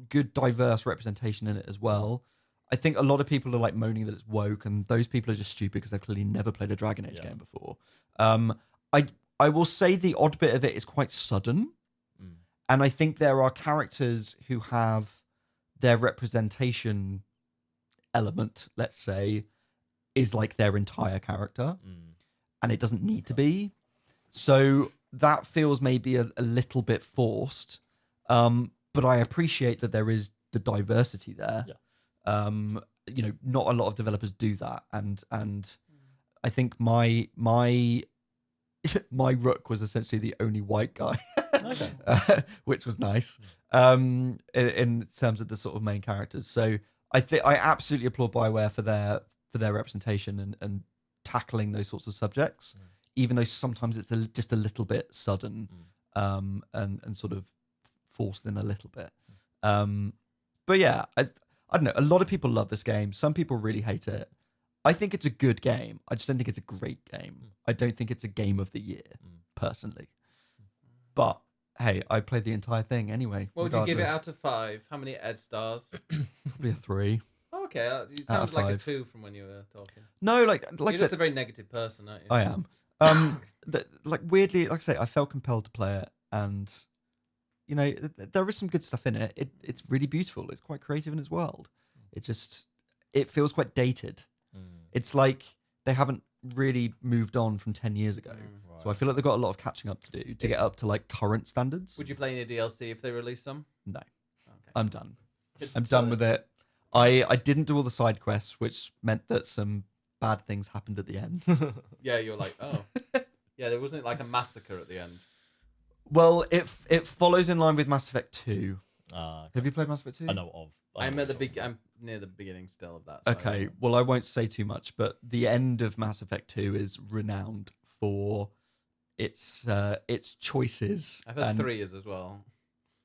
good, diverse representation in it as well. I think a lot of people are like moaning that it's woke, and those people are just stupid because they've clearly never played a Dragon Age game before. I will say the odd bit of it is quite sudden. And I think there are characters who have their representation element, let's say, is like their entire character. And it doesn't need to be. So that feels maybe a little bit forced. But I appreciate that there is the diversity there. Yeah. Not a lot of developers do that. And I think my Rook was essentially the only white guy. Okay. Which was nice in terms of the sort of main characters. So I absolutely applaud BioWare for their representation and tackling those sorts of subjects, even though sometimes it's just a little bit sudden and sort of forced in a little bit. But yeah, I don't know. A lot of people love this game. Some people really hate it. I think it's a good game. I just don't think it's a great game. I don't think it's a game of the year, personally. But hey, I played the entire thing anyway. What would you give it out of 5? How many Ed stars? Probably a 3. Oh, okay, you sounded like a 2 from when you were talking. No, like You're just a very negative person, aren't you? I am. Weirdly, like I say, I felt compelled to play it, and there is some good stuff in it. It's really beautiful. It's quite creative in its world. It feels quite dated. It's like they haven't really moved on from 10 years ago. Right. So I feel like they've got a lot of catching up to do to get up to like current standards. Would you play any DLC if they release some? No. Okay. I'm done. I'm done with it. I didn't do all the side quests, which meant that some bad things happened at the end. Yeah, you're like, oh. Yeah, there wasn't like a massacre at the end. Well, it follows in line with Mass Effect 2. Okay. Have you played Mass Effect 2? I know of. I'm near the beginning still of that. So okay, well, I won't say too much, but the end of Mass Effect 2 is renowned for its choices. I've heard 3 is as well.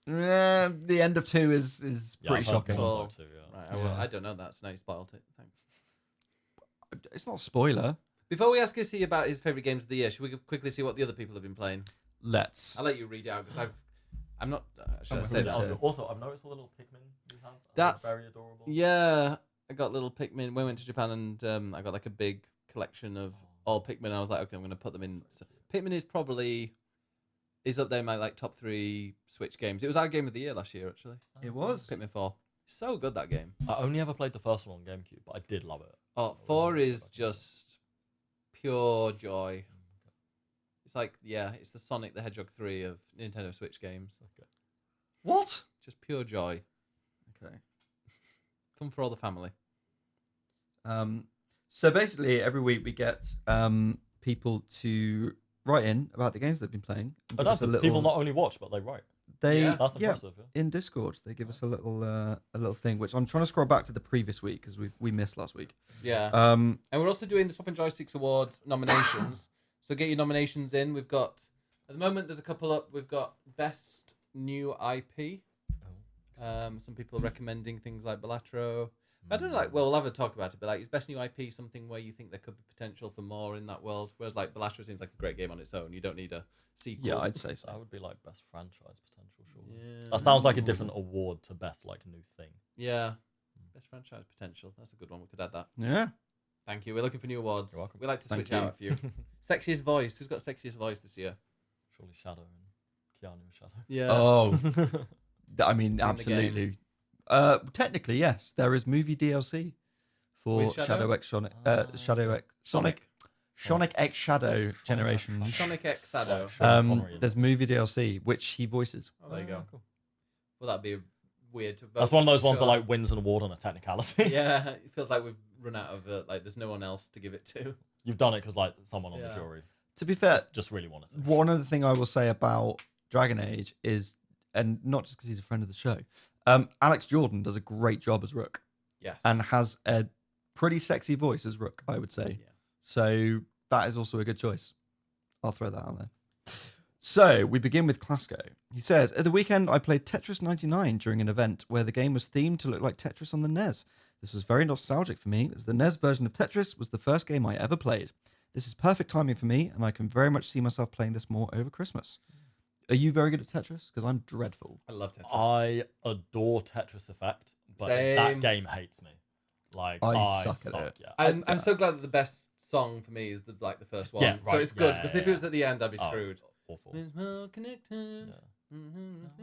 The end of 2 is pretty shocking. Well, right, I don't know that, so now you spoiled it. Thanks. It's not a spoiler. Before we ask Issy about his favorite games of the year, should we quickly see what the other people have been playing? Let's. I'll let you read it out because I'm not. Should I I'm say really that? sorry. Also, I've noticed the little Pikmin you have. That's very adorable. Yeah, I got little Pikmin. We went to Japan and I got like a big collection of all Pikmin. I was like, okay, I'm gonna put them in. So, Pikmin is up there in my like top 3 Switch games. It was our game of the year last year, actually. It was. Pikmin 4. So good, that game. I only ever played the first one on GameCube, but I did love it. Oh, 4 is just pure joy. It's like, it's the Sonic the Hedgehog 3 of Nintendo Switch games. Okay. What? Just pure joy. Okay. Fun for all the family. So basically, every week we get people to write in about the games they've been playing. and But give us that's a people little- not only watch, but they write. That's yeah, impressive. Yeah. in Discord they give us a little thing, which I'm trying to scroll back to the previous week because we missed last week. Yeah. And we're also doing the Swapping Joysticks Awards nominations. So get your nominations in. We've got, at the moment, there's a couple up. We've got Best New IP. Some people are recommending things like Balatro. I don't know, like, well, we'll have a talk about it, but like, is Best New IP something where you think there could be potential for more in that world? Whereas like Balatro seems like a great game on its own. You don't need a sequel. yeah, I'd say so. That would be like best franchise potential, surely. Yeah. That sounds like a different award to best like new thing. Yeah. Best franchise potential. That's a good one. We could add that. Yeah. Thank you. We're looking for new awards. You're welcome. We like to Thank switch out a few. Sexiest voice. Who's got sexiest voice this year? Surely Shadow and Keanu Shadow. Yeah. Oh, I mean, It's in the absolutely. Technically, yes, there is movie DLC for With Shadow? Shadow X Sonic X Shadow Generation. Sonic X Shadow. There's movie DLC which he voices. Oh, there you go. Cool. Well, that'd be weird to vote. That's one of those ones that Sure. like wins an award on a technicality. Yeah, it feels like we've run out of like. There's no one else to give it to. You've done it because like someone on the Yeah. jury To be fair, just really wanted to. one other thing I will say about Dragon Age is, and not just because he's a friend of the show, Alex Jordan does a great job as Rook Yes. and has a pretty sexy voice as Rook, I would say. Yeah. So that is also a good choice. I'll throw that out there. So we begin with Klasko. He says, at the weekend, I played Tetris 99 during an event where the game was themed to look like Tetris on the NES. This was very nostalgic for me, as the NES version of Tetris was the first game I ever played. This is perfect timing for me, and I can very much see myself playing this more over Christmas. Are you very good at Tetris? Because I'm dreadful. I love Tetris. I adore Tetris Effect, but Same. that game hates me. Like I suck at it. Yeah. I'm so glad that the best song for me is the first one. Yeah, So right. it's good Yeah, because yeah, if it was yeah. at the end, I'd be Oh, screwed. Awful. We're well connected. Yeah.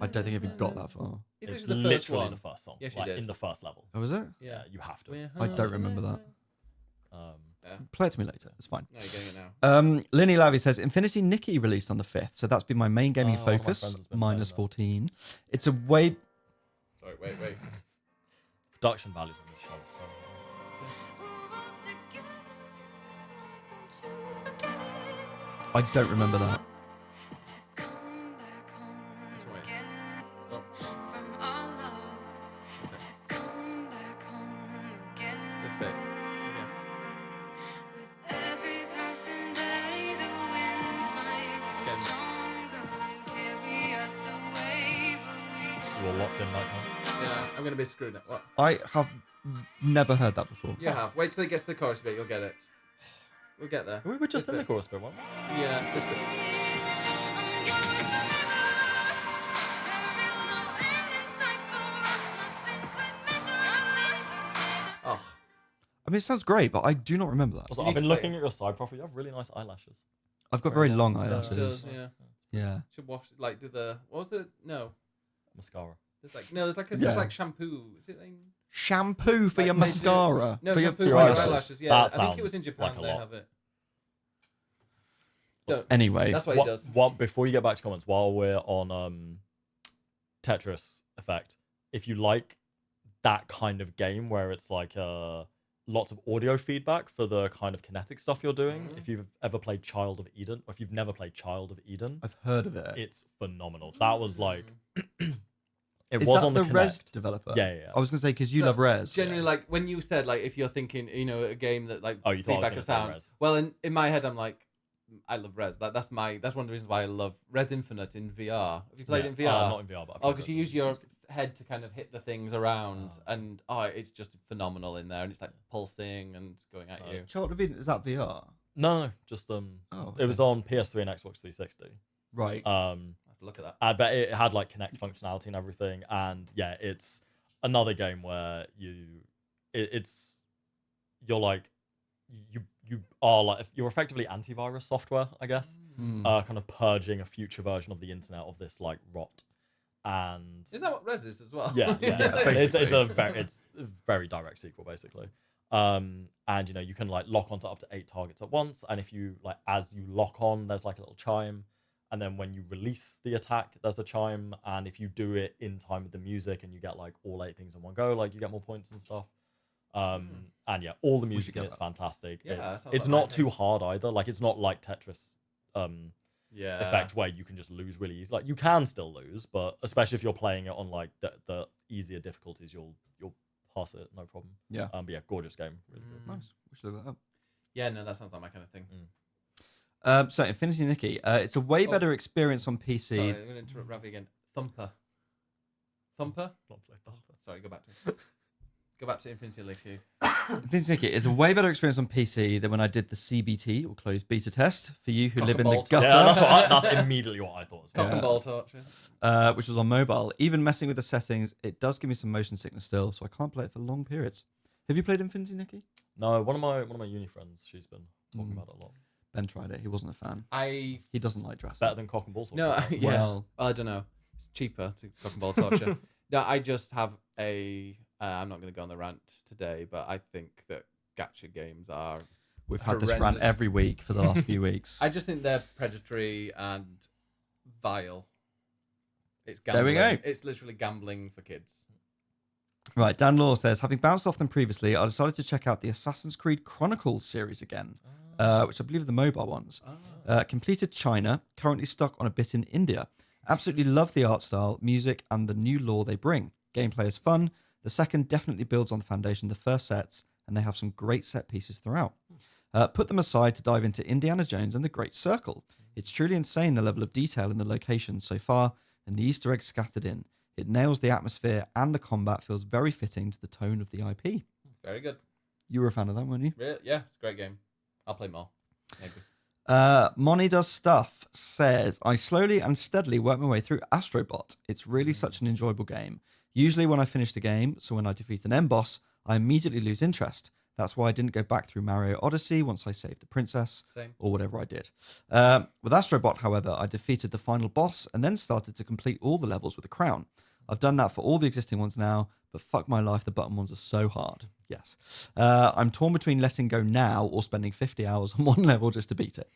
I don't think I've even got that far. It's It's literally the first literally one. the first song. Yes, you like, did. in the first level. Oh, is it? Yeah, you have to. I don't remember that. Play it to me later. It's fine. No, you're getting it now. Linny Lavy says Infinity Nikki released on the 5th, so that's been my main gaming One of my focus. friends has been Minus playing 14. It's a way. Sorry, wait. Production values on this show. are So I don't remember that. This one, wait. Stop. This bit. Okay. you were locked in like that. Yeah, I'm gonna be screwed now. What? I have never heard that before. You have. Wait till it gets to the chorus bit. You'll get it. We'll get there. We were just This in the bit. chorus bit, weren't we? Yeah, this bit. Oh, I mean, it sounds great, but I do not remember that. Also, You I've need been to looking at your side profile. You have really nice eyelashes. I've got very long it eyelashes. does, yeah. Yeah. Should wash. Like, do the. What was it? No. Mascara. There's like no. There's like a Yeah. just like shampoo. Is it like Shampoo for Like your they do- mascara. no for your, shampoo for for your your eyelashes. eyelashes? Yeah, That I think it was in sounds Japan. like a They lot. have it. Don't. Anyway, That's what he does. Before you get back to comments, while we're on Tetris Effect, if you like that kind of game where it's like lots of audio feedback for the kind of kinetic stuff you're doing, Mhm. if you've ever played Child of Eden, or if you've never played Child of Eden, I've heard of it. it's phenomenal. That was like it Is was that on the Res Kinect. developer? Yeah. I was going to say, because you So, love Res. Generally, like when you said like if you're thinking, a game that like Oh, you thought I was feedback gonna of say sound. Res. Well, in my head, I'm like, I love Res. That's one of the reasons why I love Res Infinite in VR. Have you played it in VR? Not in VR, but I've Oh, played because you Res use your Infinite. head to kind of hit the things around, that's and it's just phenomenal in there, and it's like pulsing and going at you. Child of Eden, is that VR? No, just it was on PS3 and Xbox 360. Right. I have to look at that. But it had like Kinect functionality and everything, and yeah, it's another game where you're like you are like you're effectively antivirus software, I guess, kind of purging a future version of the internet of this like rot. And Is that what Res is as well? yeah, it's basically. it's a very direct sequel basically. And you can like lock onto up to 8 targets at once, and if you like as you lock on, there's like a little chime, and then when you release the attack, there's a chime, and if you do it in time with the music and you get like all 8 things in one go, like you get more points and stuff. And yeah, all the music in it's fantastic. Yeah, it's not too hard either. Like it's not like Tetris effect where you can just lose really easy. Like you can still lose, but especially if you're playing it on like the easier difficulties, you'll pass it no problem. Yeah. But yeah, gorgeous game. Really good. Nice. We should look that up. Yeah, no, that sounds like my kind of thing. So Infinity Nikki, it's a way better experience on PC. Sorry, I'm going to interrupt Ravi again. Thumper. Sorry, go back to it. Go back to Infinity Nikki. Infinity Nikki is a way better experience on PC than when I did the CBT or closed beta test for you who Cock live and in the ball gutter. Yeah, that's immediately what I thought. Cock and ball torture. Which was on mobile. Even messing with the settings, it does give me some motion sickness still, so I can't play it for long periods. Have you played Infinity Nikki? No, one of my uni friends, she's been talking about it a lot. Ben tried it. He wasn't a fan. He doesn't like dressing. Better than cock and ball torture. No, yeah. Well, I don't know. It's cheaper to cock and ball torture. No, I just have a. I'm not going to go on the rant today, but I think that gacha games are. We've had this rant horrendous. every week for the last few weeks. I just think they're predatory and vile. It's There we gambling. go. It's literally gambling for kids. Right, Dan Law says, having bounced off them previously, I decided to check out the Assassin's Creed Chronicles series again, which I believe are the mobile ones. Completed China, currently stuck on a bit in India. Absolutely love the art style, music, and the new lore they bring. Gameplay is fun. The second definitely builds on the foundation of the first sets, and they have some great set pieces throughout. Put them aside to dive into Indiana Jones and the Great Circle. It's truly insane the level of detail in the locations so far, and the Easter eggs scattered in. It nails the atmosphere, and the combat feels very fitting to the tone of the IP. It's very good. You were a fan of that, weren't you? Really? Yeah, it's a great game. I'll play more. Maybe. Moni Does Stuff says, I slowly and steadily work my way through Astrobot. It's really such an enjoyable game. Usually when I finish the game, so when I defeat an end boss, I immediately lose interest. That's why I didn't go back through Mario Odyssey once I saved the princess. Same. Or whatever I did. With Astrobot, however, I defeated the final boss and then started to complete all the levels with a crown. I've done that for all the existing ones now, but fuck my life, the button ones are so hard. Yes. I'm torn between letting go now or spending 50 hours on one level just to beat it.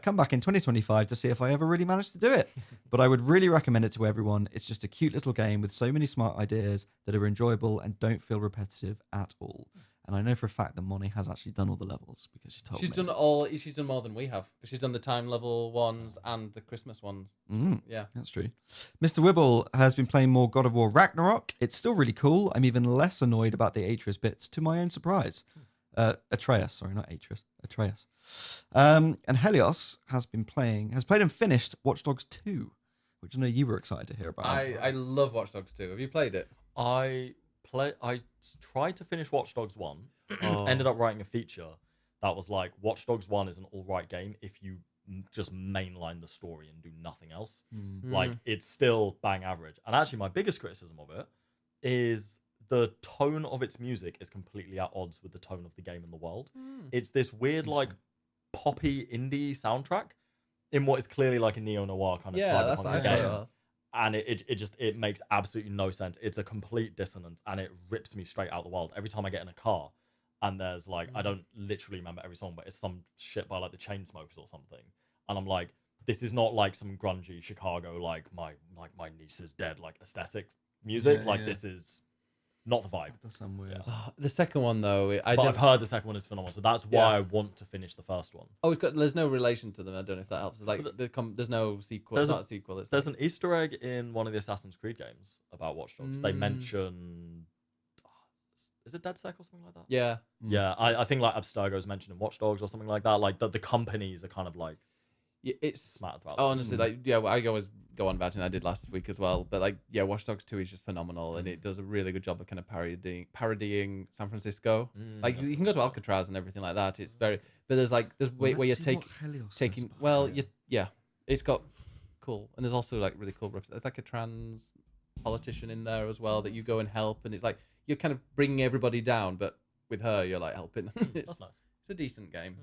Come back in 2025 to see if I ever really managed to do it. But I would really recommend it to everyone. It's just a cute little game with so many smart ideas that are enjoyable and don't feel repetitive at all. And I know for a fact that Moni has actually done all the levels because she told me. She's done more than we have. She's done the time level ones and the Christmas ones. Yeah. That's true. Mr. Wibble has been playing more God of War Ragnarok. It's still really cool. I'm even less annoyed about the Atreus bits, to my own surprise. Atreus, sorry, not Atreus. Atreus. And Helios has played and finished Watch Dogs 2, which I know you were excited to hear about. I love Watch Dogs 2. Have you played it? I tried to finish Watch Dogs 1. Ended up writing a feature that was like, Watch Dogs 1 is an alright game if you just mainline the story and do nothing else. Like, it's still bang average. And actually, my biggest criticism of it is the tone of its music is completely at odds with the tone of the game and the world. It's this weird, like, poppy indie soundtrack in what is clearly like a neo-noir kind of cyberpunk game. And it makes absolutely no sense. It's a complete dissonance, and it rips me straight out the world. Every time I get in a car, and there's like, I don't literally remember every song, but it's some shit by like the Chainsmokers or something. And I'm like, this is not like some grungy Chicago, like my niece is dead, like aesthetic music. This is not the vibe. That does sound weird. The second one though, I've heard the second one is phenomenal, so that's why I want to finish the first one. There's no relation to them. I don't know if that helps. It's like there's no sequel. It's not a sequel. There's an Easter egg in one of the Assassin's Creed games about Watch Dogs. They mention, is it DedSec or something like that? Yeah. Yeah, I think like Abstergo is mentioned in Watch Dogs or something like that. Like the companies are kind of like it's smattered throughout. honestly, like I always go on about it. And I did last week as well. But like, yeah, Watch Dogs 2 is just phenomenal, and it does a really good job of kind of parodying San Francisco. Like you can go to Alcatraz and everything like that. It's very, but there's where you're taking. Well, yeah, it's got cool, and there's also like really cool. There's like a trans politician in there as well that you go and help, and it's like you're kind of bringing everybody down, but with her, you're like helping. That's nice. It's a decent game.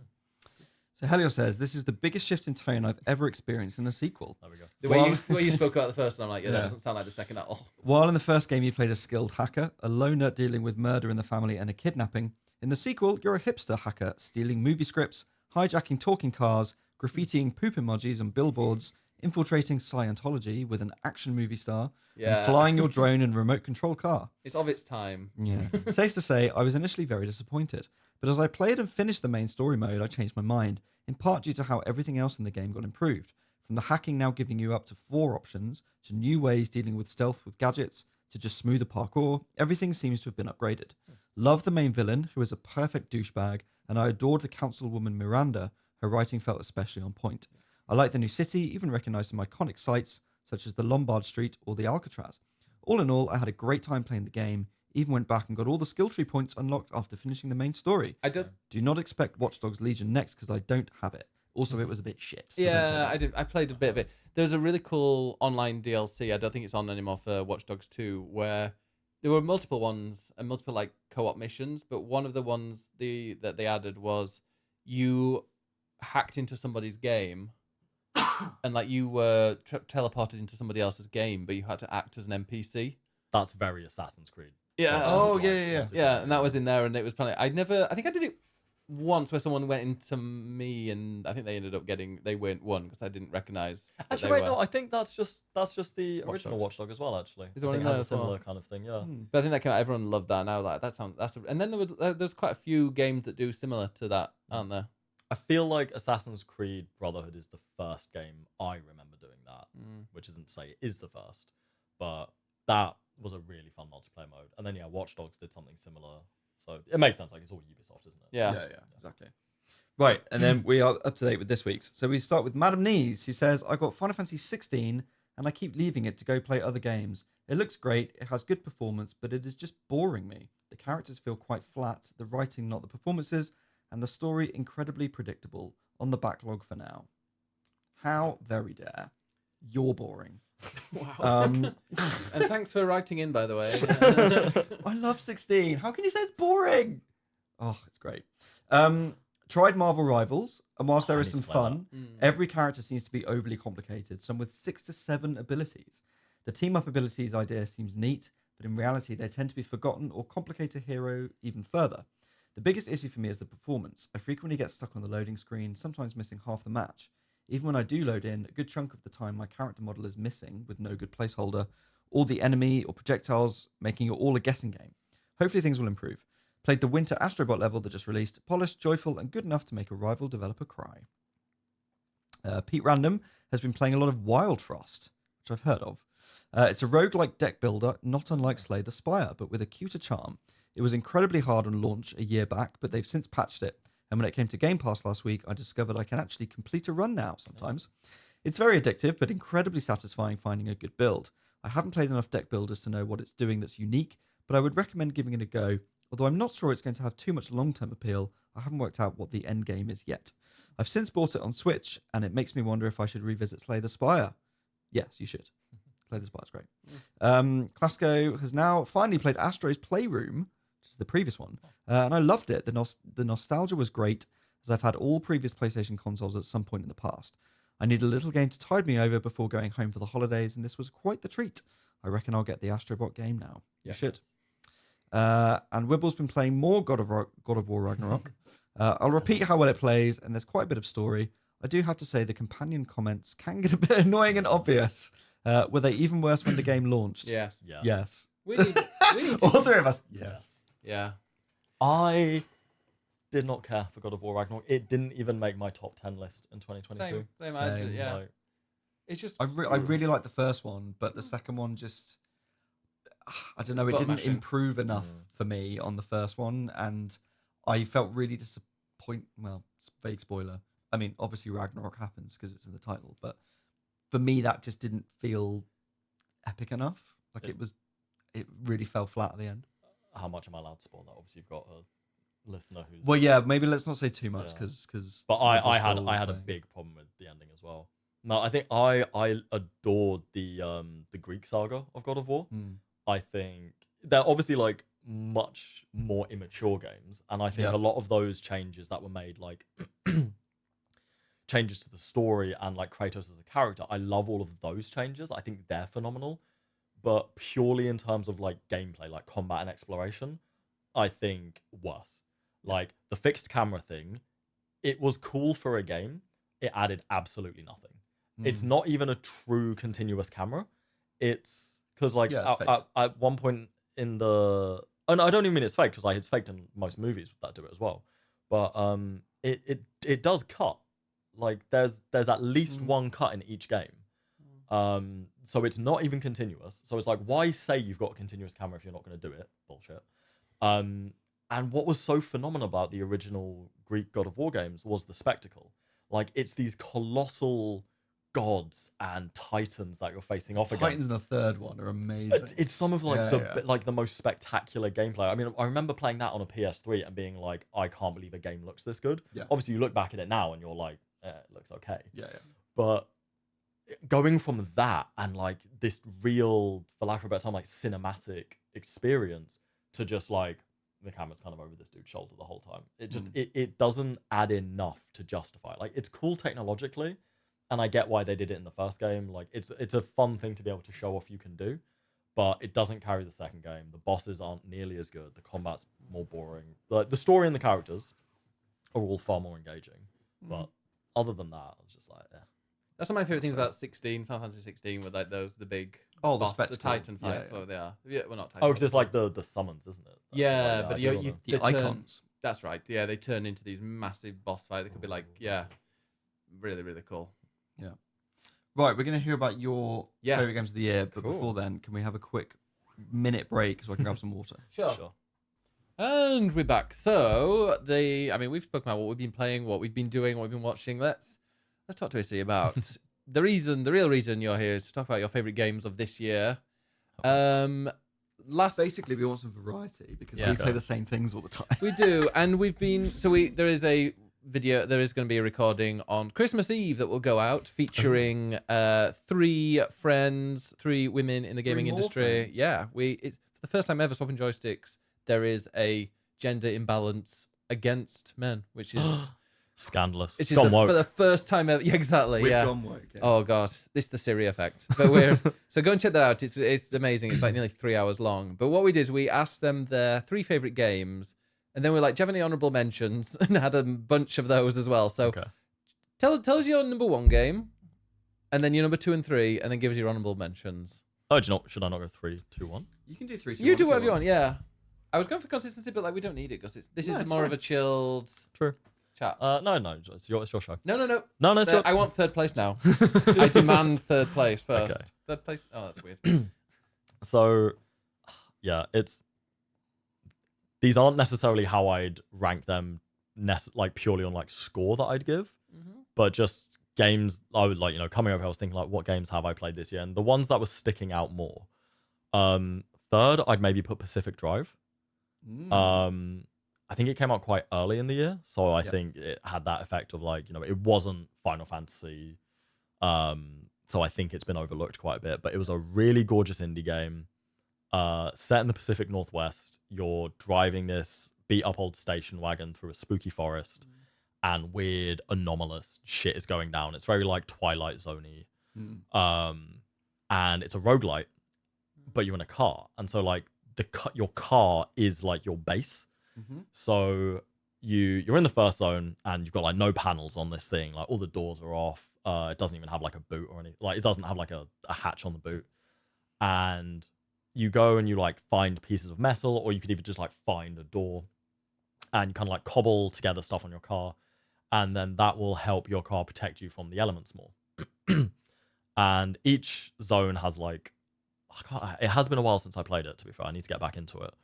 So Helios says, this is the biggest shift in tone I've ever experienced in a sequel. There we go. The way you spoke about the first one, I'm like, that doesn't sound like the second at all. While in the first game you played a skilled hacker, a loner dealing with murder in the family and a kidnapping, in the sequel you're a hipster hacker stealing movie scripts, hijacking talking cars, graffitiing poop emojis on billboards, infiltrating Scientology with an action movie star, and flying your drone in a remote control car. It's of its time. Yeah. Safe to say, I was initially very disappointed. But as I played and finished the main story mode, I changed my mind, in part due to how everything else in the game got improved. From the hacking now giving you up to 4 options, to new ways dealing with stealth with gadgets, to just smoother parkour, everything seems to have been upgraded. Love the main villain, who is a perfect douchebag, and I adored the councilwoman Miranda. Her writing felt especially on point. I like the new city, even recognised some iconic sites, such as the Lombard Street or the Alcatraz. All in all, I had a great time playing the game, even went back and got all the skill tree points unlocked after finishing the main story. Do not expect Watch Dogs Legion next, because I don't have it. Also, it was a bit shit. So I played a bit of it. There's a really cool online DLC. I don't think it's on anymore for Watch Dogs 2, where there were multiple ones and multiple like co-op missions. But one of the ones that they added was you hacked into somebody's game, and like you were teleported into somebody else's game, but you had to act as an NPC. That's very Assassin's Creed. Yeah. Oh, yeah. Yeah, and that was in there, and it was probably I think I did it once where someone went into me, and I think they ended up they won because I didn't recognize. Actually, wait, no, I think that's just the Watch original Dogs. Watch Dog as well. Actually, Is there one I think in it there has a as well? similar kind of thing. Yeah. But I think that came out. Everyone loved that. Now, like and then there's quite a few games that do similar to that, aren't there? I feel like Assassin's Creed Brotherhood is the first game I remember doing that, which isn't to say it is the first, but that was a really fun multiplayer mode. And then Watch Dogs did something similar, so it makes sense. Like it's all Ubisoft, isn't it? Yeah, exactly. Right, and then we are up to date with this week's. So we start with Madam Knees, who says, I got Final Fantasy 16 and I keep leaving it to go play other games. It looks great, it has good performance, but it is just boring me. The characters feel quite flat, the writing not the performances, and the story incredibly predictable. On the backlog for now. How very dare. You're boring. Wow. And thanks for writing in, by the way. I love 16. How can you say it's boring? Oh, it's great. Tried Marvel Rivals, and whilst there is some fun, every character seems to be overly complicated, some with 6 to 7 abilities. The team-up abilities idea seems neat, but in reality they tend to be forgotten or complicate a hero even further. The biggest issue for me is the performance. I frequently get stuck on the loading screen, sometimes missing half the match. Even when I do load in, a good chunk of the time my character model is missing, with no good placeholder, or the enemy or projectiles making it all a guessing game. Hopefully things will improve. Played the Winter Astrobot level that just released, polished, joyful, and good enough to make a rival developer cry. Pete Random has been playing a lot of Wild Frost, which I've heard of. It's a roguelike deck builder, not unlike Slay the Spire, but with a cuter charm. It was incredibly hard on launch a year back, but they've since patched it. And when it came to Game Pass last week, I discovered I can actually complete a run now sometimes. It's very addictive, but incredibly satisfying finding a good build. I haven't played enough deck builders to know what it's doing that's unique, but I would recommend giving it a go. Although I'm not sure it's going to have too much long-term appeal, I haven't worked out what the end game is yet. I've since bought it on Switch, and it makes me wonder if I should revisit Slay the Spire. Yes, you should. Slay the Spire's great. Clasco has now finally played Astro's Playroom, which is the previous one, and I loved it. The nostalgia was great, as I've had all previous PlayStation consoles at some point in the past. I need a little game to tide me over before going home for the holidays, and this was quite the treat. I reckon I'll get the Astrobot game now. Yeah. You should. And Wibble's been playing more God of War Ragnarok. I'll repeat how well it plays, and there's quite a bit of story. I do have to say the companion comments can get a bit annoying and obvious. Were they even worse when the game launched? Yes. Yes. We need All three of us. Yes. Yeah. I did not care for God of War Ragnarok. It didn't even make my top 10 list in 2022. Same. Yeah. Like, It's just I really liked the first one, but the second one just, I don't know, it Button didn't mashing. improve enough for me on the first one, and I felt really disappointed. Well, vague spoiler. I mean, obviously Ragnarok happens because it's in the title, but for me, that just didn't feel epic enough. Like it really fell flat at the end. How much am I allowed to spoil that? Obviously, you've got a listener who's. Well, yeah, maybe let's not say too much Yeah. because. But I had a big problem with the ending as well. No, I think I adored the Greek saga of God of War. I think they're obviously like much more immature games, and I think a lot of those changes that were made, like changes to the story and like Kratos as a character, I love all of those changes. I think they're phenomenal. But purely in terms of like gameplay, like combat and exploration, I think worse. Like the fixed camera thing, it was cool for a game. It added absolutely nothing. It's not even a true continuous camera. It's because like at one point in the, and I don't even mean it's fake because like it's faked in most movies that do it as well. But it does cut. Like there's at least one cut in each game. So it's not even continuous. So it's like, why say you've got a continuous camera if you're not going to do it? Bullshit. And what was so phenomenal about the original Greek God of War games was the spectacle. Like it's these colossal gods and titans that you're facing off against. Titans in the third one are amazing. It's some of like like the most spectacular gameplay. I mean, I remember playing that on a PS3 and being like, I can't believe a game looks this good. Yeah. Obviously, you look back at it now and you're like, it looks okay. Yeah. But going from that and like this real, for lack of a better term, like cinematic experience to just like the camera's kind of over this dude's shoulder the whole time. It just it doesn't add enough to justify it. Like it's cool technologically, and I get why they did it in the first game. Like it's a fun thing to be able to show off you can do, but it doesn't carry the second game. The bosses aren't nearly as good. The combat's more boring. Like the story and the characters are all far more engaging. But other than that, I was just like, yeah. That's one of my favorite things about Final Fantasy 16, with like the big the Titan fights. Yeah. So they are. Yeah, well, not Titan. Oh, because it's like the summons, isn't it? That's but the icons. That's right. Yeah, they turn into these massive boss fights. They could be like, really, really cool. Yeah. Right, we're going to hear about your favorite games of the year, but Cool. before then, can we have a quick minute break so I can grab some water? Sure. And we're back. So we've spoken about what we've been playing, what we've been doing, what we've been watching. Let's talk to Issy about the real reason you're here is to talk about your favorite games of this year. Basically, we want some variety because we play the same things all the time. We do, and there is a video. There is going to be a recording on Christmas Eve that will go out featuring 3 women in the gaming industry. Friends. Yeah, it's for the first time ever swapping joysticks. There is a gender imbalance against men, which is. Scandalous. It's just for the first time ever. Yeah, exactly. We've yeah. gone woke. Yeah. Oh god, this is the Siri effect. But so go and check that out. It's amazing. It's like nearly 3 hours long. But what we did is we asked them their 3 favorite games, and then we're like, "Do you have any honorable mentions?" And had a bunch of those as well. So tell us your number 1 game, and then your number 2 and 3, and then give us your honorable mentions. Oh, should I not go 3, 2, 1? You can do 3, 2, You 1 do whatever you want. Yeah. I was going for consistency, but like we don't need it because this is more fine. of a chilled True. chat. No, it's your show. No. No, it's your... I want 3rd place now. I demand 3rd place first. Okay. 3rd place. Oh, that's weird. So, yeah, these aren't necessarily how I'd rank them, like purely on like score that I'd give, but just games I would like. Coming over, I was thinking like, what games have I played this year, and the ones that were sticking out more. 3rd, I'd maybe put Pacific Drive. I think it came out quite early in the year, so I think it had that effect of like, it wasn't Final Fantasy, so I think it's been overlooked quite a bit, but it was a really gorgeous indie game, set in the Pacific Northwest. You're driving this beat-up old station wagon through a spooky forest, and weird, anomalous shit is going down. It's very like Twilight Zone-y, and it's a roguelite, but you're in a car, and so like your car is like your base. So you're in the first zone and you've got like no panels on this thing, like all the doors are off. It doesn't even have like a boot or anything, like it doesn't have like a hatch on the boot, and you go and you like find pieces of metal, or you could even just like find a door and you kind of like cobble together stuff on your car, and then that will help your car protect you from the elements more. And each zone has like, it has been a while since I played it, to be fair. I need to get back into it.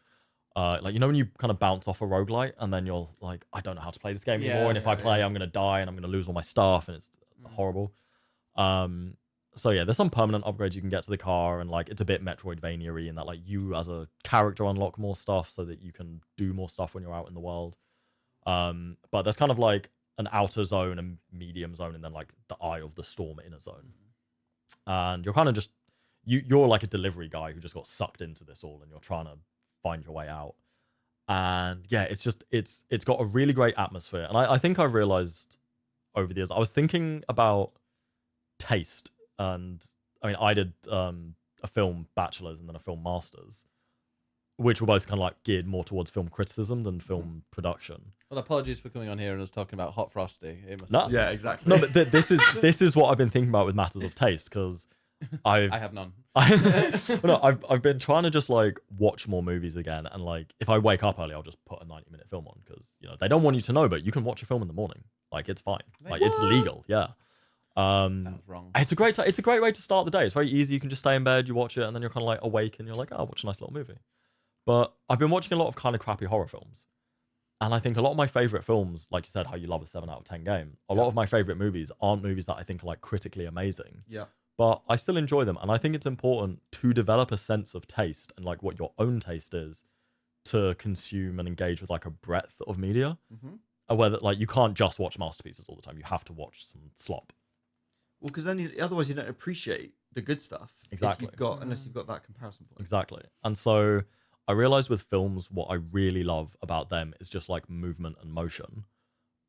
Like, when you kind of bounce off a roguelite and then you're like, I don't know how to play this game anymore, and if I play, I'm going to die and I'm going to lose all my stuff, and it's horrible. So yeah, there's some permanent upgrades you can get to the car, and like it's a bit Metroidvania-y in that like you as a character unlock more stuff so that you can do more stuff when you're out in the world. But there's kind of like an outer zone, a medium zone, and then like the eye of the storm inner zone. And you're kind of just you're like a delivery guy who just got sucked into this all, and you're trying to find your way out. And yeah, it's got a really great atmosphere. And I think I realized over the years, I was thinking about taste. And I mean, I did a film bachelor's and then a film master's, which were both kind of like geared more towards film criticism than film production. Well, apologies for coming on here and us talking about Hot Frosty. No, Yeah, exactly. no, but this is what I've been thinking about with matters of taste, because I have none. I've been trying to just like watch more movies again, and like if I wake up early, I'll just put a 90-minute film on, because they don't want you to know, but you can watch a film in the morning. Like it's fine. Like it's legal. Yeah. Sounds wrong. It's a great way to start the day. It's very easy. You can just stay in bed, you watch it, and then you're kind of like awake, and you're like, oh, I'll watch a nice little movie. But I've been watching a lot of kind of crappy horror films. And I think a lot of my favorite films, like you said, how you love a 7 out of 10 game, a lot of my favorite movies aren't movies that I think are like critically amazing. Yeah. But I still enjoy them. And I think it's important to develop a sense of taste and like what your own taste is to consume and engage with like a breadth of media. Where like you can't just watch masterpieces all the time. You have to watch some slop. Well, because then otherwise you don't appreciate the good stuff. Exactly. Unless you've got that comparison point. Exactly. And so I realized with films, what I really love about them is just like movement and motion.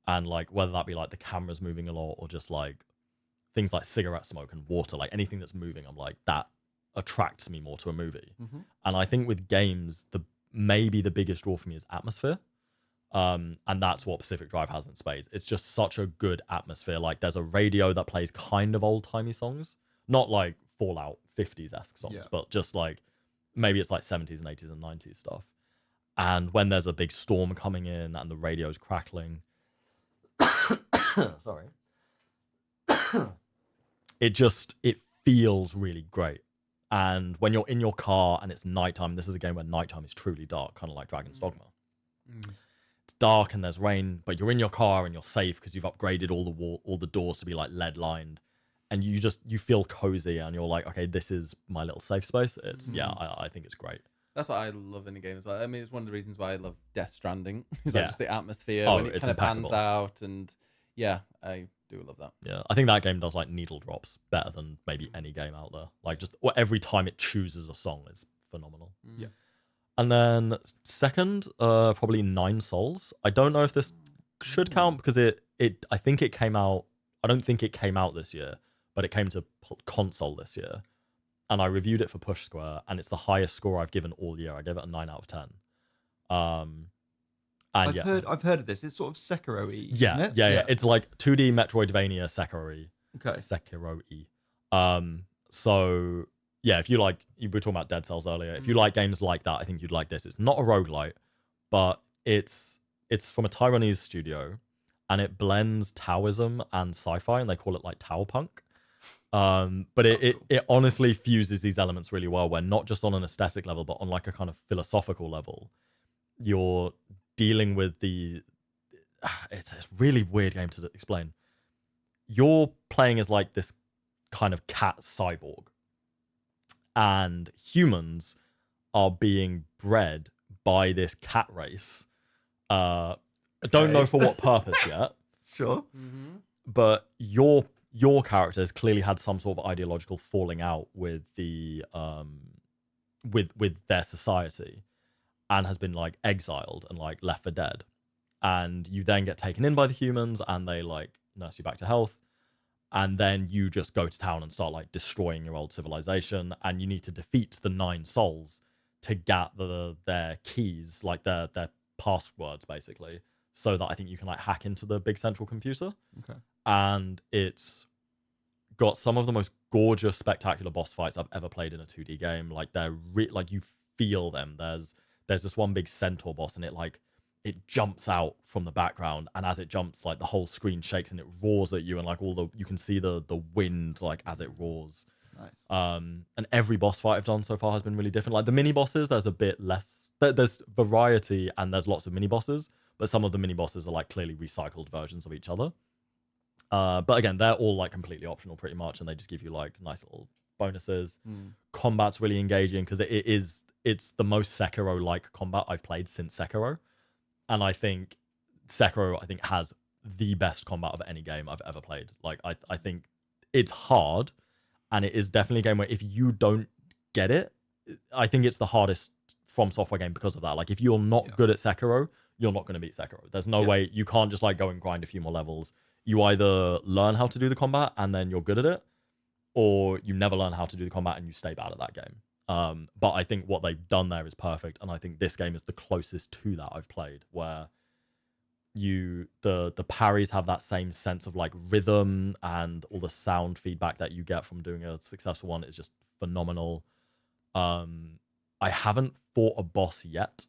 And like whether that be like the camera's moving a lot or just like things like cigarette smoke and water, like anything that's moving, I'm like, that attracts me more to a movie. And I think with games, maybe the biggest draw for me is atmosphere. And that's what Pacific Drive has in spades. It's just such a good atmosphere. Like there's a radio that plays kind of old-timey songs, not like Fallout 50s-esque songs, but just like maybe it's like 70s and 80s and 90s stuff. And when there's a big storm coming in and the radio's crackling, sorry, it feels really great. And when you're in your car and it's nighttime, this is a game where nighttime is truly dark, kind of like Dragon's Dogma. It's dark and there's rain, but you're in your car and you're safe because you've upgraded all the doors to be like lead lined, and you feel cozy and you're like, okay, this is my little safe space. It's I think it's great. That's what I love in a game as well. I mean, it's one of the reasons why I love Death Stranding. Is Yeah. just the atmosphere Oh, when it it's kind of pans impeccable. out, and yeah, I do love that. Yeah, I think that game does like needle drops better than maybe any game out there. Like just every time it chooses a song is phenomenal. Yeah. And then second, probably Nine Souls. I don't know if this should count because I think it came out. I don't think it came out this year, but it came to console this year. And I reviewed it for Push Square, and it's the highest score I've given all year. I gave it a 9 out of 10. And I've heard of this. It's sort of Sekiro-y, yeah, isn't it? yeah. It's like 2D Metroidvania Sekiro-y. Okay. Sekiro-y. So yeah, if you like, we were talking about Dead Cells earlier. If you like games like that, I think you'd like this. It's not a roguelite, but it's from a Taiwanese studio, and it blends Taoism and sci-fi, and they call it like Tao Punk. But it honestly fuses these elements really well, where not just on an aesthetic level, but on like a kind of philosophical level, you're dealing with it's a really weird game to explain. You're playing as like this kind of cat cyborg, and humans are being bred by this cat race. I don't know for what purpose yet. Sure. But your character has clearly had some sort of ideological falling out with the with their society, and has been like exiled and like left for dead. And you then get taken in by the humans, and they like nurse you back to health. And then you just go to town and start like destroying your old civilization, and you need to defeat the 9 souls to get their keys, like their passwords basically, so that I think you can like hack into the big central computer. Okay. And it's got some of the most gorgeous, spectacular boss fights I've ever played in a 2D game. Like they're like you feel them. There's this one big centaur boss, and it jumps out from the background, and as it jumps, like the whole screen shakes and it roars at you, and like you can see the wind like as it roars. Nice. And every boss fight I've done so far has been really different. Like the mini bosses, there's a bit less. There's variety and there's lots of mini bosses, but some of the mini bosses are like clearly recycled versions of each other. But again, they're all like completely optional pretty much, and they just give you like nice little bonuses. Combat's really engaging because it's the most Sekiro-like combat I've played since Sekiro, and I think Sekiro has the best combat of any game I've ever played. Like I think it's hard, and it is definitely a game where if you don't get it, I think it's the hardest From Software game because of that. Like if you're not good at Sekiro, you're not going to beat Sekiro. There's no way you can't just like go and grind a few more levels. You either learn how to do the combat and then you're good at it, or you never learn how to do the combat and you stay bad at that game. But I think what they've done there is perfect, and I think this game is the closest to that I've played, where the parries have that same sense of like rhythm, and all the sound feedback that you get from doing a successful one is just phenomenal. I haven't fought a boss yet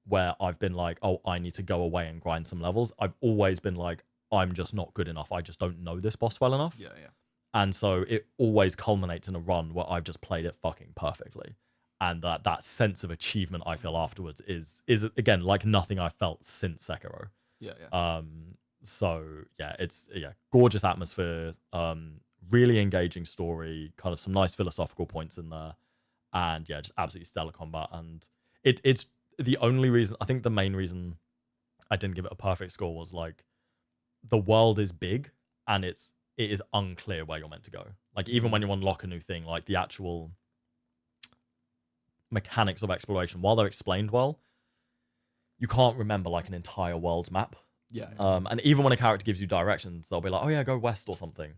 where I've been like, oh, I need to go away and grind some levels. I've always been like, I'm just not good enough. I just don't know this boss well enough. Yeah. And so it always culminates in a run where I've just played it fucking perfectly. And that sense of achievement I feel afterwards is again like nothing I've felt since Sekiro. Yeah. So yeah, it's gorgeous atmosphere, really engaging story, kind of some nice philosophical points in there, and yeah, just absolutely stellar combat. And it's the only reason, I think the main reason I didn't give it a perfect score was like the world is big and it is unclear where you're meant to go. Like even when you unlock a new thing, like the actual mechanics of exploration, while they're explained well, you can't remember like an entire world's map. Yeah. And even when a character gives you directions, they'll be like, oh yeah, go west or something.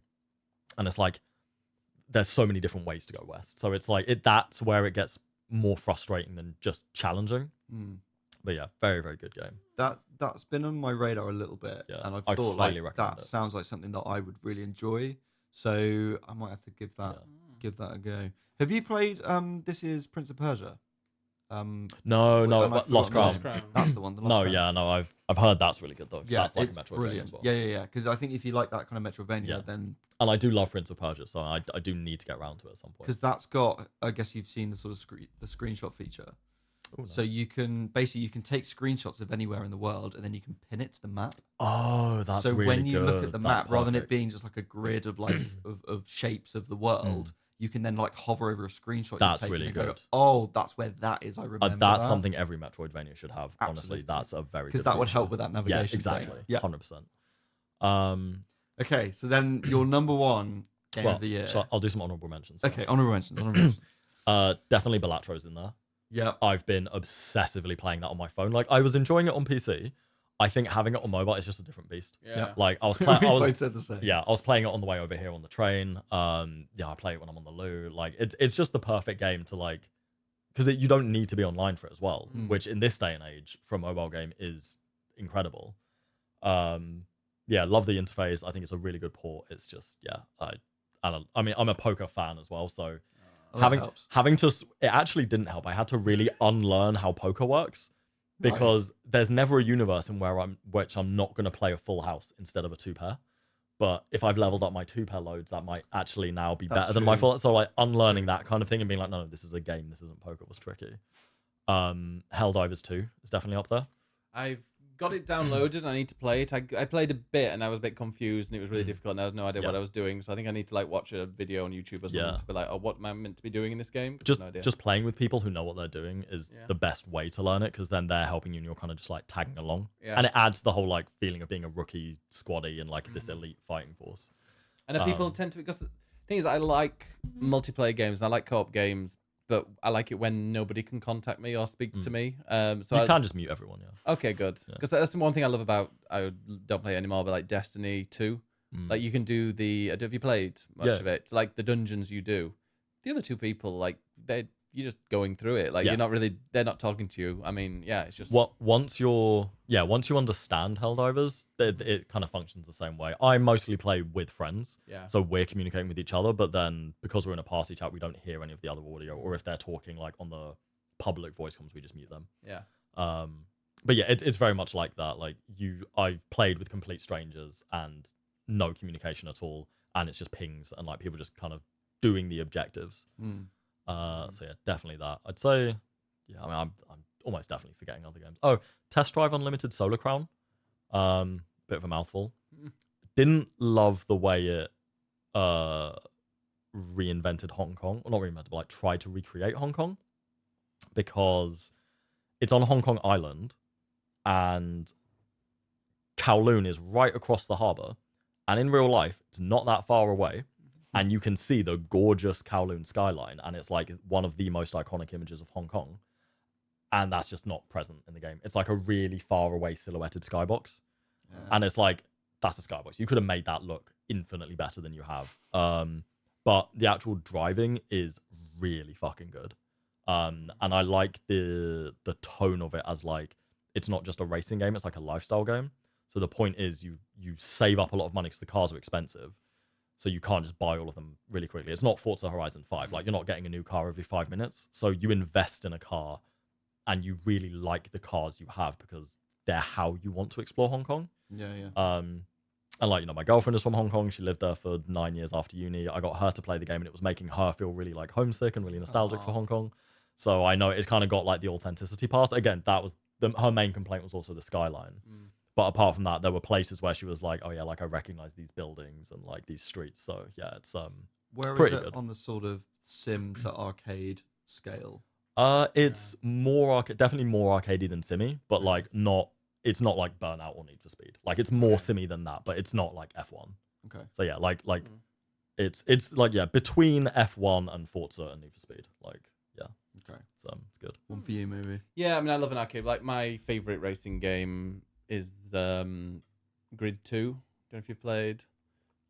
And it's like, there's so many different ways to go west. So it's like, that's where it gets more frustrating than just challenging. But yeah, very, very good game. That's been on my radar a little bit. Yeah, And I've I'd thought highly like recommend that it. sounds like something that I would really enjoy. So I might have to give that a go. Have you played This is Prince of Persia? No, and I but Lost Crown. Lost Crown. That's the one. The Lost No, Crown. yeah, no, I've heard that's really good though. 'Cause Yeah, that's like it's a Metroid brilliant. game as well. Yeah. Because I think if you like that kind of Metroidvania, then And I do love Prince of Persia, so I do need to get around to it at some point. because that's got, I guess you've seen the sort of the screenshot feature. Ooh, no. So you can take screenshots of anywhere in the world and then you can pin it to the map. Oh, that's so really when you look good. at the That's map, rather than it perfect. being just like a grid of like of shapes of the world, you can then like hover over a screenshot. That's you've taken really and go, good. oh, that's where that is. I remember That's that. something every Metroidvania should have. Absolutely. Honestly, that's a very good Because that would feature. help with that navigation. Yeah, exactly. thing. Yeah. 100%. Okay, so then your number one game Well, of the year. I'll do some honorable mentions. Okay, first. honorable mentions. Honorable mentions. Definitely Balattro's in there. Yeah. I've been obsessively playing that on my phone. Like I was enjoying it on PC. I think having it on mobile is just a different beast. Yeah. Like I was We playing. both said the same. Yeah, I was playing it on the way over here on the train. Yeah, I play it when I'm on the loo. Like it's just the perfect game to like, because you don't need to be online for it as well, which in this day and age for a mobile game is incredible. Yeah, love the interface. I think it's a really good port. It's just I mean I'm a poker fan as well, so having to it actually didn't help. I had to really unlearn how poker works. Because there's never a universe in which I'm not going to play a full house instead of a 2-pair. But if I've leveled up my 2-pair loads, that might actually now be better than my full. So like unlearning that kind of thing and being like, no, this is a game. This isn't poker. Was tricky. Helldivers 2 is definitely up there. I've got it downloaded and I need to play it. I played a bit and I was a bit confused and it was really difficult and I had no idea what I was doing. So I think I need to like watch a video on YouTube or something to be like, oh, what am I meant to be doing in this game? Just playing with people who know what they're doing is the best way to learn it, because then they're helping you and you're kind of just like tagging along. Yeah. And it adds the whole like feeling of being a rookie squaddy and like this elite fighting force. And people tend to, because the thing is I like multiplayer games and I like co-op games, but I like it when nobody can contact me or speak to me. So you can just mute everyone, yeah. Okay, good. Because that's the one thing I love about, I don't play it anymore, but like Destiny 2. Like you can do have you played much of it? It's like the dungeons you do. The other two people, like you're just going through it. Like they're not talking to you. I mean, yeah, it's just once you understand Helldivers, it kind of functions the same way. I mostly play with friends, so we're communicating with each other. But then because we're in a party chat, we don't hear any of the other audio, or if they're talking like on the public voice comms, we just mute them. Yeah. But yeah, it's very much like that. Like I've played with complete strangers and no communication at all, and it's just pings and like people just kind of doing the objectives. So yeah, definitely that. I'd say, yeah. I mean, I'm almost definitely forgetting other games. Oh, Test Drive Unlimited Solar Crown. Bit of a mouthful. didn't love the way it reinvented Hong Kong, or not reinvented, but like tried to recreate Hong Kong, because it's on Hong Kong Island and Kowloon is right across the harbour, and in real life it's not that far away, and you can see the gorgeous Kowloon skyline, and it's like one of the most iconic images of Hong Kong, and that's just not present in the game. It's like a really far away silhouetted skybox, and it's like, that's a skybox. You could have made that look infinitely better than you have. But the actual driving is really fucking good. And I like the tone of it as like, it's not just a racing game, it's like a lifestyle game. So the point is you save up a lot of money because the cars are expensive. So you can't just buy all of them really quickly. It's not Forza Horizon 5. Like, you're not getting a new car every 5 minutes. So you invest in a car and you really like the cars you have because they're how you want to explore Hong Kong. Yeah. And like, my girlfriend is from Hong Kong. She lived there for 9 years after uni. I got her to play the game and it was making her feel really like homesick and really nostalgic for Hong Kong. So I know it's kind of got like the authenticity past. Again, that was her main complaint was also the skyline. But apart from that, there were places where she was like, oh yeah, like I recognize these buildings and like these streets. So yeah, it's Where is pretty it good. on the sort of sim to arcade scale? It's more definitely more arcadey than Simmy, but like it's not like Burnout or Need for Speed. Like, it's more Simmy than that, but it's not like F1. Okay. So yeah, like it's like, yeah, between F1 and Forza and Need for Speed. Like, yeah. Okay. It's good. One for you, maybe. Yeah, I mean, I love an arcade. Like, my favorite racing game is Grid 2. Don't know if you've played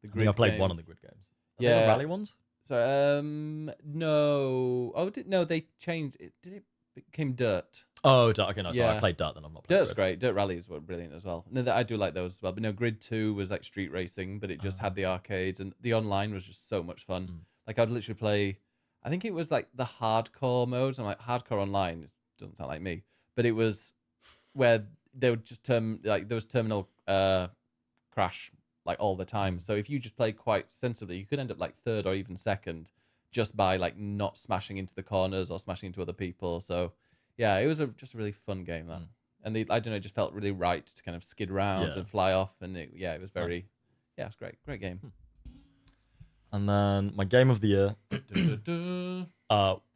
the Grid. I played games. one of the Grid games. Are they Yeah, the rally ones. So no. Oh, no, they changed it. Did it became Dirt? Oh, Dirt. Okay, no, sorry, Yeah. I played Dirt, then I've not played Dirt's Grid. great. Dirt rallies were brilliant as well. No, I do like those as well. But no, Grid 2 was like street racing, but it just had the arcades, and the online was just so much fun. Like, I'd literally play, I think it was like the hardcore modes. I'm like, hardcore online, it doesn't sound like me, but it was where they would just there was terminal crash like all the time. So if you just played quite sensibly, you could end up like third or even second just by like not smashing into the corners or smashing into other people. So yeah, it was just a really fun game, that. And I don't know, it just felt really right to kind of skid around and fly off, and it was very Nice. yeah, it was great game. And then my game of the year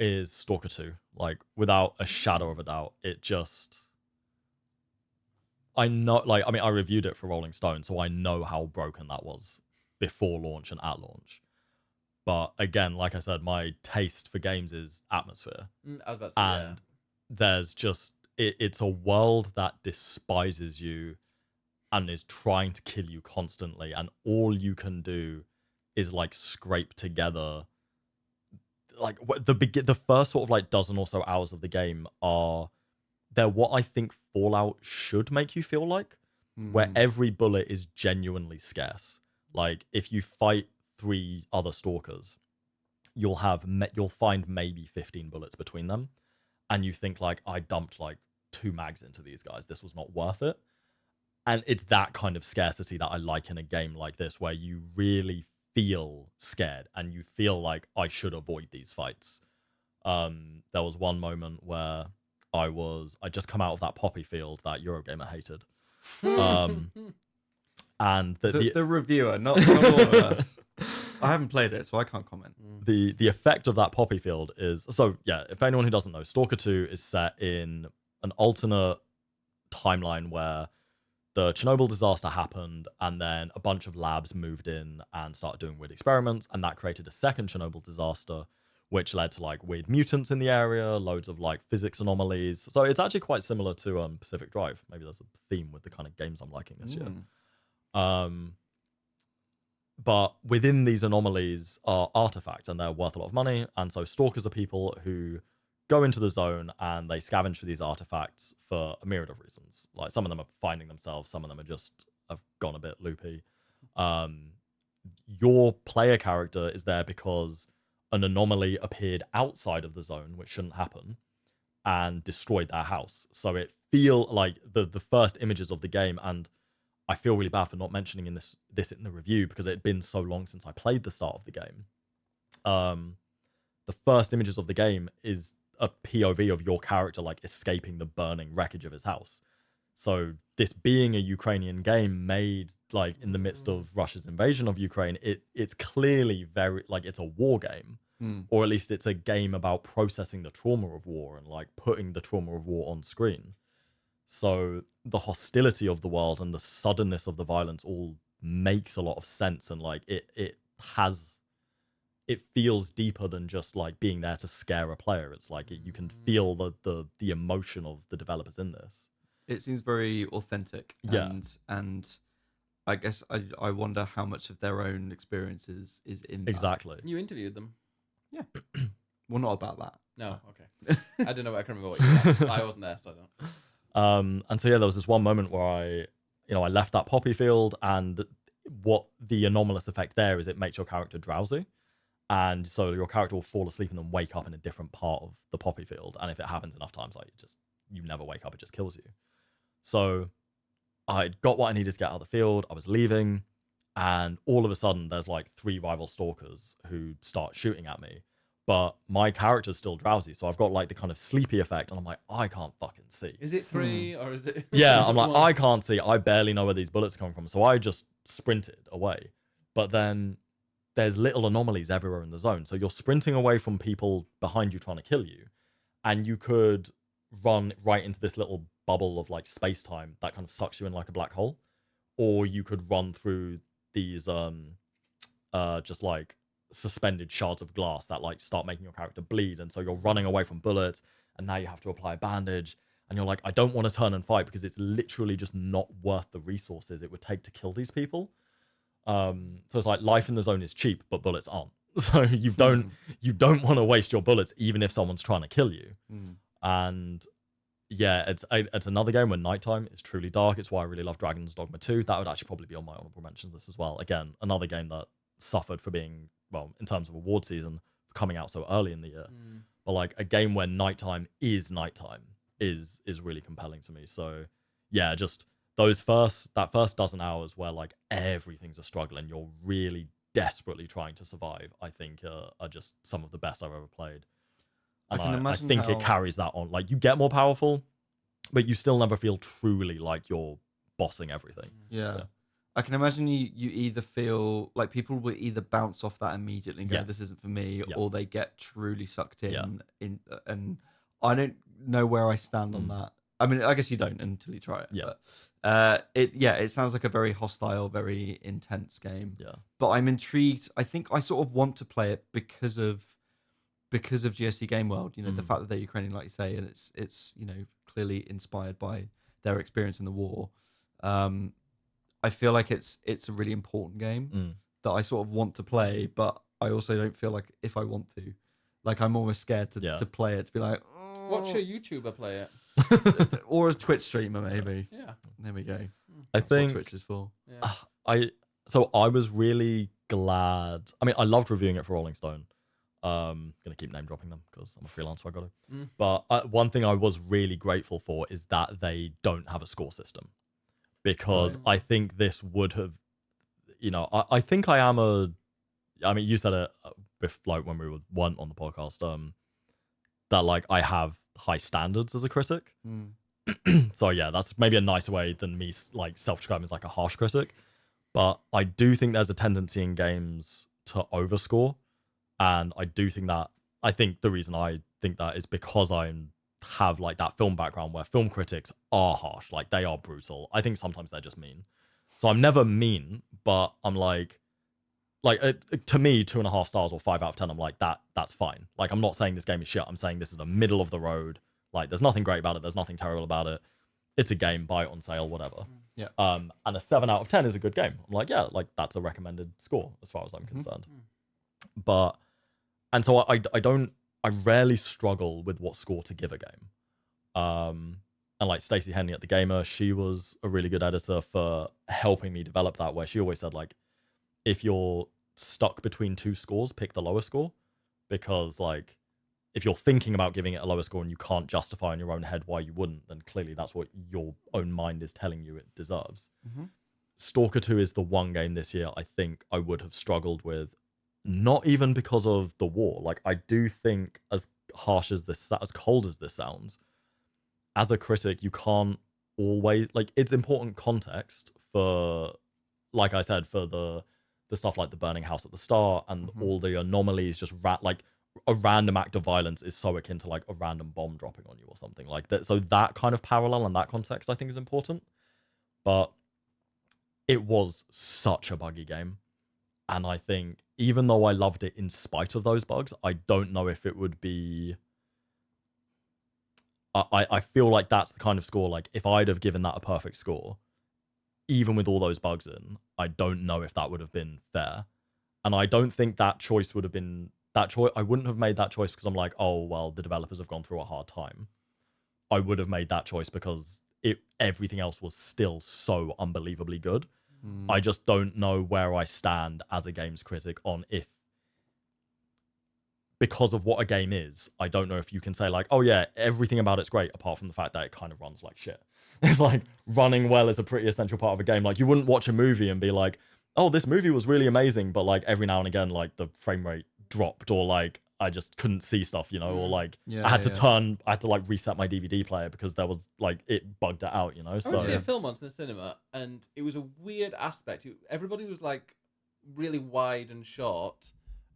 is Stalker 2. Like, without a shadow of a doubt, it just, I know, like, I mean, I reviewed it for Rolling Stone, so I know how broken that was before launch and at launch. But again, like I said, my taste for games is atmosphere. I was about to say, And there's just, it's a world that despises you and is trying to kill you constantly, and all you can do is like scrape together, like the first sort of like dozen or so hours of the game they're what I think Fallout should make you feel like, where every bullet is genuinely scarce. Like, if you fight 3 other stalkers, you'll find maybe 15 bullets between them, and you think like, I dumped like 2 mags into these guys, this was not worth it. And it's that kind of scarcity that I like in a game like this, where you really feel scared and you feel like, I should avoid these fights. There was one moment where I just come out of that poppy field that Eurogamer hated. And the reviewer, not all of us. I haven't played it, so I can't comment. The effect of that poppy field is, so yeah, if anyone who doesn't know, Stalker 2 is set in an alternate timeline where the Chernobyl disaster happened, and then a bunch of labs moved in and started doing weird experiments, and that created a second Chernobyl disaster, which led to like weird mutants in the area, loads of like physics anomalies. So it's actually quite similar to Pacific Drive. Maybe there's a theme with the kind of games I'm liking this year. But within these anomalies are artifacts, and they're worth a lot of money. And so stalkers are people who go into the zone and they scavenge for these artifacts for a myriad of reasons. Like, some of them are finding themselves, some of them have gone a bit loopy. Your player character is there because an anomaly appeared outside of the zone, which shouldn't happen, and destroyed their house. So it feel like the first images of the game, and I feel really bad for not mentioning this in the review because it had been so long since I played the start of the game. The first images of the game is a POV of your character like escaping the burning wreckage of his house. So this being a Ukrainian game made like in the midst of Russia's invasion of Ukraine, it's clearly very like it's a war game, or at least it's a game about processing the trauma of war and like putting the trauma of war on screen. So the hostility of the world and the suddenness of the violence all makes a lot of sense, and like it feels deeper than just like being there to scare a player. It's like you can feel the emotion of the developers in this. It seems very authentic. Yeah. And I guess I wonder how much of their own experiences is in that. Exactly. You interviewed them. Yeah. Well, not about that. No, okay. I don't know. I can't remember what you asked. I wasn't there, so I don't. And so yeah, there was this one moment where I left that poppy field, and what the anomalous effect there is, it makes your character drowsy, and so your character will fall asleep and then wake up in a different part of the poppy field. And if it happens enough times, like you never wake up, it just kills you. So I got what I needed to get out of the field. I was leaving, and all of a sudden there's like 3 rival stalkers who start shooting at me. But my character's still drowsy, so I've got like the kind of sleepy effect, and I'm like, I can't fucking see. Is it 3 or is it? Yeah, I'm like, one? I can't see. I barely know where these bullets are coming from. So I just sprinted away. But then there's little anomalies everywhere in the zone. So you're sprinting away from people behind you trying to kill you, and you could run right into this little bubble of like space-time that kind of sucks you in like a black hole. Or you could run through these just like suspended shards of glass that like start making your character bleed, and so you're running away from bullets, and now you have to apply a bandage, and you're like, I don't want to turn and fight because it's literally just not worth the resources it would take to kill these people. So it's like life in the zone is cheap, but bullets aren't. So you don't want to waste your bullets even if someone's trying to kill you. And yeah, it's another game where nighttime is truly dark. It's why I really love Dragon's Dogma 2. That would actually probably be on my honorable mentions list as well. Again, another game that suffered for being, well, in terms of award season, for coming out so early in the year. But like a game where nighttime is really compelling to me. So yeah, just that first dozen hours where like everything's a struggle and you're really desperately trying to survive, I think are just some of the best I've ever played. And I think it carries that on. Like you get more powerful, but you still never feel truly like you're bossing everything. Yeah. So. I can imagine you either feel like people will either bounce off that immediately and go, Yeah. this isn't for me, Yeah. or they get truly sucked in. Yeah. And I don't know where I stand on that. I mean, I guess you don't until you try it. Yeah. But, it sounds like a very hostile, very intense game. Yeah. But I'm intrigued. I think I sort of want to play it because of GSC Game World. You know, the fact that they're Ukrainian, like you say, and it's clearly inspired by their experience in the war. I feel like it's a really important game that I sort of want to play, but I also don't feel like if I want to, like I'm almost scared to play it, to be like, oh. Watch a YouTuber play it. Or a Twitch streamer maybe. Yeah. There we go. I That's think what Twitch is for. Yeah. I was really glad. I mean, I loved reviewing it for Rolling Stone. Gonna keep name dropping them because I'm a freelancer. I got to. But one thing I was really grateful for is that they don't have a score system, because I think this would have, I think I am I mean, you said it like when we weren't on the podcast, that like I have high standards as a critic. So yeah, that's maybe a nicer way than me like self-describing as like a harsh critic. But I do think there's a tendency in games to overscore. And I think the reason I think that is because I have like that film background where film critics are harsh, like they are brutal. I think sometimes they're just mean. So I'm never mean, but I'm like to me, 2.5 stars or 5 out of 10, I'm like, that's fine. Like, I'm not saying this game is shit. I'm saying this is a middle of the road. Like, there's nothing great about it. There's nothing terrible about it. It's a game, buy it on sale, whatever. Yeah. And a 7 out of 10 is a good game. I'm like, yeah, like that's a recommended score as far as I'm concerned. And so I rarely struggle with what score to give a game. And like Stacey Henley at The Gamer, she was a really good editor for helping me develop that, where she always said, like, if you're stuck between 2 scores, pick the lower score, because like if you're thinking about giving it a lower score and you can't justify in your own head why you wouldn't, then clearly that's what your own mind is telling you it deserves. Stalker 2 is the one game this year I think I would have struggled with, not even because of the war. Like, I do think, as harsh as this, as cold as this sounds, as a critic, you can't always like it's important context for, like I said, for the stuff like the burning house at the start and all the anomalies. Just like a random act of violence is so akin to like a random bomb dropping on you or something like that. So that kind of parallel and that context I think is important. But it was such a buggy game. And I think even though I loved it in spite of those bugs, I don't know if it would be... I feel like that's the kind of score, like if I'd have given that a perfect score, even with all those bugs in, I don't know if that would have been fair. And I don't think that choice would have been... I wouldn't have made that choice because I'm like, oh, well, the developers have gone through a hard time. I would have made that choice because everything else was still so unbelievably good. I just don't know where I stand as a games critic on if, because of what a game is, I don't know if you can say like, oh yeah, everything about it's great apart from the fact that it kind of runs like shit. It's like running well is a pretty essential part of a game. Like you wouldn't watch a movie and be like, oh, this movie was really amazing, but like every now and again, like the frame rate dropped or like I just couldn't see stuff, you know, or like I had to like reset my DVD player because there was like it bugged it out, you know. I went to see a film once in the cinema, and it was a weird aspect. Everybody was like really wide and short,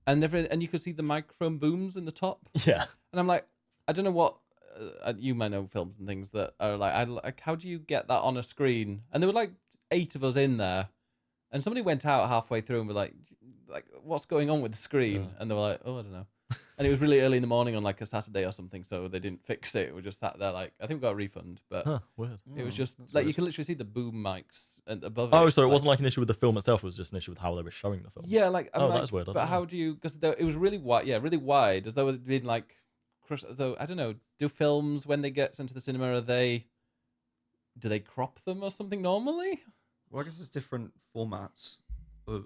and you could see the microphone booms in the top. Yeah, and I'm like, I don't know what you might know films and things that are like, how do you get that on a screen? And there were like 8 of us in there, and somebody went out halfway through and were like, what's going on with the screen? And they were like, oh, I don't know. And it was really early in the morning on like a Saturday or something, so they didn't fix it. We just sat there like, I think we got a refund, but weird. It was just like weird. You can literally see the boom mics and above it. So it wasn't like an issue with the film itself, it was just an issue with how they were showing the film. Yeah, like that's weird. But how do you? Because it was really wide, really wide, as though it had been like crushed. So I don't know. Do films when they get sent to the cinema, do they crop them or something normally? Well, I guess it's different formats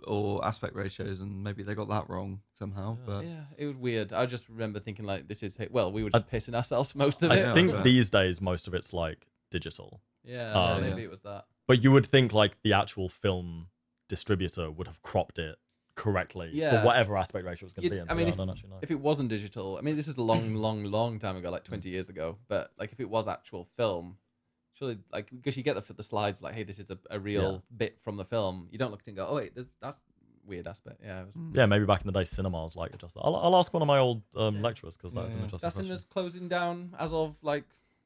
or aspect ratios, and maybe they got that wrong somehow. But yeah, it was weird. I just remember thinking like, this is we were just pissing ourselves most of it. I think these days most of it's like digital. Yeah, maybe it was that. But you would think like the actual film distributor would have cropped it correctly for whatever aspect ratio was going to be. I mean, I don't actually know. If it wasn't digital, I mean, this was a long time ago, like 20 years ago. But like, if it was actual film, surely, like, because you get the slides, like, hey, this is a real bit from the film. You don't look at it and go, oh wait, that's weird aspect. Yeah. Yeah, maybe back in the day, cinemas like adjusted. I'll ask one of my old lecturers because that's an interesting question. That cinema's closing down as of like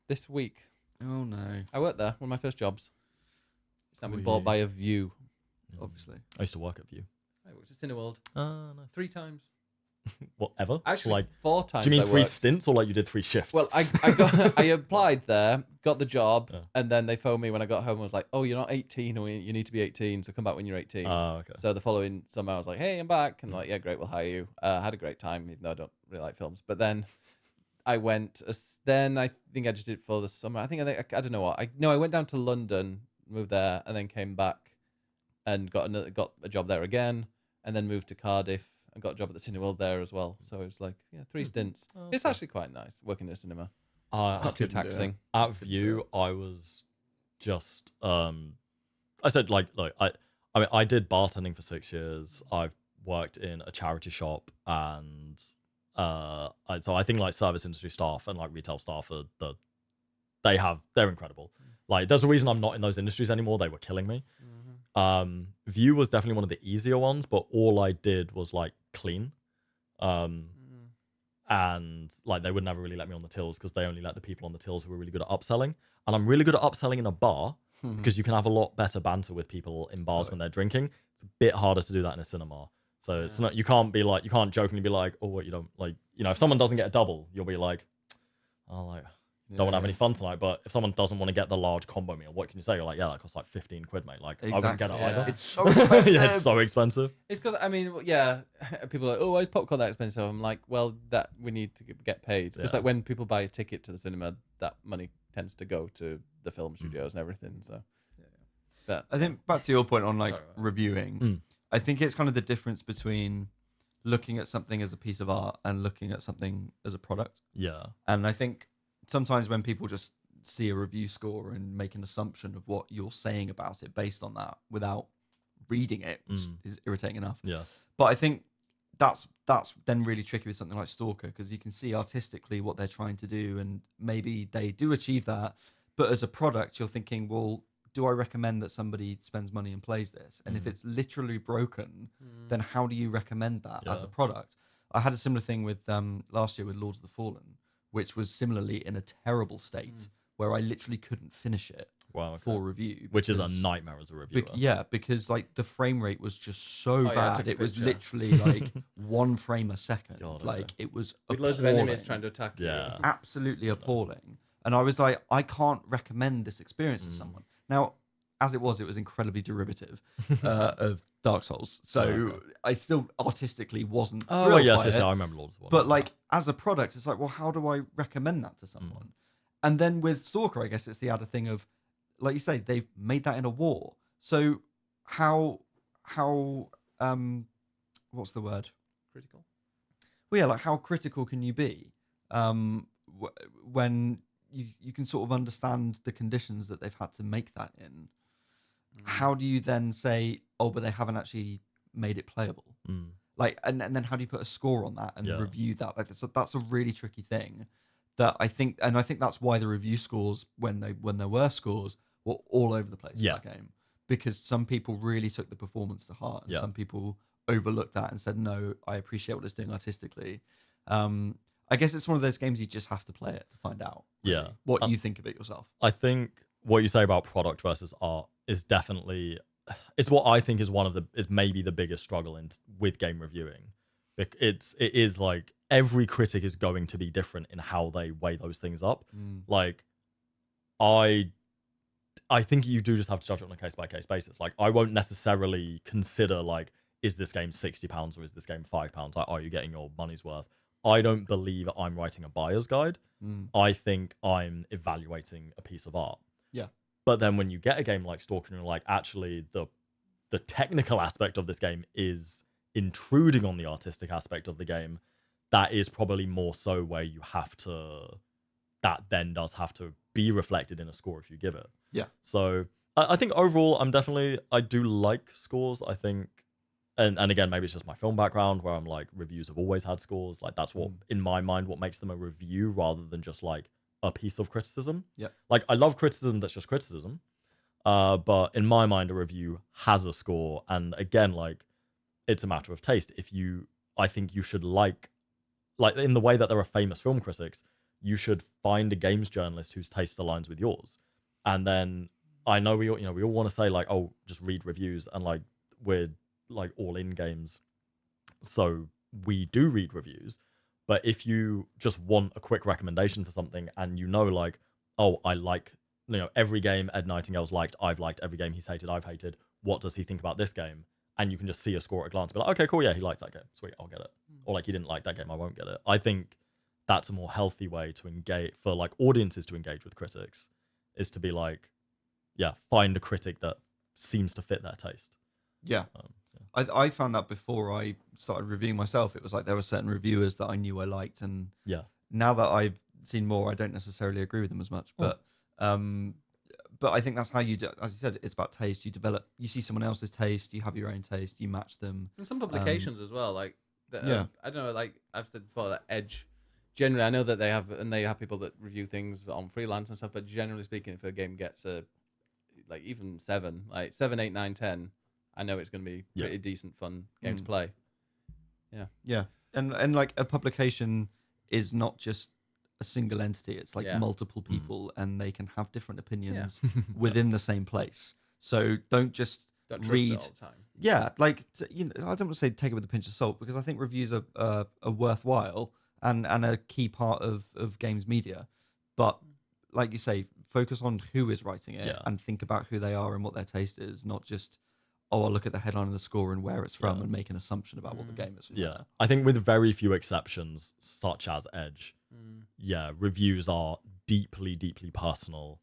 this week. Oh no! I worked there. One of my first jobs. It's now been bought by a View. Obviously, I used to work at View. I worked at Cineworld. Nice. 3 times. Whatever. Actually, like 4 times. Do you mean 3 stints or like you did 3 shifts? Well, I applied there, got the job, and then they phoned me when I got home and was like, "Oh, you're not 18, or you need to be 18, so come back when you're 18." Oh, okay. So the following summer, I was like, "Hey, I'm back," and like, "Yeah, great, we'll hire you." Had a great time, even though I don't really like films. But then I went. Then I think I just did it for the summer. I don't know what. I went down to London, moved there, and then came back and got a job there again, and then moved to Cardiff. I got a job at the Cineworld there as well. So it was like, 3 stints. Oh, it's actually quite nice working in a cinema. It's not too taxing. At View, I was just, I said like, look, I mean, I did bartending for 6 years. I've worked in a charity shop, and so I think like service industry staff and like retail staff they're incredible. Like, there's a reason I'm not in those industries anymore. They were killing me. View was definitely one of the easier ones, but all I did was like clean. And like they would never really let me on the tills because they only let the people on the tills who were really good at upselling. And I'm really good at upselling in a bar because you can have a lot better banter with people in bars when they're drinking. It's a bit harder to do that in a cinema. So it's not, you can't jokingly be like, oh, what, you don't like, if someone doesn't get a double, you'll be like, oh, like, don't want to have any fun tonight. But if someone doesnn't want to get the large combo meal, what can you say? You're like, yeah, that costs like 15 quid, mate. Like, I wouldn't get it either. It's so expensive. Yeah, it's so expensive. It's because, I mean, people are like, oh, why is popcorn that expensive? I'm like, well, that we need to get paid. Because like when people buy a ticket to the cinema, that money tends to go to the film studios and everything. So, but I think back to your point on like reviewing, I think it's kind of the difference between looking at something as a piece of art and looking at something as a product. Yeah. And I think sometimes when people just see a review score and make an assumption of what you're saying about it based on that without reading it, which is irritating enough. Yeah. But I think that's then really tricky with something like Stalker, because you can see artistically what they're trying to do, and maybe they do achieve that, But as a product, you're thinking, well, do I recommend that somebody spends money and plays this? And if it's literally broken, then how do you recommend that as a product? I had a similar thing with last year with Lords of the Fallen, which was similarly in a terrible state where I literally couldn't finish it for review. Which is a nightmare as a reviewer. Because like the frame rate was just so bad. It was literally like 1 frame a second. It was with loads of enemies trying to attack you. Absolutely appalling. And I was like, I can't recommend this experience to someone. Now, as it was incredibly derivative of Dark Souls. So I still artistically wasn't thrilled by it. I remember Lords of the Fallen. But like as a product, it's like, well, how do I recommend that to someone? And then with Stalker, I guess it's the added thing of, like you say, they've made that in a war. So how what's the word? Critical. Well, yeah, like how critical can you be when you can sort of understand the conditions that they've had to make that in? How do you then say, oh, but they haven't actually made it playable? Like, and then how do you put a score on that and review that? Like, so that's a really tricky thing that I think that's why the review scores, when there were scores, were all over the place for that game, because some people really took the performance to heart, and some people overlooked that and said, no, I appreciate what it's doing artistically. I guess it's one of those games you just have to play it to find out what you think of it yourself. I think what you say about product versus art is definitely, it's what I think is maybe the biggest struggle with game reviewing. It is like every critic is going to be different in how they weigh those things up. Like I think you do just have to judge it on a case by case basis. Like I won't necessarily consider like, is this game £60 or is this game £5? Like, are you getting your money's worth? I don't believe I'm writing a buyer's guide. I think I'm evaluating a piece of art. Yeah. But then when you get a game like Stalker and you're like, actually the technical aspect of this game is intruding on the artistic aspect of the game, that is probably more so where you have to, that then does have to be reflected in a score if you give it. Yeah. So I think overall, I do like scores. I think, and again, maybe it's just my film background where I'm like, reviews have always had scores. Like that's what, in my mind, what makes them a review rather than just like a piece of criticism. Yeah. Like I love criticism that's just criticism. But in my mind, a review has a score. And again, like it's a matter of taste. I think you should like in the way that there are famous film critics, you should find a games journalist whose taste aligns with yours. And then I know we all want to say like, oh, just read reviews, and like we're like all in games, so we do read reviews. But if you just want a quick recommendation for something and like, oh, I like, every game Ed Nightingale's liked, I've liked, every game he's hated, I've hated, what does he think about this game? And you can just see a score at a glance, be like, okay, cool, yeah, he likes that game, sweet, I'll get it. Or like, he didn't like that game, I won't get it. I think that's a more healthy way to engage, for like audiences to engage with critics, is to be like, find a critic that seems to fit their taste. Yeah. I found that before I started reviewing myself, it was like there were certain reviewers that I knew I liked, and now that I've seen more, I don't necessarily agree with them as much. But I think that's how you do. As you said, it's about taste. You see someone else's taste, you have your own taste, you match them. And some publications as well, like I don't know, like I've said before, that Edge. Generally, I know that they have people that review things on freelance and stuff. But generally speaking, if a game gets like even 7, 8, 9, 10. I know it's going to be pretty decent, fun game to play. Yeah. Yeah. And like a publication is not just a single entity. It's like multiple people, and they can have different opinions within the same place. So don't read it all the time. Yeah. Like, I don't want to say take it with a pinch of salt, because I think reviews are worthwhile and a key part of games media. But like you say, focus on who is writing it and think about who they are and what their taste is, not just, oh, I'll look at the headline of the score and where it's from and make an assumption about what the game is. Yeah. I think with very few exceptions, such as Edge, reviews are deeply, deeply personal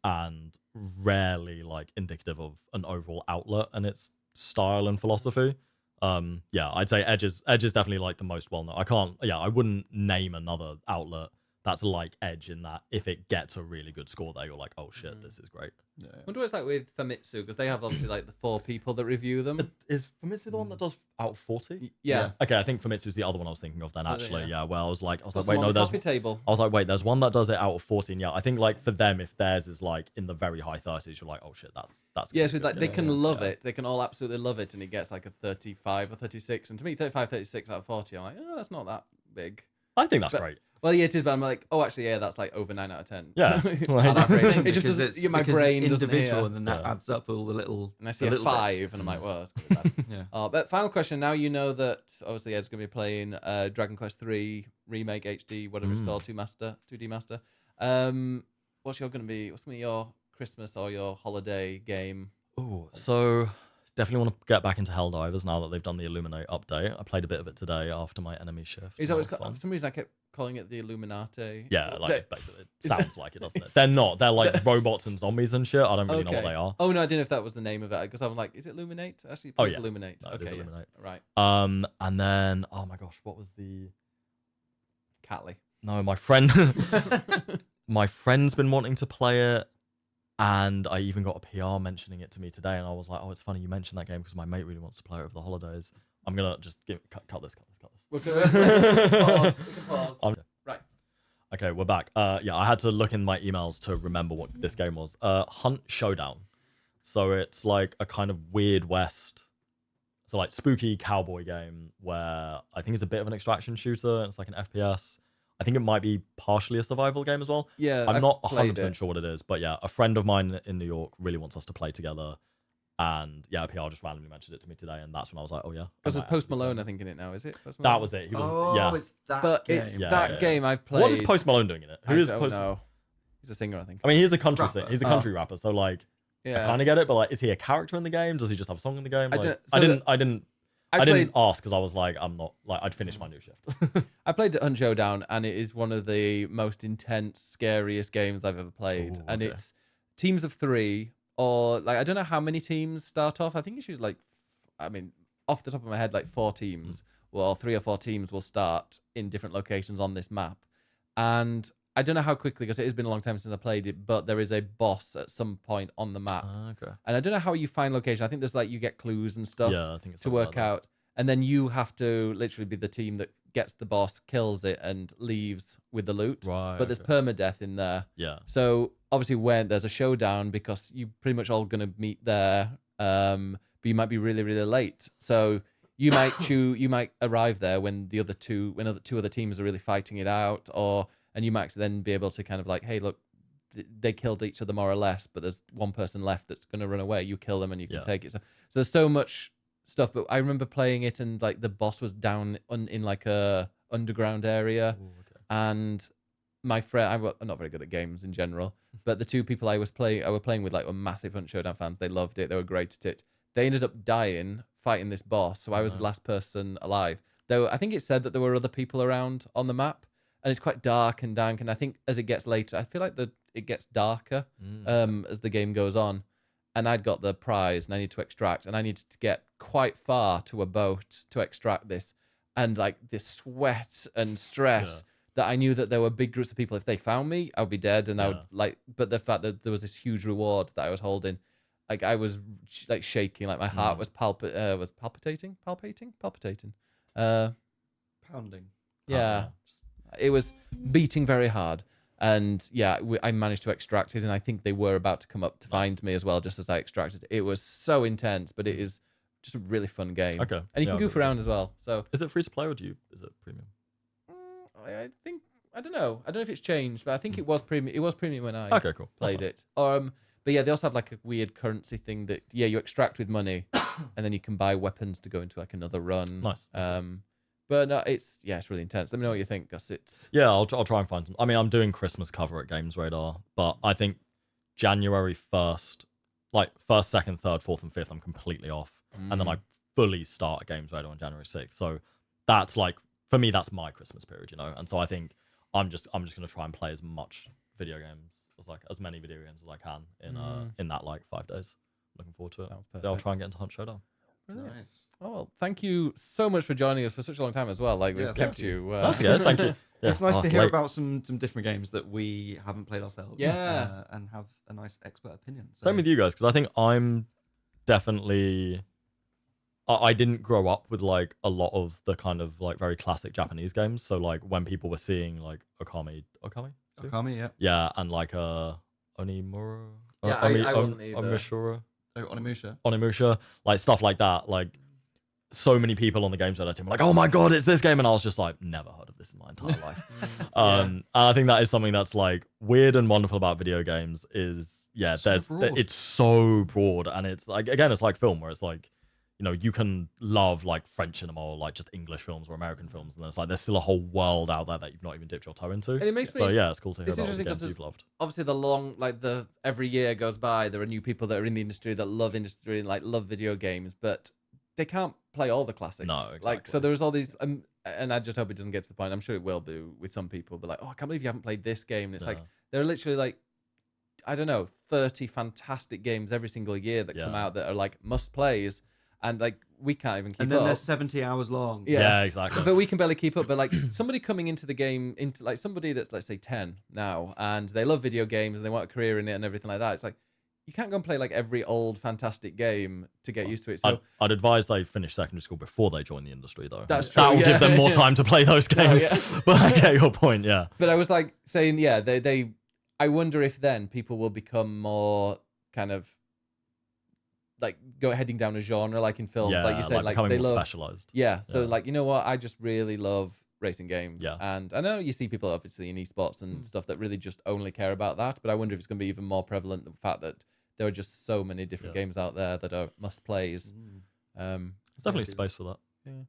and rarely like indicative of an overall outlet and its style and philosophy. I'd say Edge is definitely like the most well-known. I wouldn't name another outlet that's like Edge in that if it gets a really good score there, you're like, oh shit, this is great. Yeah. I wonder what it's like with Famitsu, because they have obviously like the 4 people that review them. Is Famitsu the one that does out of 40? Yeah. Okay, I think Famitsu's the other one I was thinking of then, actually. yeah. Yeah, well, I was like, What's wait, the one no, with there's. coffee table. I was like, wait, there's one that does it out of 14. Yeah, I think like for them, if theirs is like in the very high 30s, you're like, oh shit, that's. Yeah, gonna so be like good. they can love yeah. it. They can all absolutely love it, and it gets like a 35 or 36. And to me, 35, 36 out of 40, I'm like, oh, that's not that big. I think that's But- great. Well, yeah, it is, but I'm like, oh, actually, yeah, that's like over 9 out of 10. Yeah. So, Well, on that's the average, thing, it just because doesn't. it's- My because brain it's doesn't individual, hear. and then that Yeah. adds up all the little. And I see the a little 5, bits. and I'm like, well, that's gonna be bad. Yeah. But final question. Now you know that obviously Ed's going to be playing Dragon Quest 3 remake HD, whatever it's called, 2D master. What's going to be your Christmas or your holiday game? Oh, so definitely want to get back into Helldivers now that they've done the Illuminate update. I played a bit of it today after my enemy shift. Is and that that was fun. for some reason I kept calling it the Illuminati? Yeah, Well, like basically, it sounds like it, doesn't it? They're not. They're like robots and zombies and shit. I don't really know what they are. Oh no, I didn't know if that was the name of it because I'm like, is it Illuminate? Actually, Oh, it's yeah. Illuminate. No, it Okay, is yeah. Illuminate. Right. And then oh my gosh, what was the? Catley. No, my friend, my friend's been wanting to play it, and I even got a PR mentioning it to me today, and I was like, oh, it's funny you mentioned that game because my mate really wants to play it over the holidays. I'm gonna just cut this. We can pause. Right. Okay, we're back. Yeah, I had to look in my emails to remember what this game was. Hunt Showdown. So it's like a kind of Weird West, so like spooky cowboy game where I think it's a bit of an extraction shooter and it's like an FPS. I think it might be partially a survival game as well. Yeah, I'm I've not played 100% it. sure what it is, but yeah, a friend of mine in New York really wants us to play together. And yeah, PR just randomly mentioned it to me today, and that's when I was like, oh yeah. Because there's Post Malone, I think, in it now, is it? Post That Malone? was it. He was, Oh, yeah. it's that But game. it's Yeah, that yeah. game I've played. What is Post Malone doing in it? I Who is don't Post? know. He's a singer, I think. I mean, he's a country Rapper. singer. He's a country rapper. So like, I Yeah. kind of get it, but like, is he a character in the game? Does he just have a song in the game? I Like, don't- I so didn't. I didn't played ask because I was like, I'm not like I'd finished my new shift. I played the Hunt Showdown, and it is one of the most intense, scariest games I've ever played. Ooh, And okay. it's teams of 3, or like I don't know how many teams start off. I think it's usually like, I mean, off the top of my head, like 4 teams. Well, 3 or 4 teams will start in different locations on this map. And I don't know how quickly, because it has been a long time since I played it, but there is a boss at some point on the map. Okay. And I don't know how you find location. I think there's like you get clues and stuff Yeah, I think it's to something work like that. out, and then you have to literally be the team that gets the boss, kills it, and leaves with the loot. Right. But there's okay. permadeath in there, Yeah. so obviously when there's a showdown, because you pretty much all gonna meet there, but you might be really really late. So you might you might arrive there when the other two other teams are really fighting it out, and you might then be able to kind of like, hey, look, they killed each other more or less, but there's one person left that's going to run away. You kill them and you can Yeah. take it. So there's so much stuff. But I remember playing it, and like the boss was down in like a underground area, Ooh, okay. and my friend, I'm not very good at games in general, but the 2 people I were playing with, like, were massive Hunt Showdown fans. They loved it. They were great at it. They ended up dying fighting this boss, so I was the last person alive. Though I think it said that there were other people around on the map, and it's quite dark and dank. And I think as it gets later, I feel like it gets darker as the game goes on. And I'd got the prize, and I need to extract, and I needed to get quite far to a boat to extract this, and like this sweat and stress. That I knew that there were big groups of people. If they found me, I would be dead, and I would like. But the fact that there was this huge reward that I was holding, like I was like shaking, like my heart was palpitating. Pounding. Yeah, it was beating very hard, and yeah, I managed to extract it, and I think they were about to come up to find me as well, just as I extracted it. It was so intense, but it is just a really fun game. Okay. And you Yeah, can goof I'll around as well. So Is it free to play or is it premium? I think I don't know if it's changed, but I think it was premium. It was premium when I Okay, cool. That's played fine. it. But yeah, they also have like a weird currency thing that you extract with money, and then you can buy weapons to go into like another run. Nice. But no, it's really intense. Let me know what you think, Gus. It's Yeah, I'll try and find some. I mean, I'm doing Christmas cover at Games Radar, but I think January 1st, like 1st, 2nd, 3rd, 4th, and 5th, I'm completely off. And then I fully start at Games Radar on January 6th. So that's like, for me, that's my Christmas period, you know? And so I think I'm just going to try and play as much video games, as many video games as I can in that like 5 days. Looking forward to it. Sounds So I'll perfect. try and get into Hunt Showdown. brilliant. Nice. Oh well, thank you so much for joining us for such a long time as well. Like we've Yeah, kept thank you. you. That's good. Thank you. It's nice Oh, to it's hear late. about some different games that we haven't played ourselves. Yeah. And have a nice expert opinion. So. Same with you guys, because I think I'm definitely. I didn't grow up with like a lot of the kind of like very classic Japanese games. So like when people were seeing like Okami, too? Okami, yeah. Yeah, and like Onimura, Yeah, I wasn't either. Omishura, Oh, Onimusha. Onimusha, like stuff like that. Like so many people on the games team were like, "Oh my god, it's this game," and I was just like, "Never heard of this in my entire life." And I think that is something that's like weird and wonderful about video games. Is it's so broad, and it's like again, it's like film where it's like. You know, you can love like French cinema or like just English films or American films, and there's still a whole world out there that you've not even dipped your toe into. And it makes me, so yeah, it's cool to hear it's about all the interesting games you've loved. Obviously, every year goes by, there are new people that are in the industry that love industry and like love video games, but they can't play all the classics. No, exactly. Like, so there's all these, and I just hope it doesn't get to the point. I'm sure it will do with some people, but like, oh, I can't believe you haven't played this game. And it's like there are literally like, I don't know, 30 fantastic games every single year that come out that are like must plays. And like we can't even keep up. And then they're 70 hours long. Yeah, exactly. But we can barely keep up. But like somebody coming into the game, into like somebody that's let's say 10 now, and they love video games and they want a career in it and everything like that. It's like you can't go and play like every old fantastic game to get used to it. So I'd advise they finish secondary school before they join the industry, though. That's true. That will give them more time to play those games. But I get your point. Yeah. But I was like saying, I wonder if then people will become more kind of. Like heading down a genre like in films, like you said, like becoming they more love specialized. Yeah, so like you know what, I just really love racing games. Yeah. And I know you see people obviously in esports and stuff that really just only care about that, but I wonder if it's going to be even more prevalent the fact that there are just so many different games out there that are must plays. There's definitely space for that. Yeah.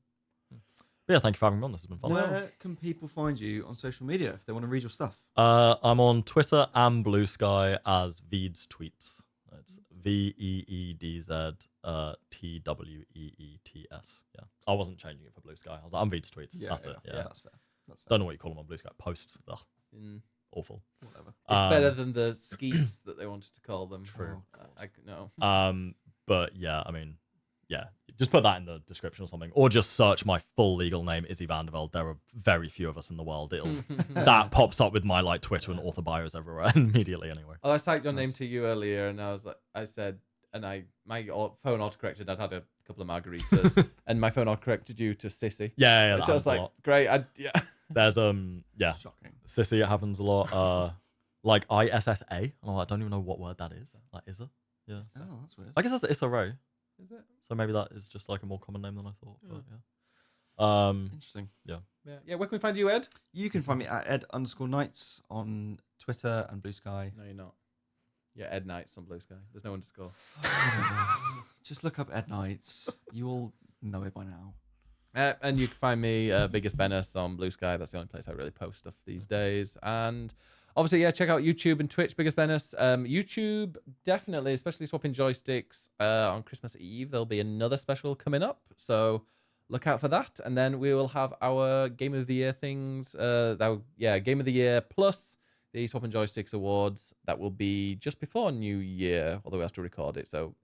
But yeah, thank you for having me on. This has been fun. Where can people find you on social media if they want to read your stuff? I'm on Twitter and Blue Sky as Veeds Tweets. It's VEEDZ TWEETS. Yeah, I wasn't changing it for Blue Sky. I was like, I'm Veeds Tweets. That's it. Yeah, that's fair. Don't know what you call them on Blue Sky. Posts. Ugh. Awful. Whatever. It's better than the skeets that they wanted to call them. True. No. But yeah, I mean, yeah, just put that in the description or something, or just search my full legal name, Issy Van Der Velde. There are very few of us in the world. That pops up with my like Twitter and author bios everywhere immediately. Anyway. Oh, I typed your name to you earlier, and I said, my phone autocorrected. I'd had a couple of margaritas, and my phone autocorrected you to Sissy. Yeah. So I was like, great. There's Shocking. Sissy. It happens a lot. Like ISSA. I don't even know what word that is. Like Issa. Yeah. Oh, that's weird. I guess that's Issa Rae. Is it? So maybe that is just like a more common name than I thought. But yeah. Interesting. Yeah. Where can we find you, Ed? You can find me at Ed_Knights on Twitter and Blue Sky. No, you're not. Yeah, Ed Knights on Blue Sky. There's no underscore. Just look up Ed Knights. You all know it by now. And you can find me, Biggest Bennis on Blue Sky. That's the only place I really post stuff these days. And obviously, check out YouTube and Twitch, Biggest Bennis. YouTube, definitely, especially swapping joysticks on Christmas Eve. There'll be another special coming up. So look out for that. And then we will have our Game of the Year things. Game of the Year plus the Swapping Joysticks Awards. That will be just before New Year, although we have to record it. So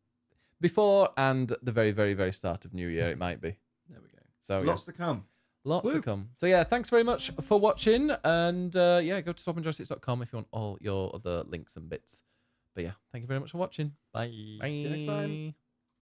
before and the very, very, very start of New Year, it might be. There we go. So lots to come. Lots to come. So yeah, thanks very much for watching. And go to swappingjoysticks.com if you want all your other links and bits. But yeah, thank you very much for watching. Bye. Bye. See you next time.